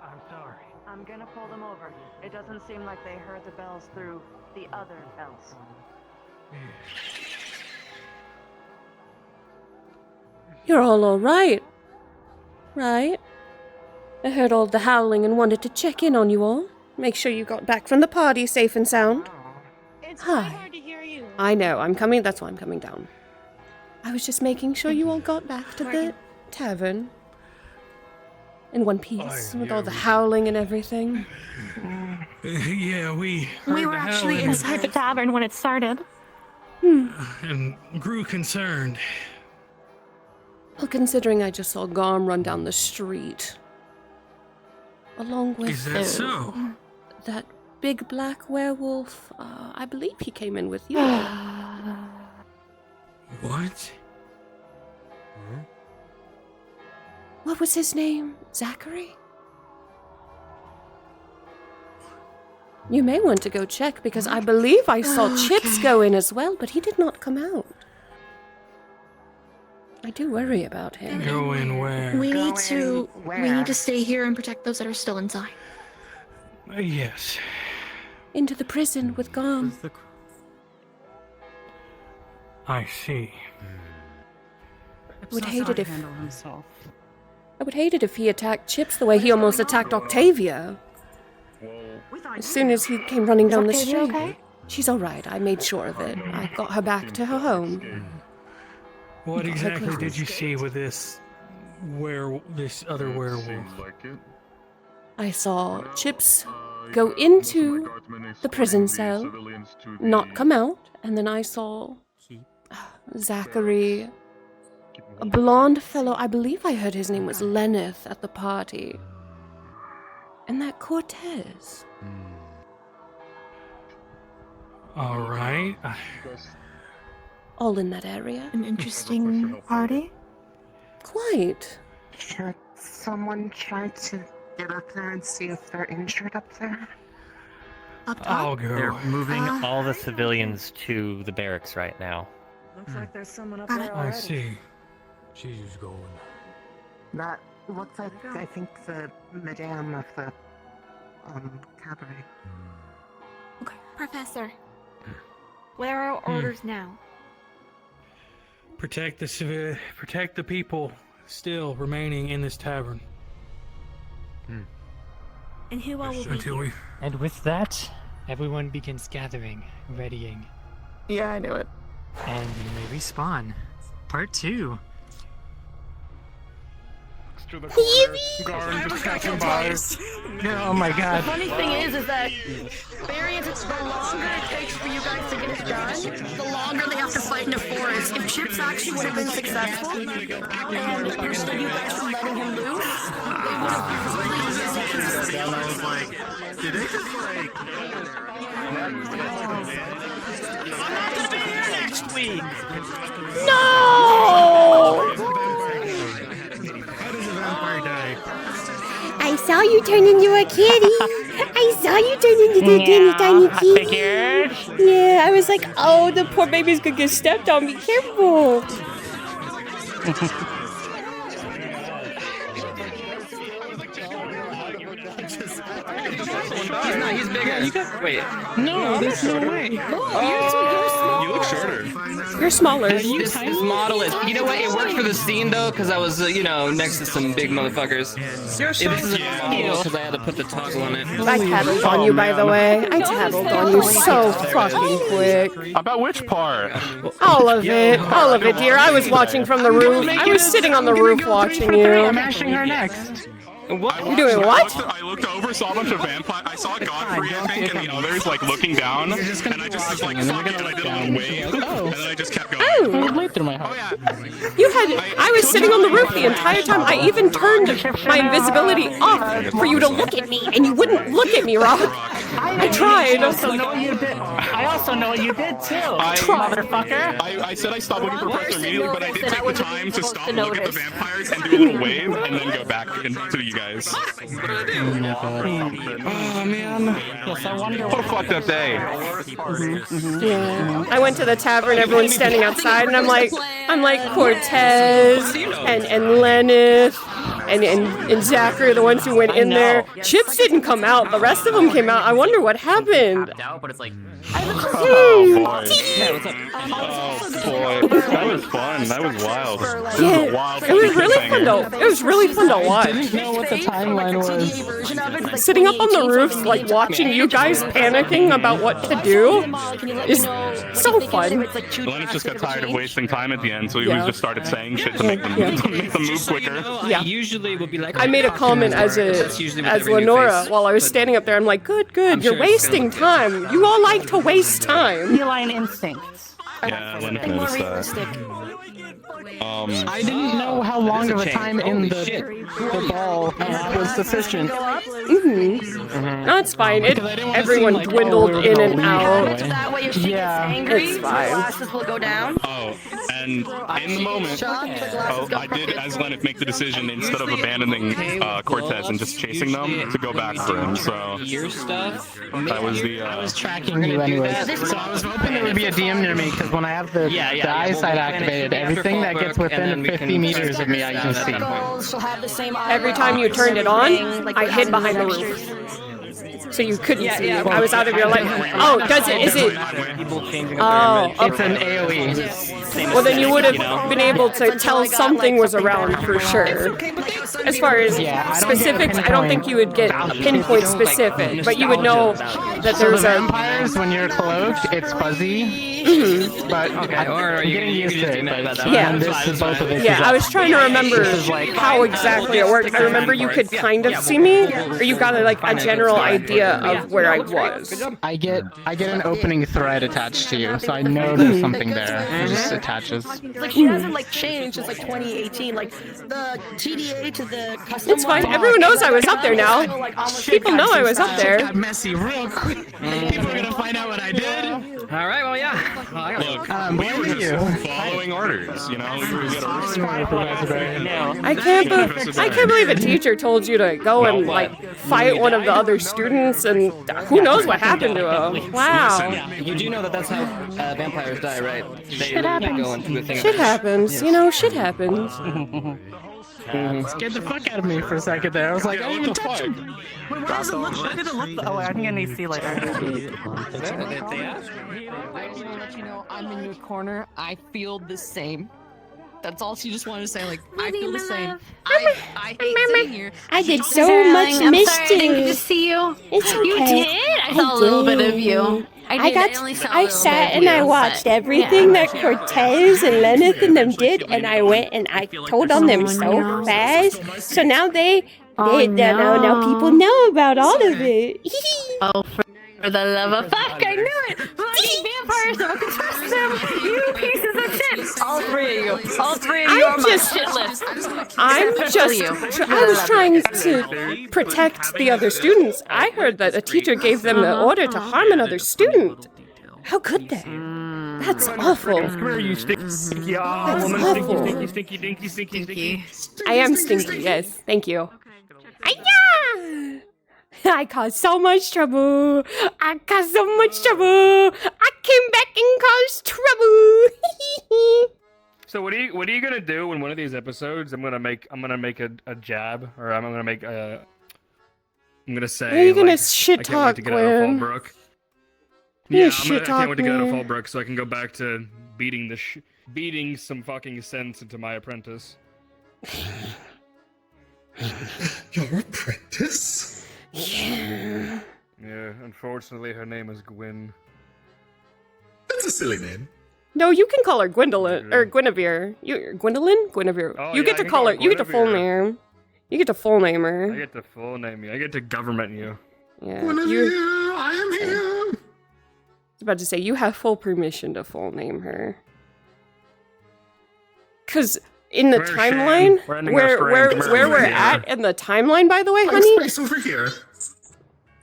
I'm sorry. I'm gonna pull them over. It doesn't seem like they heard the bells through the other bells. You're all right. Right? I heard all the howling and wanted to check in on you all. Make sure you got back from the party safe and sound. It's Hi. quite hard to hear you. I know, I'm coming, that's why I'm coming down. I was just making sure you all got back to the tavern. In one piece, with all the howling and everything. Yeah, we We were actually inside the tavern when it started. and grew concerned. Well, considering I just saw Garm run down the street. Along with Is that so? that big black werewolf, I believe he came in with you. What? What was his name? Zachary? You may want to go check, because I believe I saw Chips go in as well, but he did not come out. I do worry about him. Go in where? We need to stay here and protect those that are still inside. Yes. Into the prison with Garm. I see. I would hate it if handle himself. I would hate it if he attacked Chips the way he almost attacked Octavia. As soon as he came running down the Octavia street. okay? She's all right. I made sure of it. I got her back to her home. What Got her exactly clothes. did you see with this other werewolf? I saw Chips go into the prison cell, not come out, and then I saw Zachary, a blonde fellow. I believe I heard his name was Lenneth at the party. And that Cortez. All right. All in that area. An interesting party? Quite. Should someone try to get up there and see if they're injured up there? Up top? I'll go. They're moving all the civilians to the barracks right now. Looks like there's someone up there I already. see. She's going. That looks like, I think, the madame of the, cabaret. Okay, Professor. What are our orders now? Protect the people still remaining in this tavern. And who all will be Until we. And with that, everyone begins gathering, readying. Yeah, I knew it. And you may respawn. Part 2. to the corner. Garn just passing by. Oh my god. The funny thing is that variance, the longer it takes for you guys to get it done, the longer they have to fight in the forest. If Chips actually would have been successful, and prevented you guys from letting him loose, they would have really easy. I was like, did they just like... I'm not gonna be here next week! No! How does a vampire die? I saw you turn into a kitty. I saw you turn into the tiny kitty. Yeah, I was like, oh, the poor baby's gonna get stepped on. Be careful. He's bigger. Wait. No, there's no way. You look shorter. You're smaller. This model is. You know what? It worked for the scene though, because I was, next to some big motherfuckers. This is a model because I had to put the toggle on it. I tattled on you, by the way. I tattled on you so fucking quick. About which part? All of it, dear. I was watching from the roof. I was sitting on the roof watching you. I'm mashing her next. What? You're doing what? I looked over, saw a bunch of vampires. I saw Godfrey, I think, and the others like looking down, and I just was like, fuck it, and I did a little wave, and then I just kept going. Oh, I was sitting on the roof the entire time. I even turned my invisibility off for you to look at me, and you wouldn't look at me, Rock. I tried. I also know what you did. I also know what you did too, motherfucker. I said I stopped looking for pressure immediately, but I did take the time to stop, look at the vampires, and do a little wave, and then go back to you guys. Oh man. Yes, I wonder what a fucked up day. Yeah. I went to the tavern, everyone's standing outside, and I'm like Cortez and Lenneth and Zachary are the ones who went in there. Chips didn't come out, the rest of them came out. I wonder what happened. But it's like, Oh boy. That was fun. That was wild. Yeah, it was really fun though. It was really fun to watch. I didn't know what the timeline was. Sitting up on the roofs, like watching you guys panicking about what to do is so fun. Lennox just got tired of wasting time at the end, so he just started saying shit to make them move quicker. Yeah. Usually would be like. I made a comment as Lenora while I was standing up there. I'm like, good, you're wasting time. You all like to waste time. Feline instincts. Yeah, Lennox noticed that. I didn't know how long of a time in the ball was sufficient. No, it's fine. Everyone dwindled in and out. That way, if she gets angry, it's the fine. glasses will go down. Oh, and in the moment, I did, as Lennox, make the decision instead of abandoning Cortez and just chasing them to go back for him. So that was the. I was tracking you anyways. So I was hoping there would be a DM near me because when I have the eyesight activated, everything that gets within 50 meters of me, I can see. Every time you turned it on, I hid behind the roof. So you couldn't see me. I was out of your life. Oh, is it? Oh, it's an AoE. Well, then you would have been able to tell something was around for sure. As far as specifics, I don't think you would get pinpoint specific, but you would know that there's a... vampires, when you're cloaked, it's fuzzy. But I'm getting used to it. Yeah. This is both of it. Yeah, I was trying to remember how exactly it worked. I remember you could kind of see me, or you got a general idea of where I was. I get an opening thread attached to you, so I know there's something there. It just attaches. Like she hasn't changed since 2018. Like the TDA to the custom. It's fine. Everyone knows I was up there now. People know I was up there. Got messy real quick. People are gonna find out what I did. All right. Well, yeah. Look, we were just following orders. You know, we were I can't believe a teacher told you to go and fight one of the other students, and who knows what happened to him. Wow. You do know that that's how vampires die, right? Shit happens. Go into a thing Shit happens. You know, shit happens. Scared the fuck out of me for a second there. I was like, I didn't even touch him. Wait, what does it look? Why did it look? Oh, I think I need to see later. I'm in your corner. I feel the same. That's all she just wanted to say. I feel the same. I hate sitting here. I did so much mischief. I didn't get to see you. It's okay. You did? I saw a little bit of you. I sat and I watched everything that Cortez and Lenneth and them did, and I went and I told on them so fast. So now now people know about all of it. Oh, for the love of fuck, I knew it! Bloody vampires, don't trust them! You pieces of shit! All three of you are on my shit list. I was trying to protect the other students. I heard that a teacher gave them the order to harm another student. How could they? That's awful. Come here, you stinky That's woman. awful. Stinky. I am stinky, yes. Thank you. I caused so much trouble. I came back and caused trouble. So what are you gonna do in one of these episodes? I'm gonna make a jab, or I'm gonna say. Are you gonna like, shit I can't wait talk, to get out of Gwen? Fallbrook. You Yeah, shit I can't wait to get out of talk, Fallbrook so I can go back to beating some fucking sense into my apprentice. Your apprentice? Yeah. Yeah, unfortunately her name is Gwyn. That's a silly name. No, you can call her Gwendolyn or Guinevere. Gwendolyn? Guinevere. Oh, You yeah, get I to can call call her. her You get to full Guinevere. name. You get to full name her. I get to full name you. I get to government you. Yeah. Guinevere, I am here. I was about to say you have full permission to full name her. Cause in the Where's timeline, Shane? We're ending our stream. Come here, where we're over here. at in the timeline, by the way, honey, Space over here.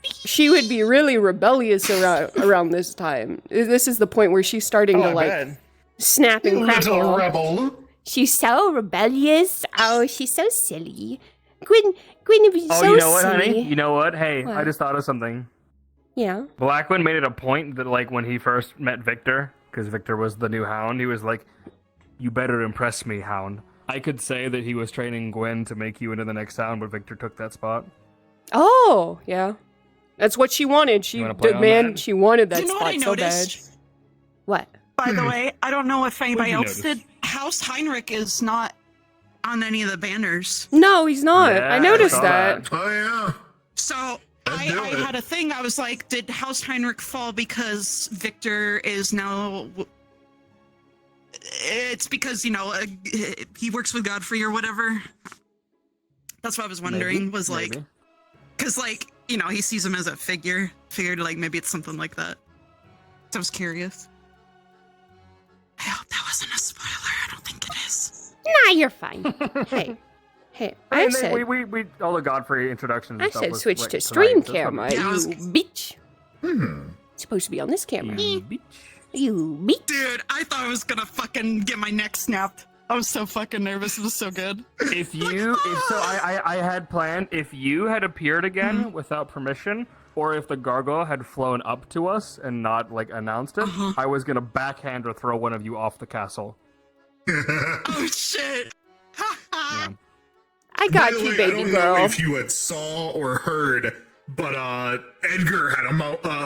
she would be really rebellious around this time. This is the point where she's starting to like snap and Little crackle. rebel. She's so rebellious. Oh, she's so silly. Guinevere's Oh, so you know what, silly. honey? You know what? Hey, I What? just thought of something. Yeah. Blackwood made it a point that, like, when he first met Victor, because Victor was the new Hound, he was like, "You better impress me, Hound." I could say that he was training Gwen to make you into the next Hound, but Victor took that spot. Oh, yeah. That's what she wanted. She wanna play on demanded. that? She wanted that You know what spot I so bad. noticed? What? By the way, I don't know if anybody you else notice? did. House Heinrich is not on any of the banners. No, he's not. Yeah, I noticed saw that. Oh yeah. So I do it. had a thing. I was like, did House Heinrich fall because Victor is now? It's because he works with Godfrey or whatever. That's what I was wondering. Was like, Maybe. because he sees him as a figure. Figured like maybe it's something like that. So I was curious. I hope that wasn't a spoiler. I don't think it is. Nah, you're fine. Hey, I mean, said, we all the Godfrey introductions. I and stuff said was, switch like, to tonight, stream so camera. Yeah, I was- You bitch. It's supposed to be on this camera. You bitch. Dude, I thought I was gonna fucking get my neck snapped. I was so fucking nervous. It was so good. I had planned if you had appeared again Mm-hmm. without permission, or if the gargoyle had flown up to us and not like announced it, I was gonna backhand or throw one of you off the castle. Oh shit. Yeah. I got By the you, way, baby I don't girl. know if you had saw or heard, but Edgar had a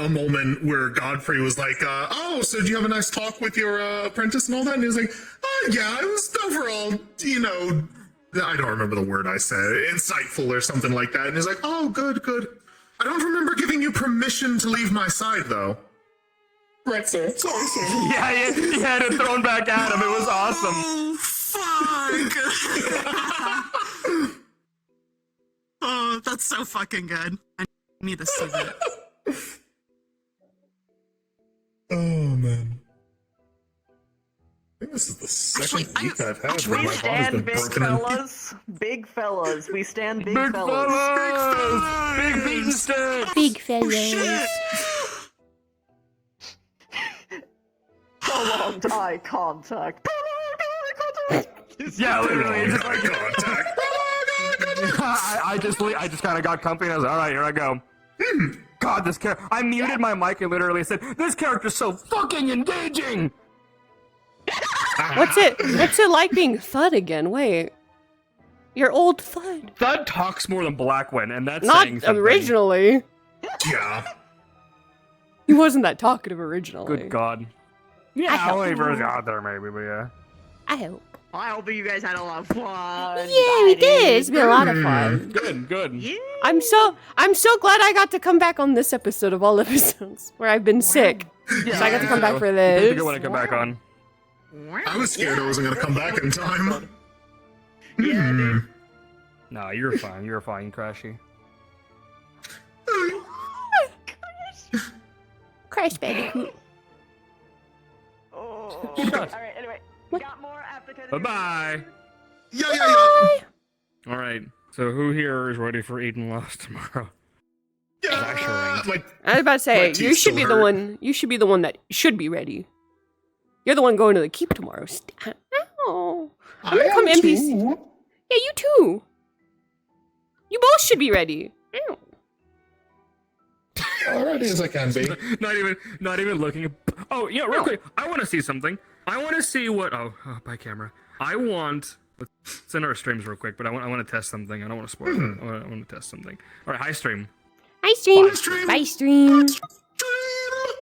moment where Godfrey was like, "Oh, so do you have a nice talk with your apprentice and all that?" And he was like, "Yeah, it was overall, I don't remember the word I said, insightful or something like that." And he's like, "Oh, good. I don't remember giving you permission to leave my side, though." Right, sir. Sorry, sir. Yeah, he had it thrown back at him. It was awesome. Oh fuck. Oh, that's so fucking good. I need to see that. Oh, man. I think this is the second week I've had where We my body's stand been big broken in. fellas. Big fellas. We stand big, Big fellas. fellas! Big beaten sticks! Big fellas. Prolonged eye contact. Yeah, literally. It's just Eye contact. I just kind of got comfy and I was like, all right, here I go. God, this character. I muted my mic and literally said, "This character's so fucking engaging." What's it like being Thud again? Wait. Your old Thud. Thud talks more than Blackwin, and that's Not saying something. originally. Yeah. He wasn't that talkative originally. Good God. I Yeah, hope. only version out there maybe, but yeah. I hope. I hope you guys had a lot of fun. Yeah, we did. It's been a lot of fun. Good. Yeah. I'm so glad I got to come back on this episode of all episodes where I've been sick. So I got to come back for It's a this. good one to come back on. I was scared I wasn't gonna come back in time. Nah, you're fine. You're fine, Crashy. Crash Bandicoot. All right. Anyway, got more after. Bye-bye. Yeah. All right. So who here is ready for Eden Lost tomorrow? I was about to say you should be the one. You should be the one that should be ready. You're the one going to the keep tomorrow. Ow. I'm gonna come NPC. Yeah, you too. You both should be ready. Ow. Already as I can be. Not even looking at. Oh, yeah, real quick. I want to see something. I want to see what. Oh, by camera. I want. Let's send our streams real quick, but I want to test something. I don't want to spoil it. I want to test something. All right, hi stream. Hi stream. Bye stream.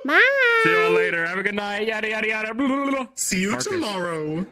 Bye. See you all later. Have a good night. Yada yada yada. See you tomorrow.